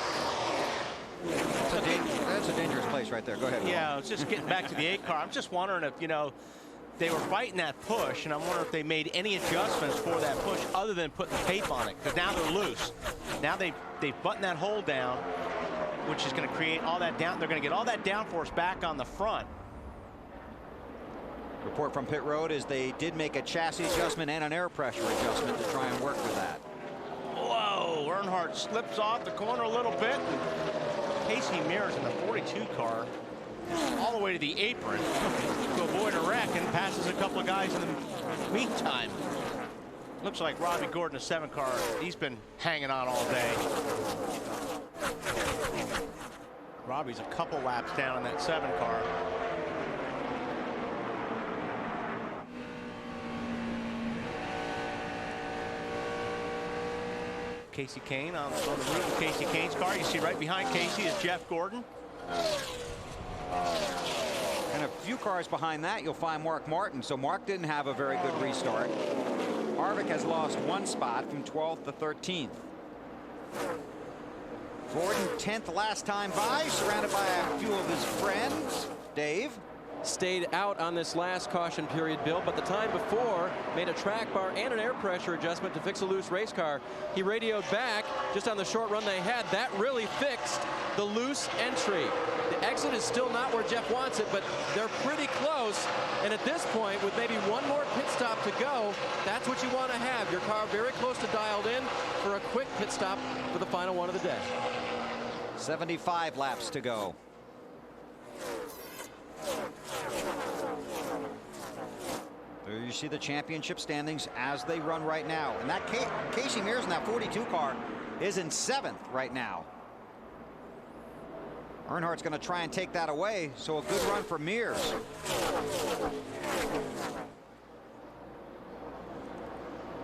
That's a dangerous place right there. Go ahead. Yeah, I was just getting back to the 8 car. I'm just wondering if, you know, they were fighting that push, and I'm wondering if they made any adjustments for that push other than putting the tape on it, because now they're loose. Now they've buttoned that hole down, which is going to create all that down. They're going to get all that downforce back on the front. Report from pit road is they did make a chassis adjustment and an air pressure adjustment to try and work with that. Whoa, Earnhardt slips off the corner a little bit. Casey Mears in the 42 car all the way to the apron to avoid a wreck and passes a couple of guys in the meantime. Looks like Robbie Gordon, a 7 car, he's been hanging on all day. Robbie's a couple laps down in that 7 car. Casey Kane on the roof of Casey Kane's car. You see right behind Casey is Jeff Gordon. And a few cars behind that, you'll find Mark Martin. So Mark didn't have a very good restart. Harvick has lost 1 spot from 12th to 13th. Gordon 10th last time by, surrounded by a few of his friends. Dave stayed out on this last caution period, Bill, but the time before made a track bar and an air pressure adjustment to fix a loose race car. He radioed back just on the short run they had. That really fixed the loose entry. The exit is still not where Jeff wants it, but they're pretty close. And at this point, with maybe one more pit stop to go, that's what you want to have. Your car very close to dialed in for a quick pit stop for the final one of the day. 75 laps to go. There you see the championship standings as they run right now. And that Casey Mears in that 42 car is in 7th right now. Earnhardt's going to try and take that away, so a good run for Mears.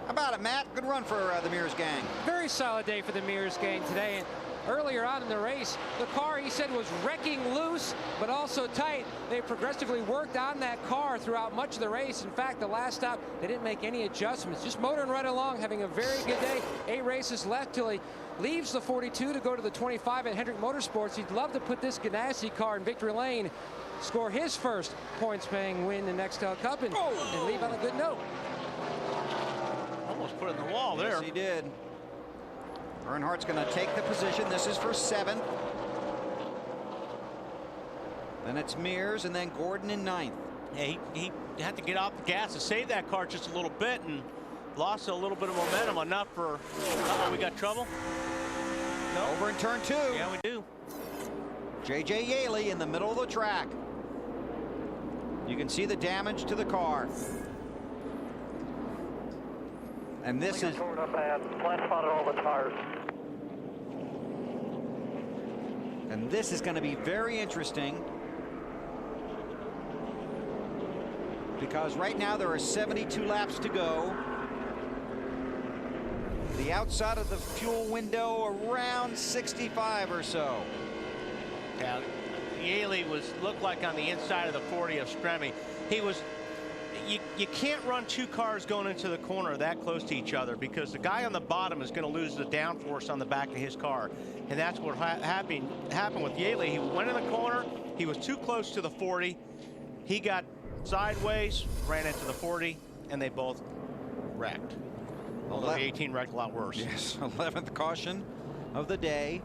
How about it, Matt? Good run for the Mears gang. Very solid day for the Mears gang today. And earlier on in the race, the car, he said, was wrecking loose, but also tight. They progressively worked on that car throughout much of the race. In fact, the last stop, they didn't make any adjustments. Just motoring right along, having a very good day. 8 races left till he leaves the 42 to go to the 25 at Hendrick Motorsports. He'd love to put this Ganassi car in victory lane, score his first points-paying win in the Nextel Cup, and leave on a good note. Almost put it in the wall there. Yes, he did. Earnhardt's going to take the position. This is for 7th. Then it's Mears, and then Gordon in 9th. Yeah, he had to get off the gas to save that car just a little bit and lost a little bit of momentum, enough for, we got trouble? No. Over in turn 2. Yeah, we do. J.J. Yaley in the middle of the track. You can see the damage to the car. And this is torn up bad. Flat spotted all the tires. And this is going to be very interesting, because right now there are 72 laps to go. The outside of the fuel window around 65 or so. Yeah, Yaley looked like on the inside of the 40 of Stremme. He was. You can't run two cars going into the corner that close to each other, because the guy on the bottom is going to lose the downforce on the back of his car, and that's what happened with Yaley. He went in the corner. He was too close to the 40. He got sideways, ran into the 40, and they both wrecked. Although the 18 wrecked a lot worse. Yes, 11th caution of the day.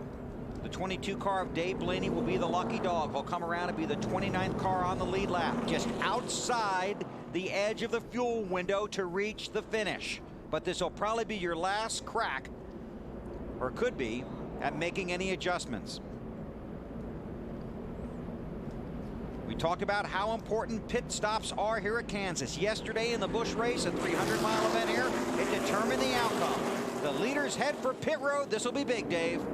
The 22 car of Dave Blaney will be the lucky dog. He'll come around and be the 29th car on the lead lap, just outside the edge of the fuel window to reach the finish. But this will probably be your last crack, or could be, at making any adjustments. We talked about how important pit stops are here at Kansas. Yesterday in the Busch race, a 300-mile event here, it determined the outcome. The leaders head for pit road. This will be big, Dave.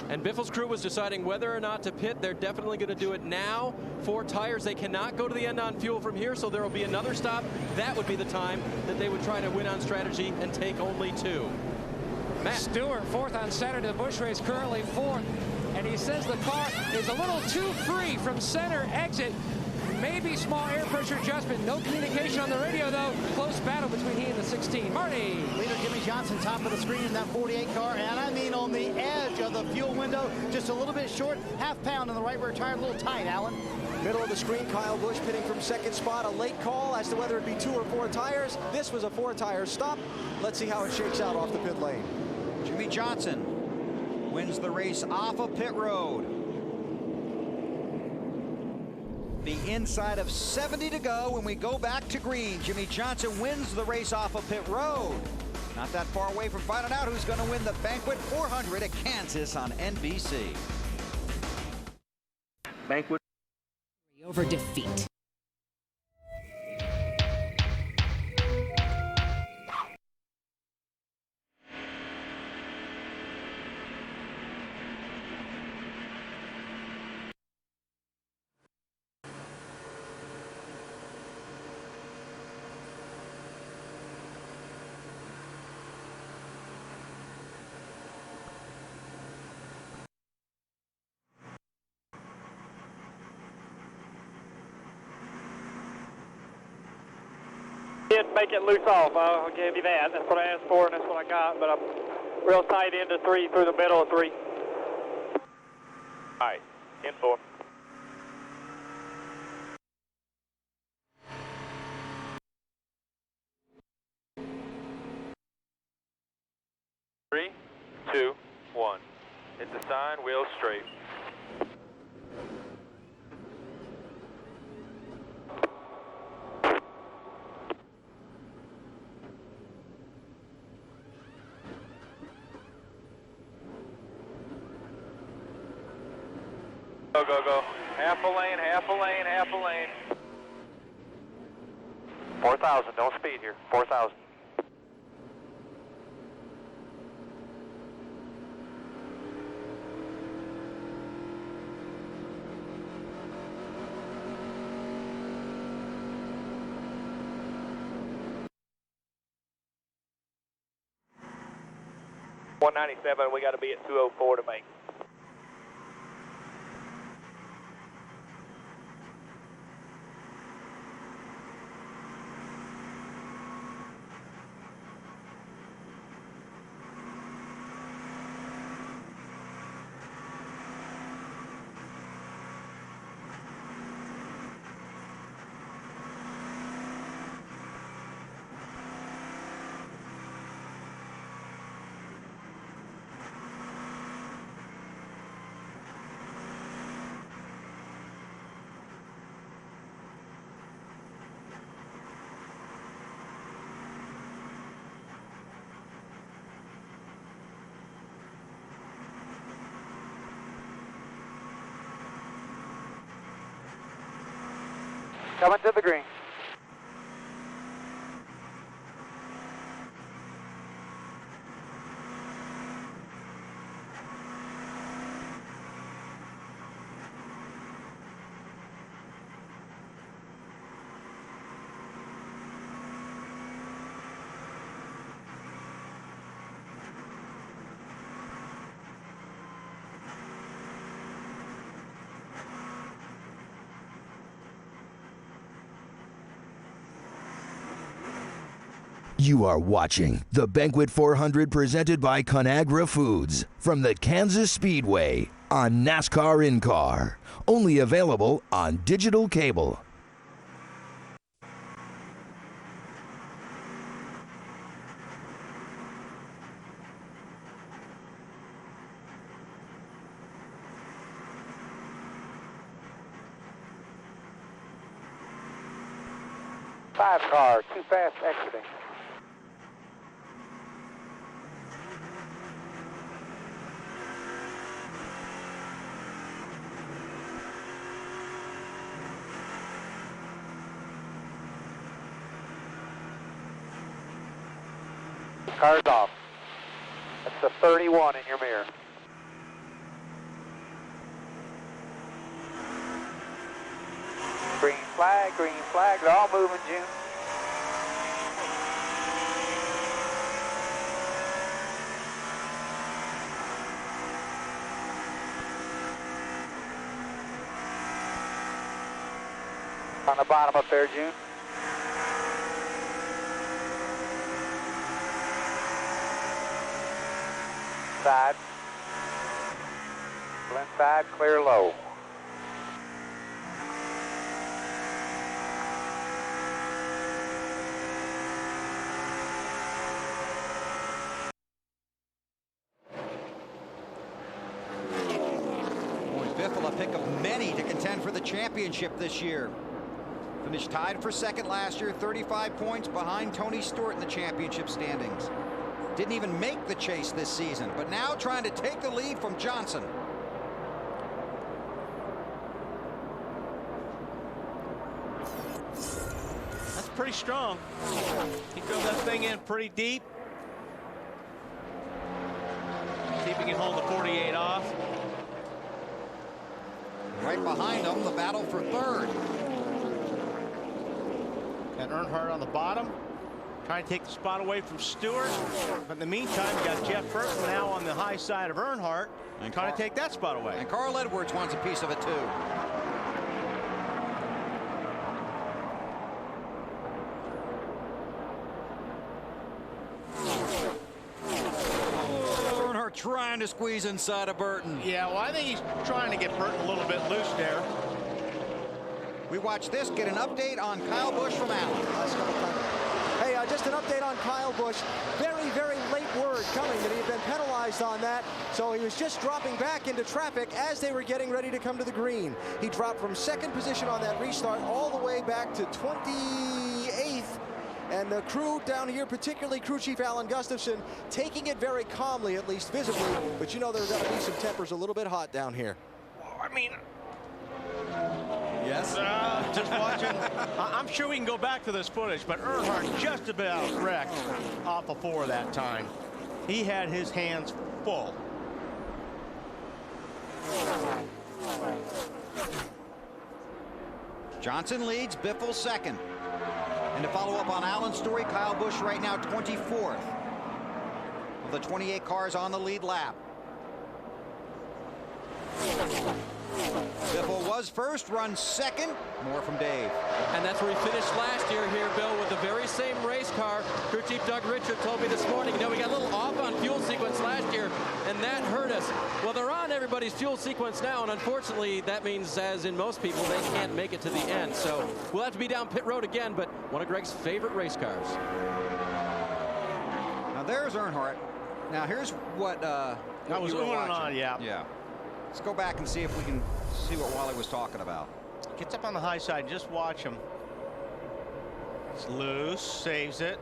And Biffle's crew was deciding whether or not to pit. They're definitely going to do it now. 4 tires. They cannot go to the end on fuel from here, so there will be another stop. That would be the time that they would try to win on strategy and take only 2. Matt Stewart, 4th on Saturday, the Busch race, currently 4th. And he says the car is a little too free from center exit. Maybe small air pressure adjustment. No communication on the radio, though. Close battle between he and the 16. Marty. Leader Jimmy Johnson, top of the screen in that 48 car. And I mean on the edge of the fuel window. Just a little bit short. Half pound in the right rear tire. A little tight, Alan. Middle of the screen, Kyle Busch pitting from 2nd spot. A late call as to whether it be 2 or 4 tires. This was a 4-tire stop. Let's see how it shakes out off the pit lane. Jimmy Johnson wins the race off of pit road. The inside of 70 to go when we go back to green. Jimmy Johnson wins the race off of pit road. Not that far away from finding out who's going to win the Banquet 400 at Kansas on NBC. Banquet over defeat. Did make it loose off. I'll give you that. That's what I asked for, and that's what I got. But I'm real tight into 3 through the middle of 3. All right, in 4. Three, 2, 1. Hit the sign, wheels straight. Go, go, go. Half a lane, half a lane, half a lane. 4,000, don't speed here. 4,000. .197, we got to be at 204 to make. Coming to the green. You are watching the Banquet 400 presented by Conagra Foods from the Kansas Speedway on NASCAR In-Car. Only available on digital cable. Five car, too fast exiting. Car's off. That's the 31 in your mirror. Green flag, they're all moving, June. On the bottom up there, June. Side. Left side, clear low. Biffle, a pick of many to contend for the championship this year. Finished tied for second last year, 35 points behind Tony Stewart in the championship standings. Didn't even make the chase this season, but now trying to take the lead from Johnson. That's pretty strong. He drove that thing in pretty deep. See if he can hold the 48 off. Right behind him, the battle for third. Got Earnhardt on the bottom, trying to take the spot away from Stewart. But in the meantime, you got Jeff Burton now on the high side of Earnhardt, and trying to take that spot away. And Carl Edwards wants a piece of it too. Earnhardt trying to squeeze inside of Burton. Yeah, well, I think he's trying to get Burton a little bit loose there. We watch this, get an update on Kyle Busch from Allen. Hey, just an update on Kyle Busch. Very, very late word coming that he had been penalized on that. So he was just dropping back into traffic as they were getting ready to come to the green. He dropped from second position on that restart all the way back to 28th. And the crew down here, particularly crew chief Alan Gustafson, taking it very calmly, at least visibly. But you know there are going to be some tempers a little bit hot down here. I mean, yes. Just watching. I'm sure we can go back to this footage, but Earnhardt just about wrecked off of 4 that time. He had his hands full. Johnson leads, Biffle second. And to follow up on Allen's story, Kyle Busch right now 24th of the 28 cars on the lead lap. Biffle was first, runs second. More from Dave. And that's where he finished last year here, Bill, with the very same race car. Crew Chief Doug Richard told me this morning, you know, we got a little off on fuel sequence last year, and that hurt us. Well, they're on everybody's fuel sequence now, and unfortunately, that means, as in most people, they can't make it to the end. So we'll have to be down pit road again, but one of Greg's favorite race cars. Now, there's Earnhardt. Now, here's what that was you were going watching. on, Yeah. Let's go back and see if we can see what Wally was talking about. Gets up on the high side, just watch him. It's loose, saves it.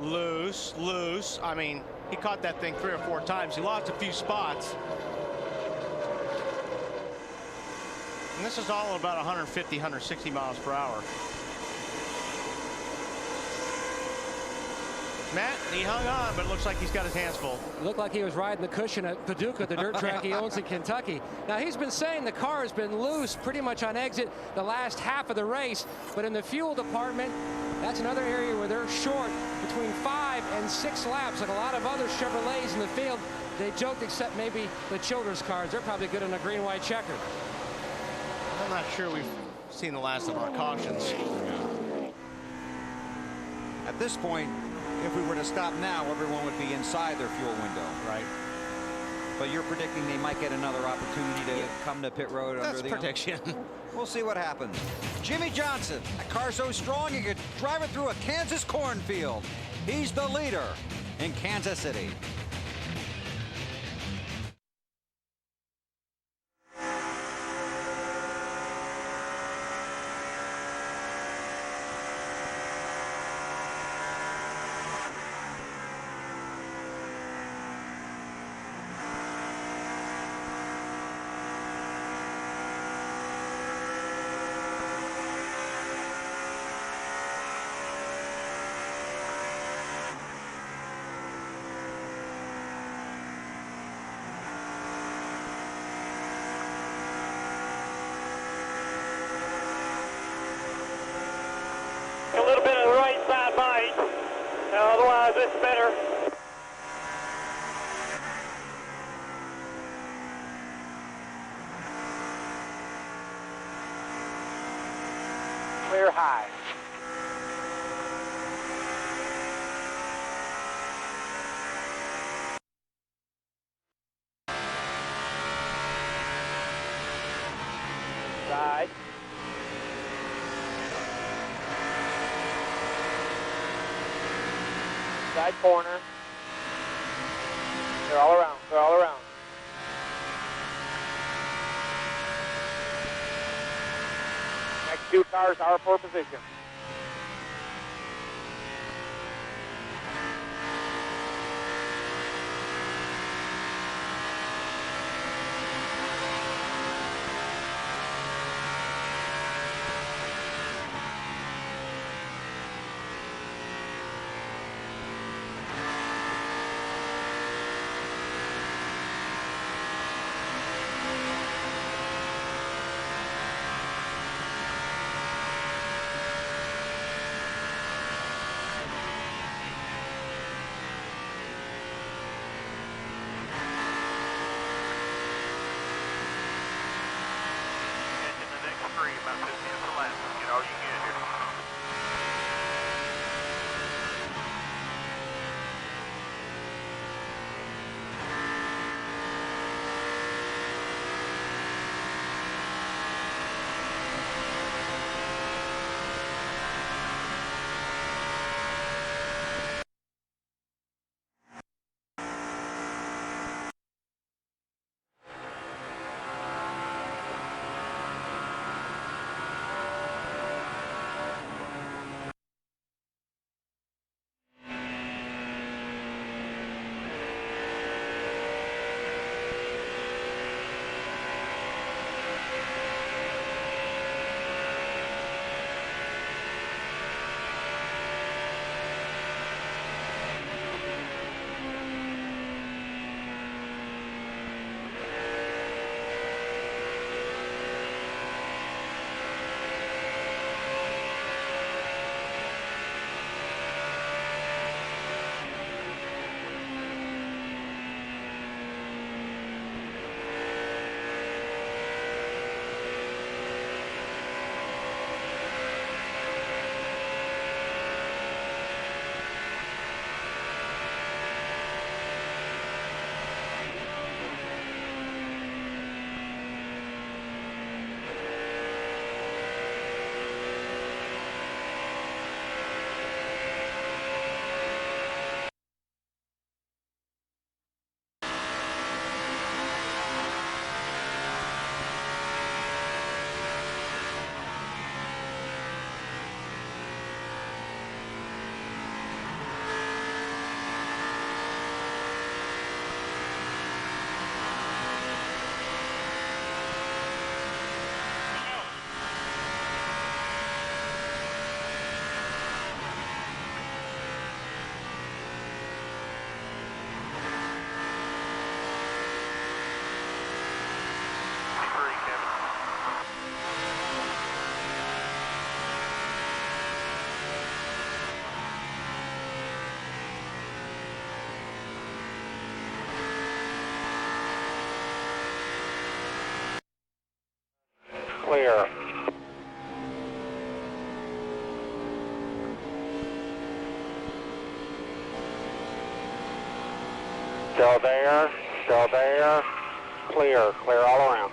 Loose, loose. I mean, he caught that thing 3 or 4 times. He lost a few spots. And this is all about 150, 160 miles per hour. Matt, he hung on, but it looks like he's got his hands full. It looked like he was riding the cushion at Paducah, the dirt track he owns in Kentucky. Now, he's been saying the car has been loose pretty much on exit the last half of the race, but in the fuel department, that's another area where they're short between 5 and 6 laps, like a lot of other Chevrolets in the field. They joked, except maybe the Childers cars. They're probably good in a green-white checker. I'm not sure we've seen the last of our cautions. At this point, if we were to stop now, everyone would be inside their fuel window. Right. But you're predicting they might get another opportunity to come to pit road under the prediction. We'll see what happens. Jimmy Johnson, a car so strong you could drive it through a Kansas cornfield. He's the leader in Kansas City. A little bit of the right side bite. Otherwise, it's better. Clear high. Side. Side corner. They're all around. They're all around. Next two cars are for position. Still there, clear all around.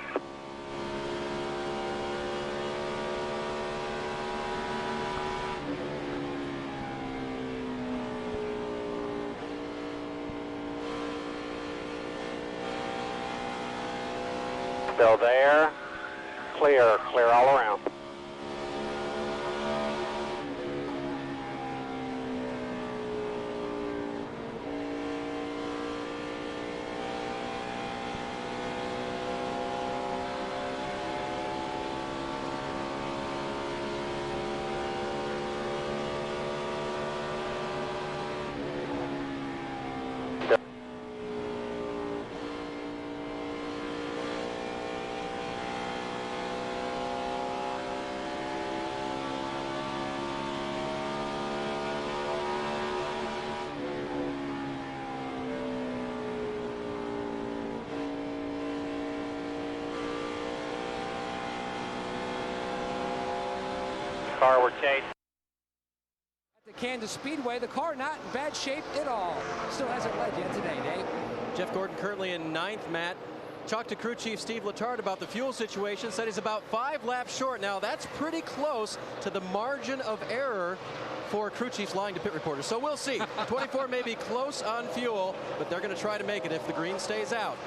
Still there, clear all around. Car we're chasing. At the Kansas Speedway, the car not in bad shape at all. Still hasn't led yet today, Dave. Jeff Gordon currently in 9th, Matt. Talked to crew chief Steve Letarte about the fuel situation, said he's about 5 laps short. Now that's pretty close to the margin of error for crew chiefs lying to pit reporters. So we'll see. 24 may be close on fuel, but they're going to try to make it if the green stays out.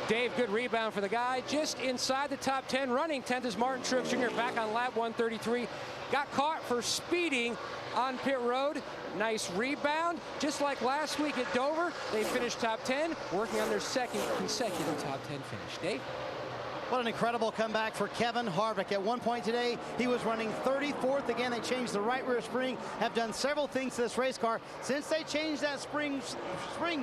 Dave, good rebound for the guy. Just inside the top 10. Running 10th is Martin Truex Jr. back on lap 133. Got caught for speeding on pit road. Nice rebound. Just like last week at Dover, they finished top 10, working on their second consecutive top 10 finish. Dave? What an incredible comeback for Kevin Harvick. At one point today, he was running 34th. Again, they changed the right rear spring, have done several things to this race car. Since they changed that spring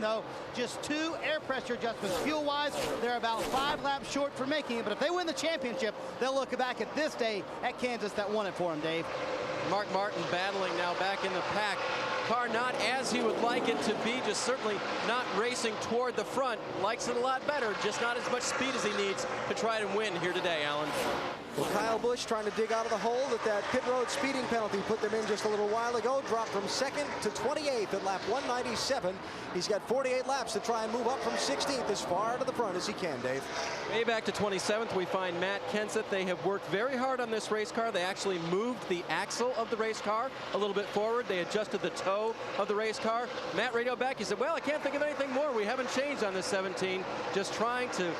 though, just 2 air pressure adjustments. Fuel-wise, they're about 5 laps short for making it. But if they win the championship, they'll look back at this day at Kansas that won it for them, Dave. Mark Martin battling now back in the pack. Car not as he would like it to be, just certainly not racing toward the front. Likes it a lot better, just not as much speed as he needs to try to win here today, Alan. Well, Kyle Busch trying to dig out of the hole that pit road speeding penalty put them in just a little while ago. Dropped from 2nd to 28th at lap 197. He's got 48 laps to try and move up from 16th as far to the front as he can, Dave. Way back to 27th, we find Matt Kenseth. They have worked very hard on this race car. They actually moved the axle of the race car a little bit forward. They adjusted the toe of the race car. Matt radioed back. He said, well, I can't think of anything more. We haven't changed on this 17. Just trying to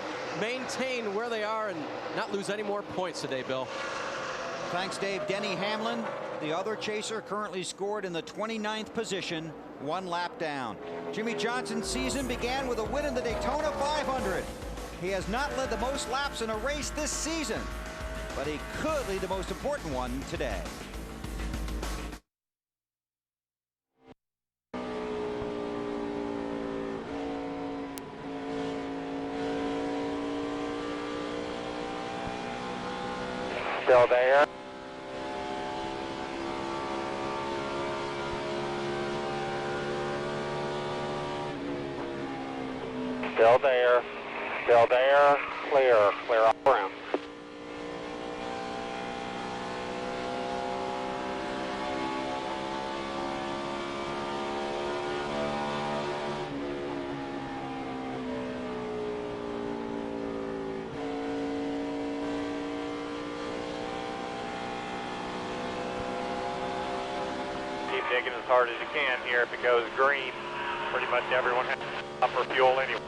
maintain where they are and not lose any more points today, Bill. Thanks, Dave. Denny Hamlin, the other chaser, currently scored in the 29th position, 1 lap down. Jimmy Johnson's season began with a win in the Daytona 500. He has not led the most laps in a race this season, but he could lead the most important one today. Still there. Still there, clear all around. Keep digging as hard as you can here. If it goes green, pretty much everyone has to stop for fuel anyway.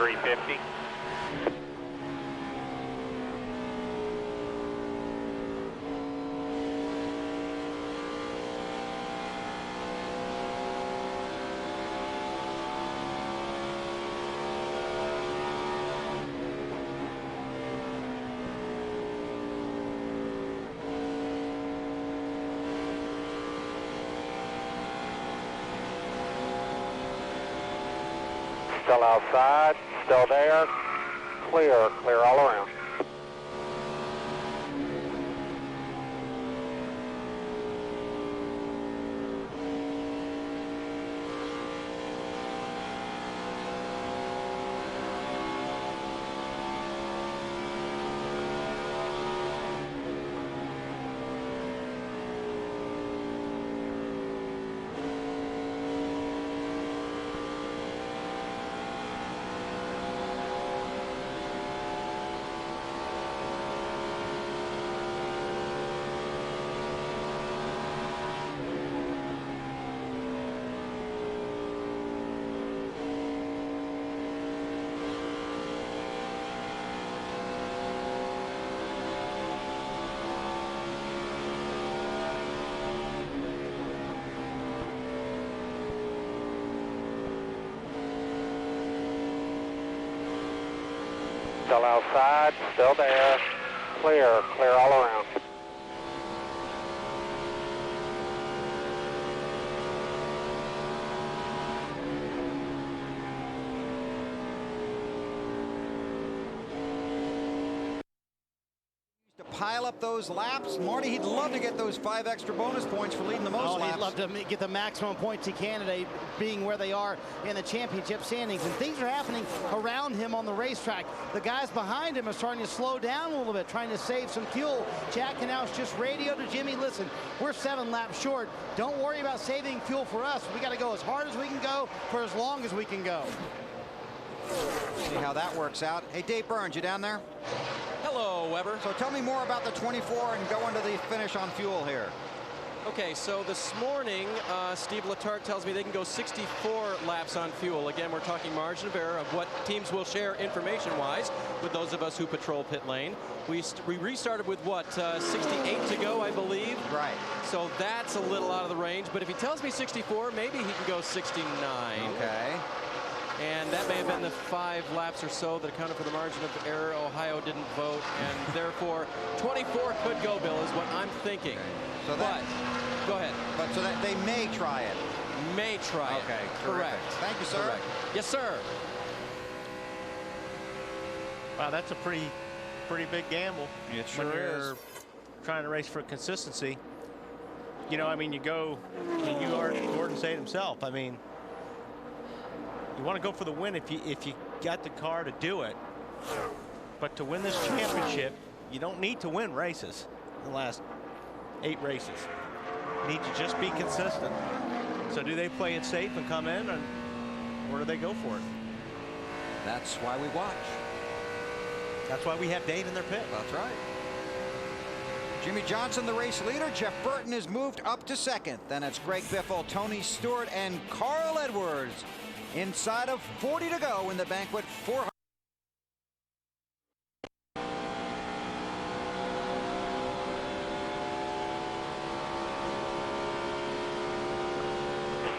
.350. Still outside, still there. Clear, clear all around. Still outside, still there. Clear, clear all around. To pile up those laps, Marty, he'd love to get those 5 extra bonus points for leading the most laps. He'd love to get the maximum points he can today, being where they are in the championship standings. And things are happening around him on the racetrack. The guys behind him are starting to slow down a little bit, trying to save some fuel. Jack Knaus just radioed to Jimmy, listen, we're 7 laps short. Don't worry about saving fuel for us. We got to go as hard as we can go for as long as we can go. See how that works out. Hey, Dave Burns, you down there? Hello, Weber. So tell me more about the 24 and go into the finish on fuel here. Okay, so this morning, Steve Letarte tells me they can go 64 laps on fuel. Again, we're talking margin of error of what teams will share information-wise with those of us who patrol pit lane. We restarted with, what, 68 to go, I believe? Right. So that's a little out of the range, but if he tells me 64, maybe he can go 69. Okay. And that may have been the 5 laps or so that accounted for the margin of error. Ohio didn't vote, and therefore 24 could go, Bill, is what I'm thinking. Okay. So but, go ahead. But so that they may try it. May try it. Okay, correct. Thank you, sir. Correct. Yes, sir. Wow, that's a pretty big gamble. It sure when you're is. trying to race for consistency. You know, I mean, you go, and you heard Gordon say it himself. I mean, you want to go for the win if you got the car to do it. But to win this championship, you don't need to win races. The last 8 races. You need to just be consistent. So do they play it safe and come in, or do they go for it? That's why we watch. That's why we have Dave in their pit. That's right. Jimmy Johnson, the race leader. Jeff Burton is moved up to 2nd. Then it's Greg Biffle, Tony Stewart, and Carl Edwards. Inside of 40 to go in the Banquet 400.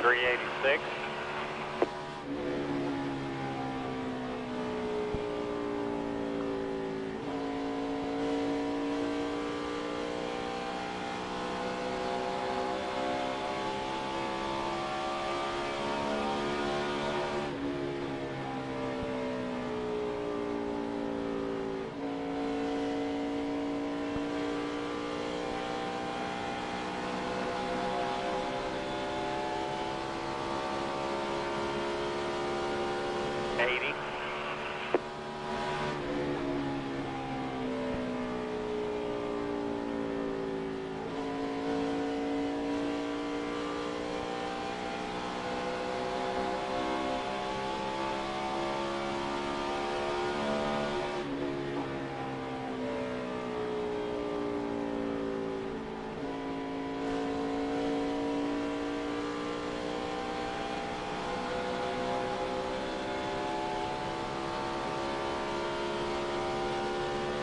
.386.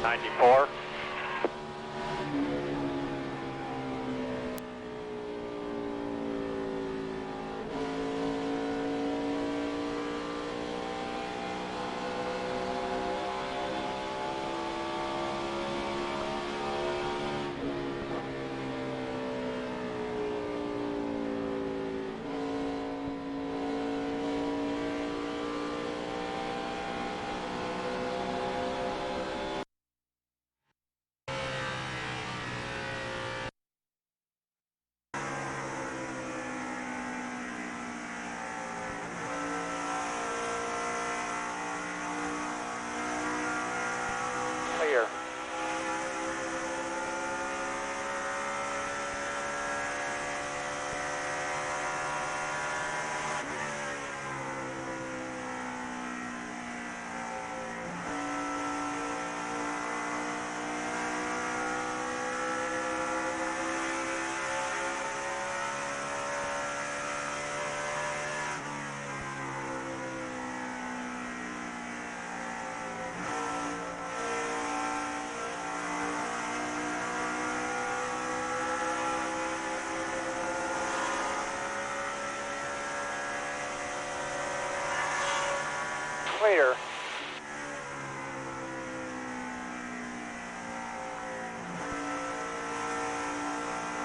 .94.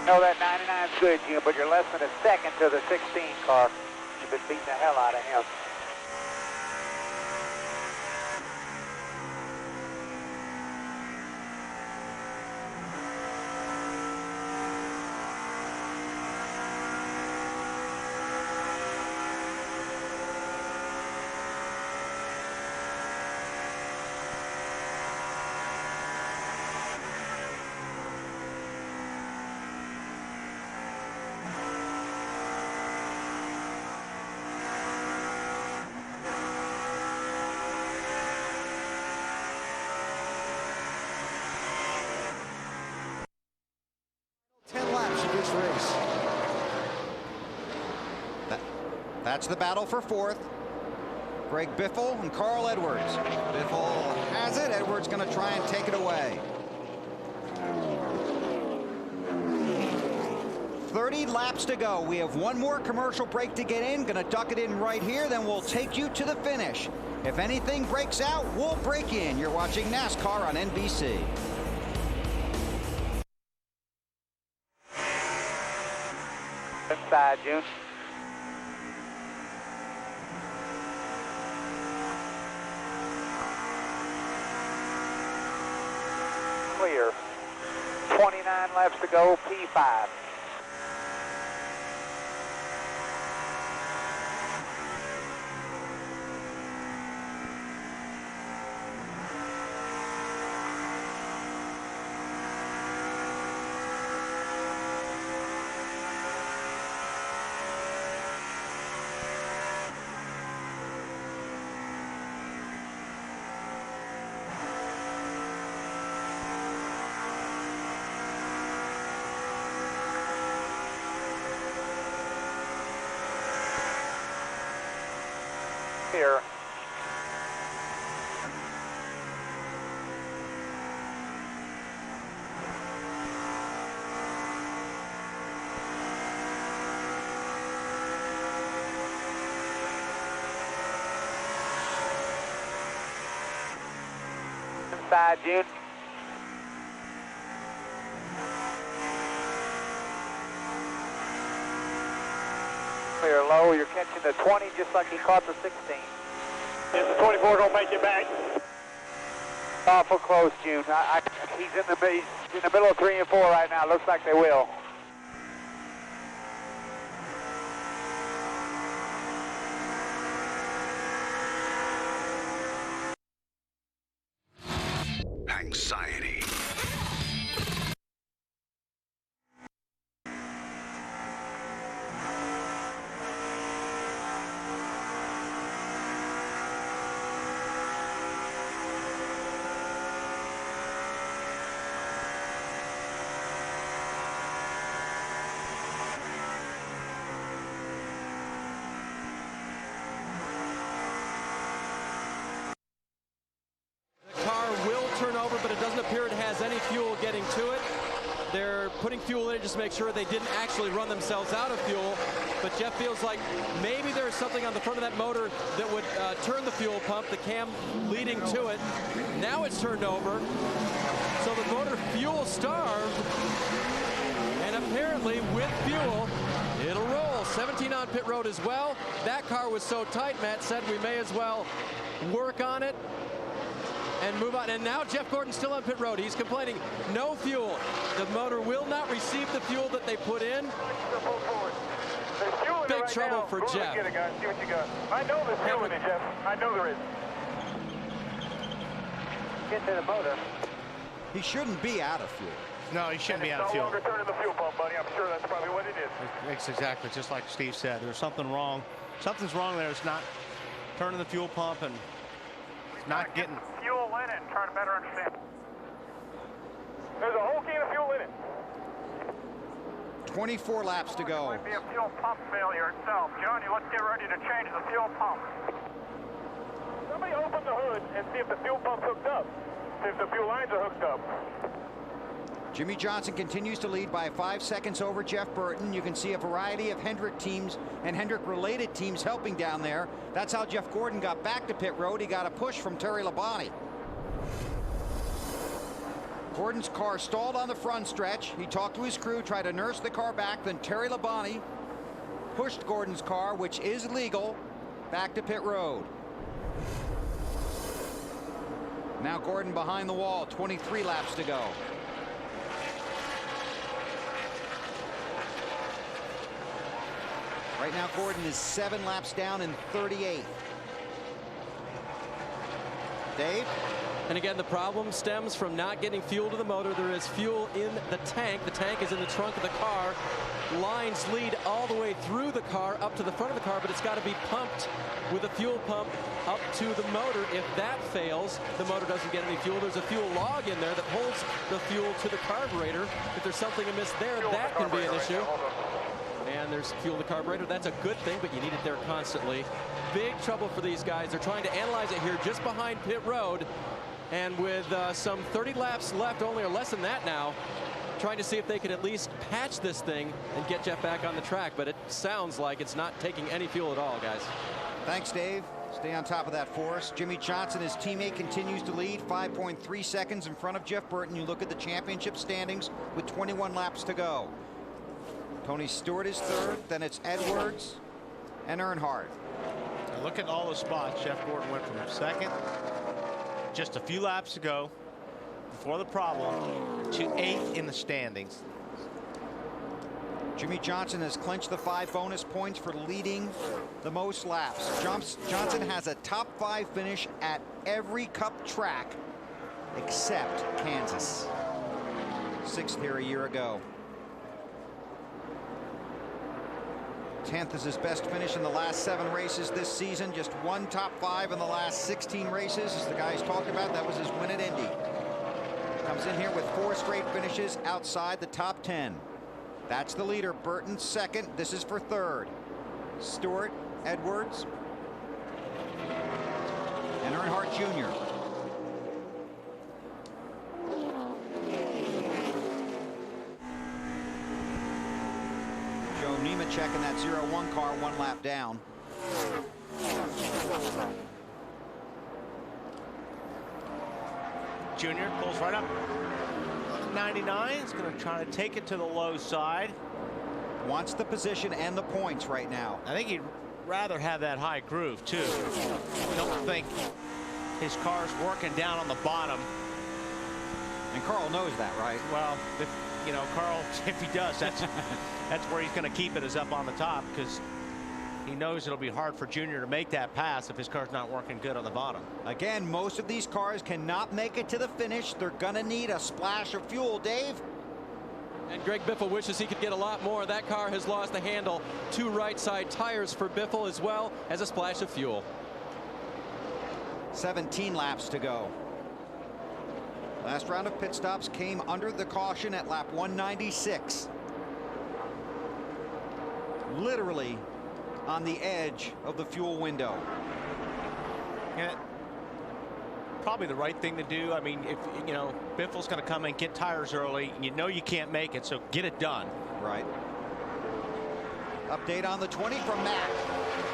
No, that 99's good, Jim, but you're less than a second to the 16 car. You've been beating the hell out of him. That's the battle for fourth. Greg Biffle and Carl Edwards. Biffle has it. Edwards going to try and take it away. 30 laps to go. We have one more commercial break to get in. Going to duck it in right here. Then we'll take you to the finish. If anything breaks out, we'll break in. You're watching NASCAR on NBC. Inside, June. Clear. 29 laps to go, P5. Here. Inside, June. Clear low, you're catching the 20 just like he caught the 16. Is the 24 going to make it back? Awful close, June. He's in the middle of 3 and 4 right now. Looks like they will. Anxiety. But it doesn't appear it has any fuel getting to it. They're putting fuel in just to make sure they didn't actually run themselves out of fuel. But Jeff feels like maybe there's something on the front of that motor that would turn the fuel pump, the cam leading to it. Now it's turned over. So the motor fuel starved. And apparently with fuel, it'll roll. 17 on pit road as well. That car was so tight, Matt said we may as well work on it and move on. And now Jeff Gordon's still on pit road. He's complaining, no fuel. The motor will not receive the fuel that they put in. Big trouble for Jeff. Get it, guys. See what you got. I know there's fuel in it, Jeff. I know there is. Get to the motor. He shouldn't be out of fuel. No, he shouldn't be out of fuel. No longer turning the fuel pump, buddy. I'm sure that's probably what it is. It's exactly just like Steve said. There's something wrong. Something's wrong there. It's not turning the fuel pump and not getting fuel in it and trying to better understand. There's a whole can of fuel in it. 24 laps to go. It might be a fuel pump failure itself. Johnny, let's get ready to change the fuel pump. Somebody open the hood and see if the fuel pump's hooked up. See if the fuel lines are hooked up. Jimmy Johnson continues to lead by 5 seconds over Jeff Burton. You can see a variety of Hendrick teams and Hendrick-related teams helping down there. That's how Jeff Gordon got back to pit road. He got a push from Terry Labonte. Gordon's car stalled on the front stretch. He talked to his crew, tried to nurse the car back. Then Terry Labonte pushed Gordon's car, which is legal, back to pit road. Now Gordon behind the wall, 23 laps to go. Right now, Gordon is 7 laps down in 38th. Dave? And again, the problem stems from not getting fuel to the motor. There is fuel in the tank. The tank is in the trunk of the car. Lines lead all the way through the car up to the front of the car, but it's got to be pumped with a fuel pump up to the motor. If that fails, the motor doesn't get any fuel. There's a fuel log in there that holds the fuel to the carburetor. If there's something amiss there, that can be an issue. And there's fuel to the carburetor. That's a good thing, but you need it there constantly. Big trouble for these guys. They're trying to analyze it here just behind pit road. And with some 30 laps left, only or less than that now, trying to see if they could at least patch this thing and get Jeff back on the track. But it sounds like it's not taking any fuel at all, guys. Thanks, Dave. Stay on top of that for us. Jimmy Johnson, his teammate, continues to lead, 5.3 seconds in front of Jeff Burton. You look at the championship standings with 21 laps to go. Tony Stewart is third, then it's Edwards and Earnhardt. Now look at all the spots. Jeff Gordon went from second, just a few laps to go before the problem, to 8th in the standings. Jimmy Johnson has clinched the 5 bonus points for leading the most laps. Johnson has a top 5 finish at every Cup track except Kansas. 6th here a year ago. 10th is his best finish in the last 7 races this season. Just 1 top 5 in the last 16 races. As the guys talked about, that was his win at Indy. Comes in here with 4 straight finishes outside the top 10. That's the leader. Burton second. This is for third. Stewart, Edwards, and Earnhardt Jr. Joe Nemechek in that 0-1 car, 1 lap down. Junior pulls right up. 99 is going to try to take it to the low side. Wants the position and the points right now. I think he'd rather have that high groove too. Don't think his car's working down on the bottom. And Carl knows that, right? Well, if, you know, Carl, if he does, that's where he's going to keep it, is up on the top, because he knows it'll be hard for Junior to make that pass if his car's not working good on the bottom. Again, most of these cars cannot make it to the finish. They're going to need a splash of fuel, Dave. And Greg Biffle wishes he could get a lot more. That car has lost the handle. 2 right side tires for Biffle, as well as a splash of fuel. 17 laps to go. Last round of pit stops came under the caution at lap 196. Literally on the edge of the fuel window. Yeah, probably the right thing to do. I mean, if you know Biffle's going to come and get tires early, you know you can't make it, so get it done. Right. Update on the 20 from Matt.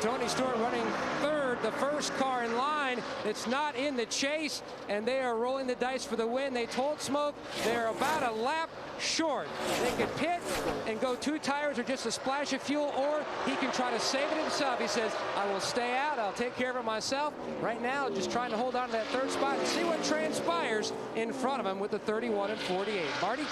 Tony Stewart running third, the first car in line. It's not in the chase, and they are rolling the dice for the win. They told Smoke they're about a lap short. They could pit and go 2 tires or just a splash of fuel, or he can try to save it himself. He says, I will stay out. I'll take care of it myself. Right now, just trying to hold on to that 3rd spot and see what transpires in front of him with the 31 and 48. Marty?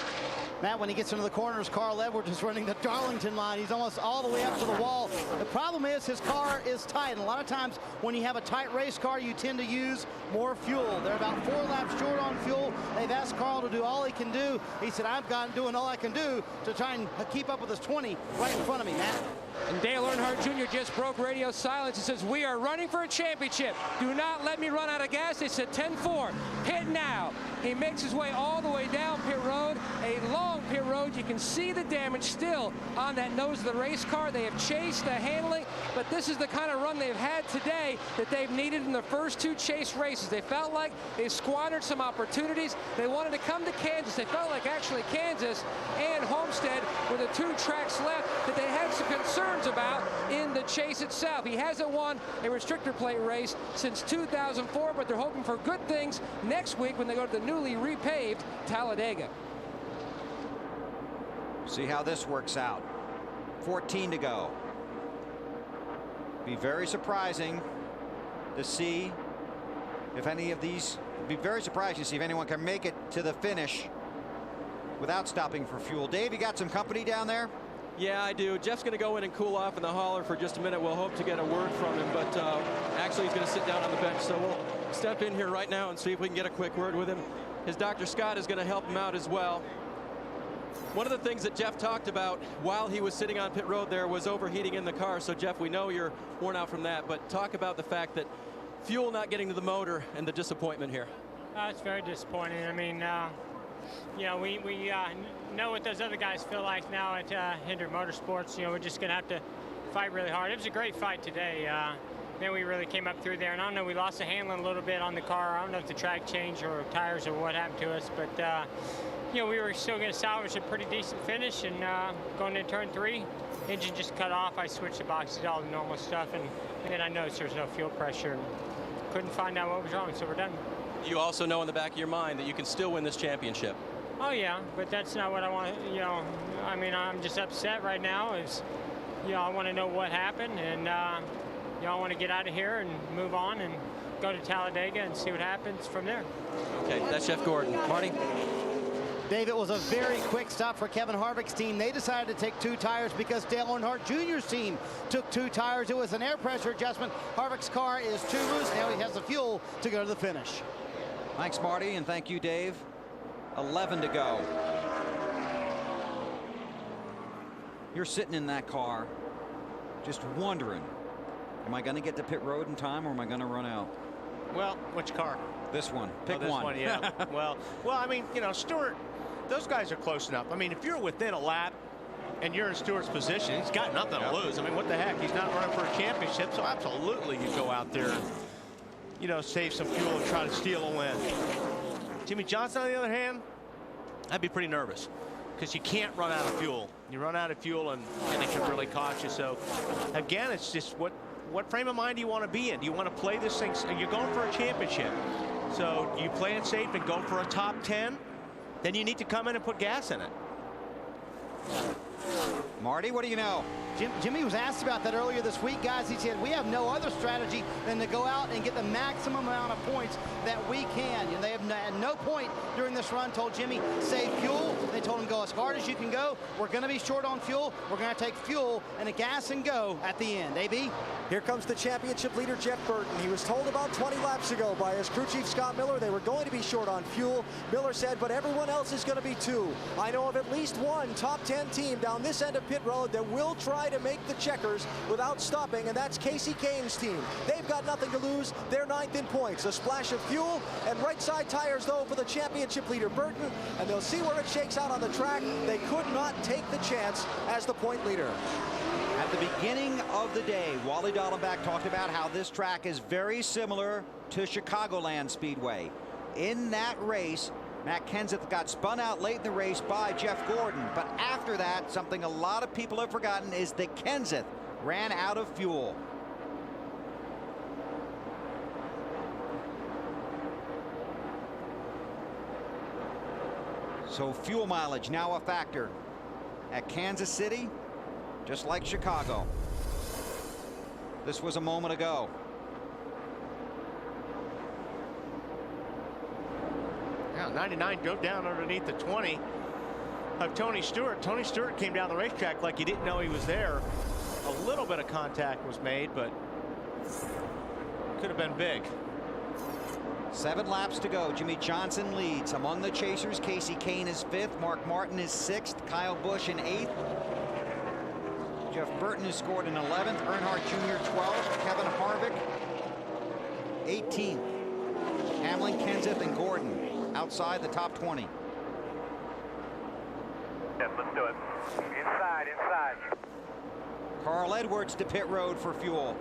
Matt, when he gets into the corners, Carl Edwards is running the Darlington line. He's almost all the way up to the wall. The problem is his car is tight. And a lot of times when you have a tight race car, you tend to use more fuel. They're about 4 laps short on fuel. They've asked Carl to do all he can do. He said, I've gotten doing all I can do to try and keep up with his 20 right in front of me, Matt. And Dale Earnhardt Jr. just broke radio silence. He says, we are running for a championship. Do not let me run out of gas. They said 10-4. Pit now. He makes his way all the way down pit road, a long pit road. You can see the damage still on that nose of the race car. They have chased the handling, but this is the kind of run they've had today that they've needed in the first 2 chase races. They felt like they squandered some opportunities. They wanted to come to Kansas. They felt like actually Kansas and Homestead were the 2 tracks left that they had some concern concerns about in the chase itself. He hasn't won a restrictor plate race since 2004, but they're hoping for good things next week when they go to the newly repaved Talladega. See how this works out. 14 to go. Be very surprising to see if any of these, be very surprising to see if anyone can make it to the finish without stopping for fuel. Dave, you got some company down there? Yeah, I do. Jeff's going to go in and cool off in the hauler for just a minute. We'll hope to get a word from him, but actually he's going to sit down on the bench, so we'll step in here right now and see if we can get a quick word with him. His Dr. Scott is going to help him out as well. One of the things that Jeff talked about while he was sitting on pit road there was overheating in the car. So, Jeff, we know you're worn out from that, but talk about the fact that fuel not getting to the motor and the disappointment here. It's very disappointing. I mean, you know, we know what those other guys feel like now at Hinder Motorsports. You know, we're just going to have to fight really hard. It was a great fight today. Then we really came up through there, and I don't know, we lost the handling a little bit on the car. I don't know if the track changed or tires or what happened to us, but you know, we were still going to salvage a pretty decent finish, and going into turn 3, engine just cut off. I switched the boxes, all the normal stuff, and then I noticed there's no fuel pressure and couldn't find out what was wrong, so we're done. You also know in the back of your mind that you can still win this championship. Oh yeah, but that's not what I want. You know, I mean, I'm just upset right now. You know, I want to know what happened, and you know, I want to get out of here and move on and go to Talladega and see what happens from there. Okay, that's Jeff Gordon. Marty? Dave, it was a very quick stop for Kevin Harvick's team. They decided to take 2 tires because Dale Earnhardt Jr.'s team took 2 tires. It was an air pressure adjustment. Harvick's car is too loose. Now he has the fuel to go to the finish. Thanks, Marty, and thank you, Dave. 11 to go. You're sitting in that car just wondering, am I going to get to pit road in time, or am I going to run out? Well, which car? This one. Pick this one. Yeah. well, I mean, you know, Stewart, those guys are close enough. I mean, if you're within a lap and you're in Stewart's position, he's got nothing to lose. I mean, what the heck? He's not running for a championship, so absolutely you go out there, you know, save some fuel and try to steal a win. Jimmy Johnson, on the other hand, I'd be pretty nervous because you can't run out of fuel. You run out of fuel and it can really cost you. So, again, it's just what frame of mind do you want to be in? Do you want to play this thing? You're going for a championship. So you play it safe and go for a top 10, then you need to come in and put gas in it. Marty, what do you know? Jimmy was asked about that earlier this week, guys. He said, we have no other strategy than to go out and get the maximum amount of points that we can. And they have at no point during this run told Jimmy, save fuel. They told him, go as hard as you can go. We're going to be short on fuel. We're going to take fuel and a gas and go at the end. AB? Here comes the championship leader, Jeff Burton. He was told about 20 laps ago by his crew chief, Scott Miller, they were going to be short on fuel. Miller said, but everyone else is going to be too. I know of at least one top 10 team down this end of pit road that will try to make the checkers without stopping, and that's Casey Kane's team. They've got nothing to lose. They're 9th in points. A splash of fuel and right side tires, though, for the championship leader, Burton, and they'll see where it shakes out on the track. They could not take the chance as the point leader. At the beginning of the day, Wally Dallenbach talked about how this track is very similar to Chicagoland Speedway. In that race, Matt Kenseth got spun out late in the race by Jeff Gordon. But after that, something a lot of people have forgotten is that Kenseth ran out of fuel. So fuel mileage now a factor at Kansas City, just like Chicago. This was a moment ago. Yeah, 99 drove down underneath the 20 of Tony Stewart. Tony Stewart came down the racetrack like he didn't know he was there. A little bit of contact was made, but could have been big. 7 laps to go. Jimmy Johnson leads. Among the chasers, Casey Kane is 5th. Mark Martin is 6th. Kyle Busch in 8th. Jeff Burton has scored in 11th. Earnhardt Jr. 12th. Kevin Harvick 18th. Hamlin, Kenseth, and Gordon outside the top 20. Yes, let's do it. Inside. Carl Edwards to pit road for fuel.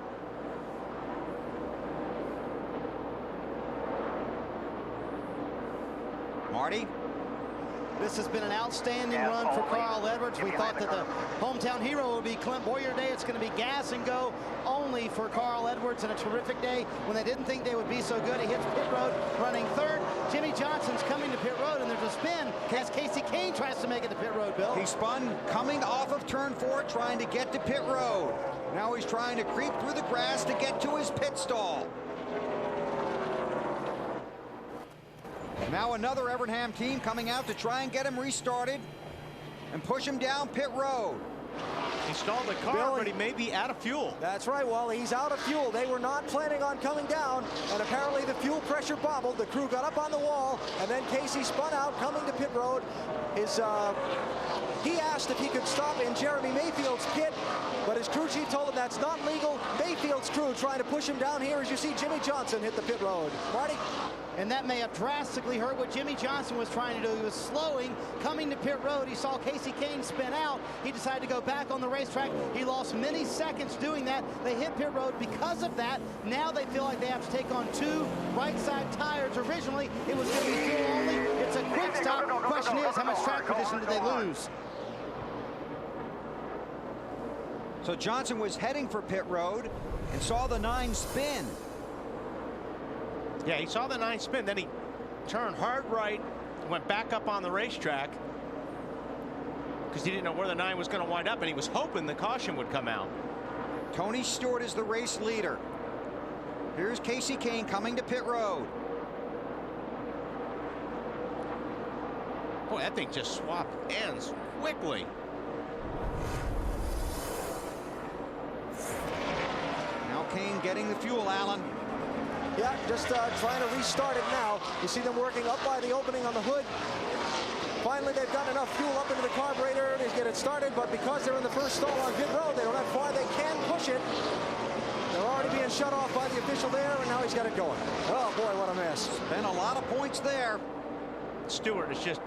Marty? This has been an outstanding run for Carl Edwards. We thought that the hometown hero would be Clint Boyer today. It's going to be gas and go only for Carl Edwards, and a terrific day when they didn't think they would be so good. He hits pit road running third. Jimmy Johnson's coming to pit road, and there's a spin as Casey Kane tries to make it to pit road, Bill. He spun coming off of turn 4, trying to get to pit road. Now he's trying to creep through the grass to get to his pit stall. Now another Evernham team coming out to try and get him restarted and push him down pit road. He stalled the car, but he may be out of fuel. That's right, Wally. He's out of fuel. They were not planning on coming down, and apparently the fuel pressure bobbled. The crew got up on the wall, and then Casey spun out, coming to pit road. He asked if he could stop in Jeremy Mayfield's pit, but his crew chief told him that's not legal. Mayfield's crew trying to push him down here as you see Jimmy Johnson hit the pit road. Marty? And that may have drastically hurt what Jimmy Johnson was trying to do. He was slowing, coming to pit road. He saw Casey Kane spin out. He decided to go back on the racetrack. He lost many seconds doing that. They hit pit road because of that. Now they feel like they have to take on 2 right side tires. Originally, it was going to be fuel only. It's a quick stop. Question is, how much track position did they lose? So Johnson was heading for pit road and saw the 9 spin. Yeah, he saw the 9 spin, then he turned hard right, went back up on the racetrack because he didn't know where the 9 was going to wind up, and he was hoping the caution would come out. Tony Stewart is the race leader. Here's Casey Kane coming to pit road. Boy, that thing just swapped ends quickly. Now Kane getting the fuel, Alan. Yeah, just trying to restart it now. You see them working up by the opening on the hood. Finally, they've got enough fuel up into the carburetor to get it started, but because they're in the first stall on pit road, they don't have far they can push it. They're already being shut off by the official there, and now he's got it going. Oh, boy, what a mess. Been a lot of points there. Stewart is just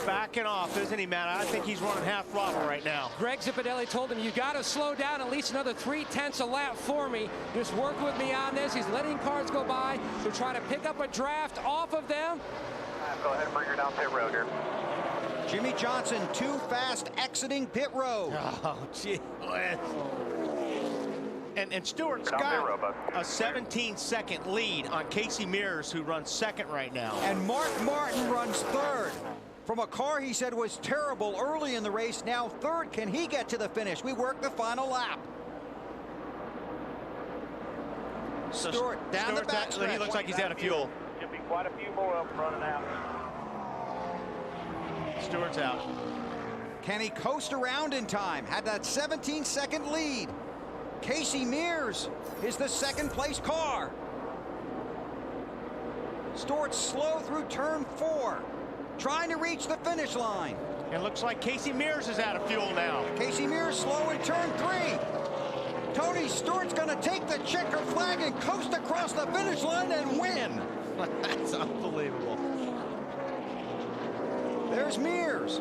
backing off, isn't he, Matt? I think he's running half throttle right now. Greg Zipadelli told him, you got to slow down at least another 3/10 a lap for me. Just work with me on this. He's letting cars go by to try to pick up a draft off of them. Go ahead and bring her down pit road here. Jimmy Johnson too fast exiting pit road. Oh, gee. And Stewart's got a 17-second lead on Casey Mears, who runs second right now. And Mark Martin runs third. From a car he said was terrible early in the race, now third. Can he get to the finish? We work the final lap. So Stewart down the back stretch. He looks like he's out of fuel. There'll be quite a few more of them running out. Stewart's out. Can he coast around in time? Had that 17-second lead. Casey Mears is the second place car. Stewart slow through turn 4, trying to reach the finish line. It looks like Casey Mears is out of fuel now. Casey Mears slow in turn 3. Tony Stewart's going to take the checker flag and coast across the finish line and win. That's unbelievable. There's Mears.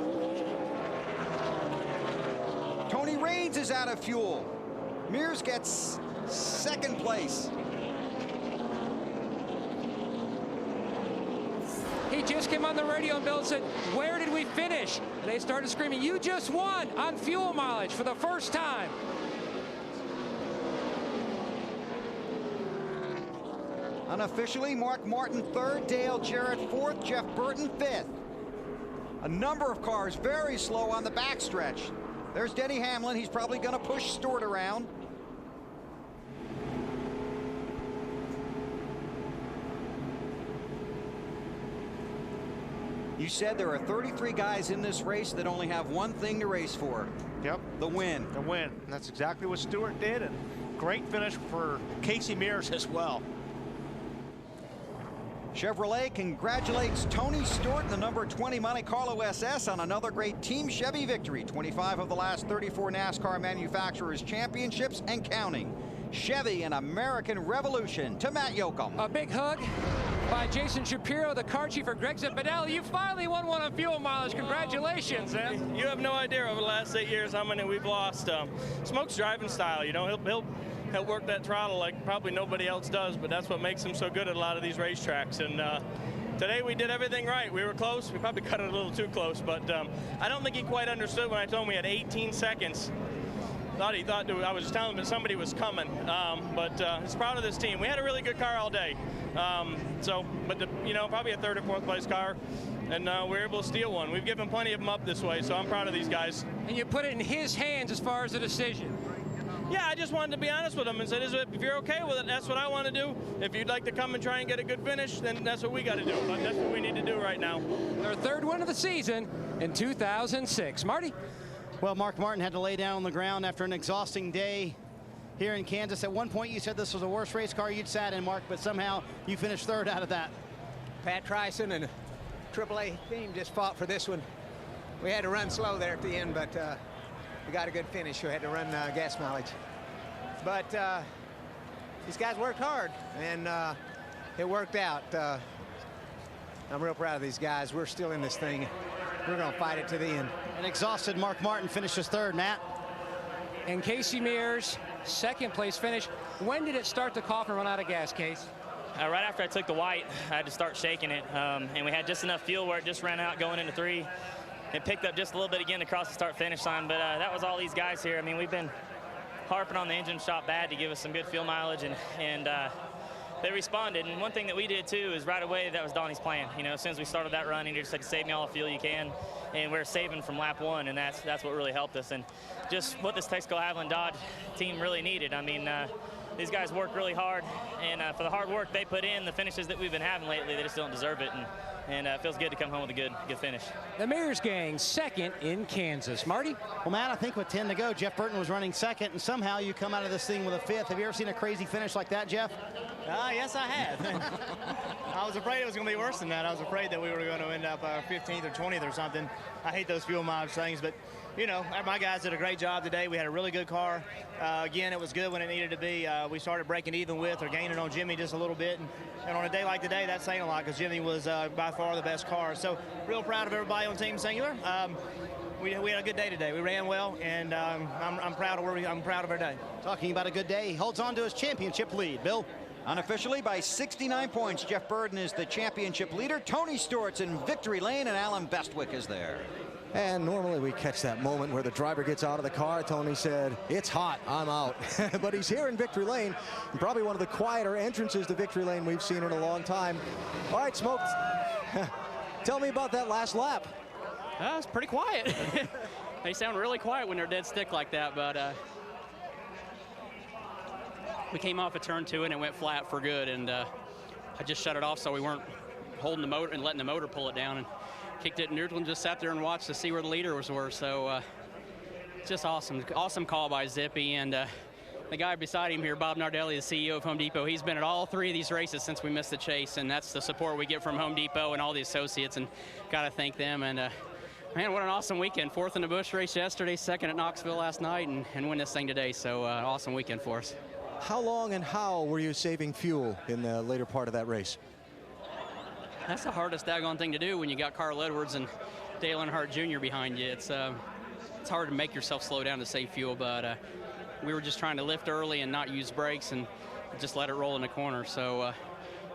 Tony Raines is out of fuel. Mears gets second place. He just came on the radio, and Bill said, where did we finish? And they started screaming, you just won on fuel mileage for the first time. Unofficially, Mark Martin third, Dale Jarrett fourth, Jeff Burton fifth. A number of cars very slow on the backstretch. There's Denny Hamlin. He's probably going to push Stewart around. You said there are 33 guys in this race that only have one thing to race for. Yep. The win. The win. And that's exactly what Stewart did. And great finish for Casey Mears as well. Chevrolet congratulates Tony Stewart and the number 20 Monte Carlo SS on another great Team Chevy victory. 25 of the last 34 NASCAR manufacturers championships and counting. Chevy, an American revolution. To Matt Yoakum. A big hug by Jason Shapiro, the car chief for Greg Zipadelli. You finally won one on fuel mileage. Congratulations, man. You have no idea over the last 8 years how many we've lost. Smoke's driving style, you know, he'll work that throttle like probably nobody else does, but that's what makes him so good at a lot of these racetracks. And today we did everything right. We were close. We probably cut it a little too close, but I don't think he quite understood when I told him we had 18 seconds. He thought I was just telling him that somebody was coming, but he's proud of this team. We had a really good car all day, probably a third or fourth place car, and we were able to steal one. We've given plenty of them up this way, so I'm proud of these guys. And you put it in his hands as far as the decision. Yeah, I just wanted to be honest with him and said, if you're okay with it, that's what I want to do. If you'd like to come and try and get a good finish, then that's what we got to do. But that's what we need to do right now. Their third win of the season in 2006. Marty? Well, Mark Martin had to lay down on the ground after an exhausting day here in Kansas. At one point, you said this was the worst race car you'd sat in, Mark, but somehow you finished third out of that. Pat Tryson and AAA team just fought for this one. We had to run slow there at the end, but we got a good finish. We had to run gas mileage. But these guys worked hard, and it worked out. I'm real proud of these guys. We're still in this thing. We're going to fight it to the end. An exhausted Mark Martin finishes third. Matt? And Casey Mears, second place finish. When did it start to cough and run out of gas, Case? Right after I took the white, I had to start shaking it, and we had just enough fuel where it just ran out going into 3. It picked up just a little bit again across the start-finish line, but that was all these guys here. I mean, we've been harping on the engine shop bad to give us some good fuel mileage, and they responded. And one thing that we did too is right away, that was Donnie's plan. You know, as soon as we started that run, he just said, save me all the fuel you can, and we're saving from lap 1, and that's what really helped us, and just what this Texaco Haviland Dodge team really needed. I mean, these guys work really hard, and for the hard work they put in, the finishes that we've been having lately, they just don't deserve it, and it feels good to come home with a good finish. The Mears gang second in Kansas. Marty? Well, Matt, I think with 10 to go, Jeff Burton was running second, and somehow you come out of this thing with a 5th. Have you ever seen a crazy finish like that, Jeff? Yes, I have. I was afraid it was going to be worse than that. I was afraid that we were going to end up 15th or 20th or something. I hate those fuel mileage things, but you know, my guys did a great job today. We had a really good car. Again, it was good when it needed to be. We started breaking even with or gaining on Jimmy just a little bit. And on a day like today, that's saying a lot because Jimmy was by far the best car. So real proud of everybody on Team Singular. We had a good day today. We ran well, and I'm proud of I'm proud of our day. Talking about a good day, he holds on to his championship lead. Bill? Unofficially, by 69 points, Jeff Burton is the championship leader. Tony Stewart's in victory lane, and Alan Bestwick is there. And normally we catch that moment where the driver gets out of the car. Tony said, it's hot, I'm out. But he's here in victory lane, and probably one of the quieter entrances to victory lane we've seen in a long time. All right, Smoke, tell me about that last lap. It's pretty quiet. They sound really quiet when they're dead stick like that, but we came off a turn 2 and it went flat for good, and I just shut it off so we weren't holding the motor and letting the motor pull it down, and kicked it in neutral and just sat there and watched to see where the leaders were. So just awesome call by Zippy, and the guy beside him here, Bob Nardelli, the CEO of Home Depot, he's been at all 3 of these races since we missed the chase, and that's the support we get from Home Depot and all the associates, and got to thank them. And man, what an awesome weekend. 4th in the Busch race yesterday, 2nd at Knoxville last night, and win this thing today. So awesome weekend for us. How long and how were you saving fuel in the later part of that race? That's the hardest daggone thing to do when you got Carl Edwards and Dale Earnhardt Jr. behind you. It's hard to make yourself slow down to save fuel, but we were just trying to lift early and not use brakes and just let it roll in the corner. So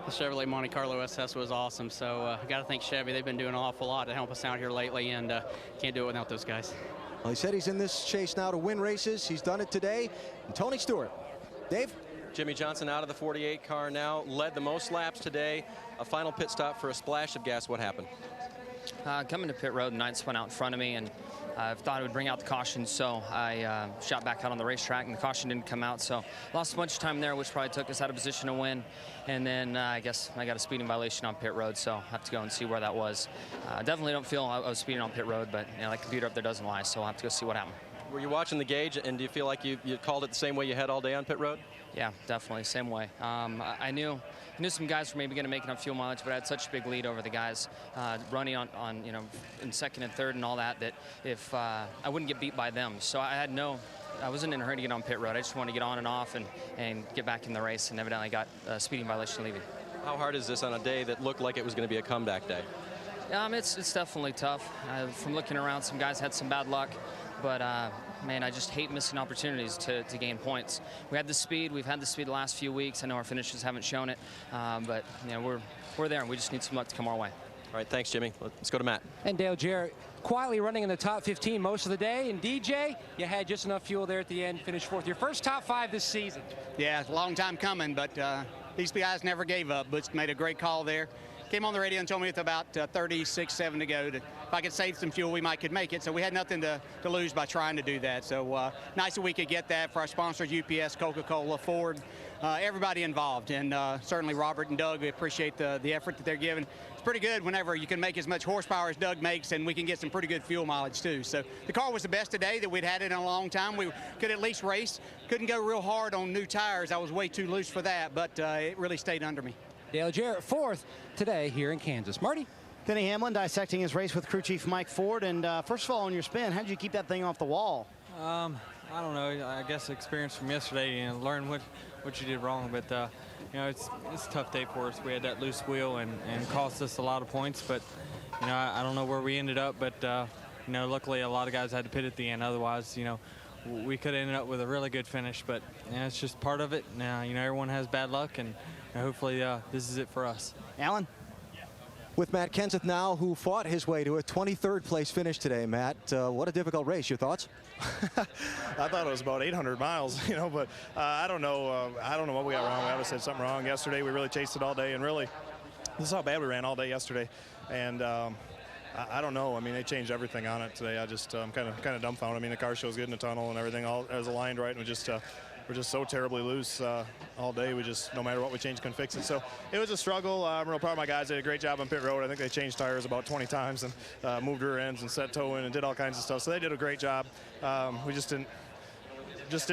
the Chevrolet Monte Carlo SS was awesome. So I got to thank Chevy. They've been doing an awful lot to help us out here lately, and can't do it without those guys. Well, he said he's in this chase now to win races. He's done it today. And Tony Stewart. Dave? Jimmy Johnson out of the 48 car now, led the most laps today. A final pit stop for a splash of gas. What happened? Coming to pit road, Knights went out in front of me, and I thought it would bring out the caution, so I shot back out on the racetrack, and the caution didn't come out, so lost a bunch of time there, which probably took us out of position to win. And then I guess I got a speeding violation on pit road, so I have to go and see where that was. Definitely don't feel I was speeding on pit road, but you know, that computer up there doesn't lie, so I'll have to go see what happened. Were you watching the gauge, and do you feel like you called it the same way you had all day on pit road? Yeah, definitely, same way. I knew some guys were maybe going to make enough fuel mileage, but I had such a big lead over the guys running on you know, in 2nd and 3rd and all that, that if I wouldn't get beat by them. So I wasn't in a hurry to get on pit road. I just wanted to get on and off and get back in the race, and evidently got a speeding violation leaving. How hard is this on a day that looked like it was going to be a comeback day? It's definitely tough. From looking around, some guys had some bad luck. but man, I just hate missing opportunities to gain points. We had the speed. We've had the speed the last few weeks. I know our finishes haven't shown it, but you know, we're there, and we just need some luck to come our way. All right, thanks, Jimmy. Let's go to Matt. And Dale Jarrett quietly running in the top 15 most of the day. And DJ, you had just enough fuel there at the end, finished fourth. Your first top 5 this season. Yeah, a long time coming, but these guys never gave up. Butch made a great call there. Came on the radio and told me with about 36.7 to go, if I could save some fuel, we could make it. So we had nothing to lose by trying to do that. So nice that we could get that for our sponsors, UPS, Coca-Cola, Ford, everybody involved. And certainly Robert and Doug, we appreciate the effort that they're giving. It's pretty good whenever you can make as much horsepower as Doug makes, and we can get some pretty good fuel mileage too. So the car was the best today that we'd had it in a long time. We could at least race. Couldn't go real hard on new tires. I was way too loose for that, but it really stayed under me. Dale Jarrett fourth today here in Kansas. Marty? Denny Hamlin dissecting his race with crew chief Mike Ford. And first of all, on your spin, how did you keep that thing off the wall? I don't know. I guess experience from yesterday and learn what you did wrong. But you know, it's a tough day for us. We had that loose wheel and cost us a lot of points. But you know, I don't know where we ended up. But you know, luckily a lot of guys had to pit at the end. Otherwise, you know, we could have ended up with a really good finish. But you know, it's just part of it. Now, you know, everyone has bad luck, and hopefully this is it for us. Alan? With Matt Kenseth now, who fought his way to a 23rd place finish today. Matt, what a difficult race. Your thoughts? I thought it was about 800 miles, you know, but I don't know. I don't know what we got wrong. We obviously said something wrong yesterday. We really chased it all day, and really, this is how bad we ran all day yesterday. And I don't know. I mean, they changed everything on it today. I just kind of dumbfounded. I mean, the car shows good in the tunnel and everything all is aligned right, and we're just so terribly loose all day. We just, no matter what we changed, couldn't fix it. So it was a struggle. I'm real proud of my guys. They did a great job on pit road. I think they changed tires about 20 times and moved rear ends and set toe in and did all kinds of stuff. So they did a great job. We just didn't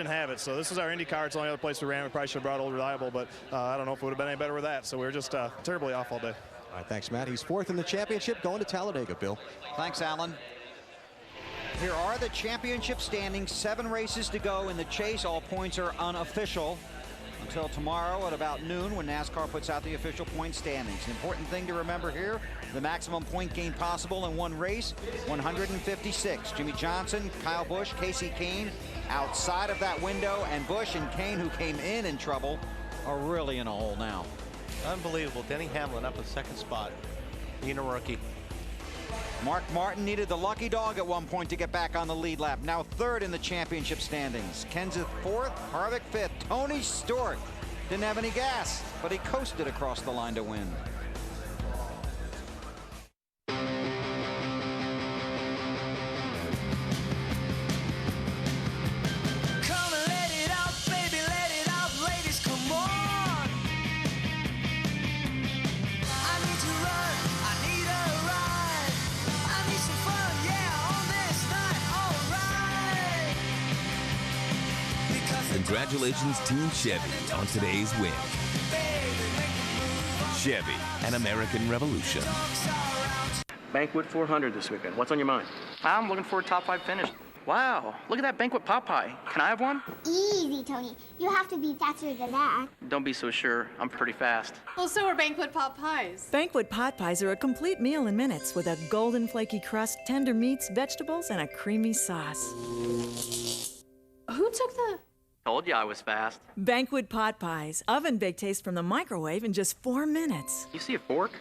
have it. So this is our Indy car. It's the only other place we ran. We probably should have brought Old Reliable, but I don't know if it would have been any better with that. So we were just terribly off all day. All right, thanks, Matt. He's fourth in the championship, going to Talladega, Bill. Thanks, Alan. Here are the championship standings. 7 races to go in the chase. All points are unofficial until tomorrow at about noon when NASCAR puts out the official point standings. The important thing to remember here, the maximum point gain possible in one race, 156. Jimmy Johnson, Kyle Busch, Casey Kane outside of that window, and Busch and Kane, who came in trouble, are really in a hole now. Unbelievable. Denny Hamlin up in second spot. Being a rookie. Mark Martin needed the lucky dog at one point to get back on the lead lap. Now third in the championship standings. Kenseth fourth, Harvick fifth. Tony Stewart didn't have any gas, but he coasted across the line to win. Congratulations, Team Chevy, on today's win. Chevy, an American revolution. Banquet 400 this weekend. What's on your mind? I'm looking for a top 5 finish. Wow, look at that Banquet pot pie. Can I have one? Easy, Tony. You have to be faster than that. Don't be so sure. I'm pretty fast. Well, so are Banquet pot pies. Banquet pot pies are a complete meal in minutes with a golden flaky crust, tender meats, vegetables, and a creamy sauce. Who took the... Told you I was fast. Banquet pot pies. Oven-baked taste from the microwave in just 4 minutes. You see a fork?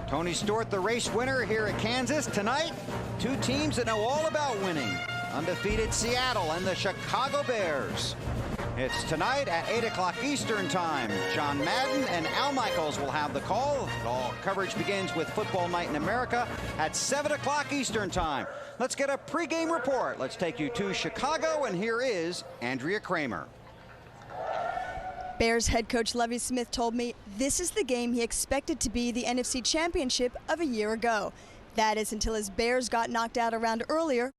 Tony Stewart, the race winner here at Kansas tonight. 2 teams that know all about winning. Undefeated Seattle and the Chicago Bears. It's tonight at 8 o'clock Eastern Time. John Madden and Al Michaels will have the call. All coverage begins with Football Night in America at 7 o'clock Eastern Time. Let's get a pregame report. Let's take you to Chicago, and here is Andrea Kramer. Bears head coach Lovie Smith told me this is the game he expected to be the NFC Championship of a year ago. That is until his Bears got knocked out a round earlier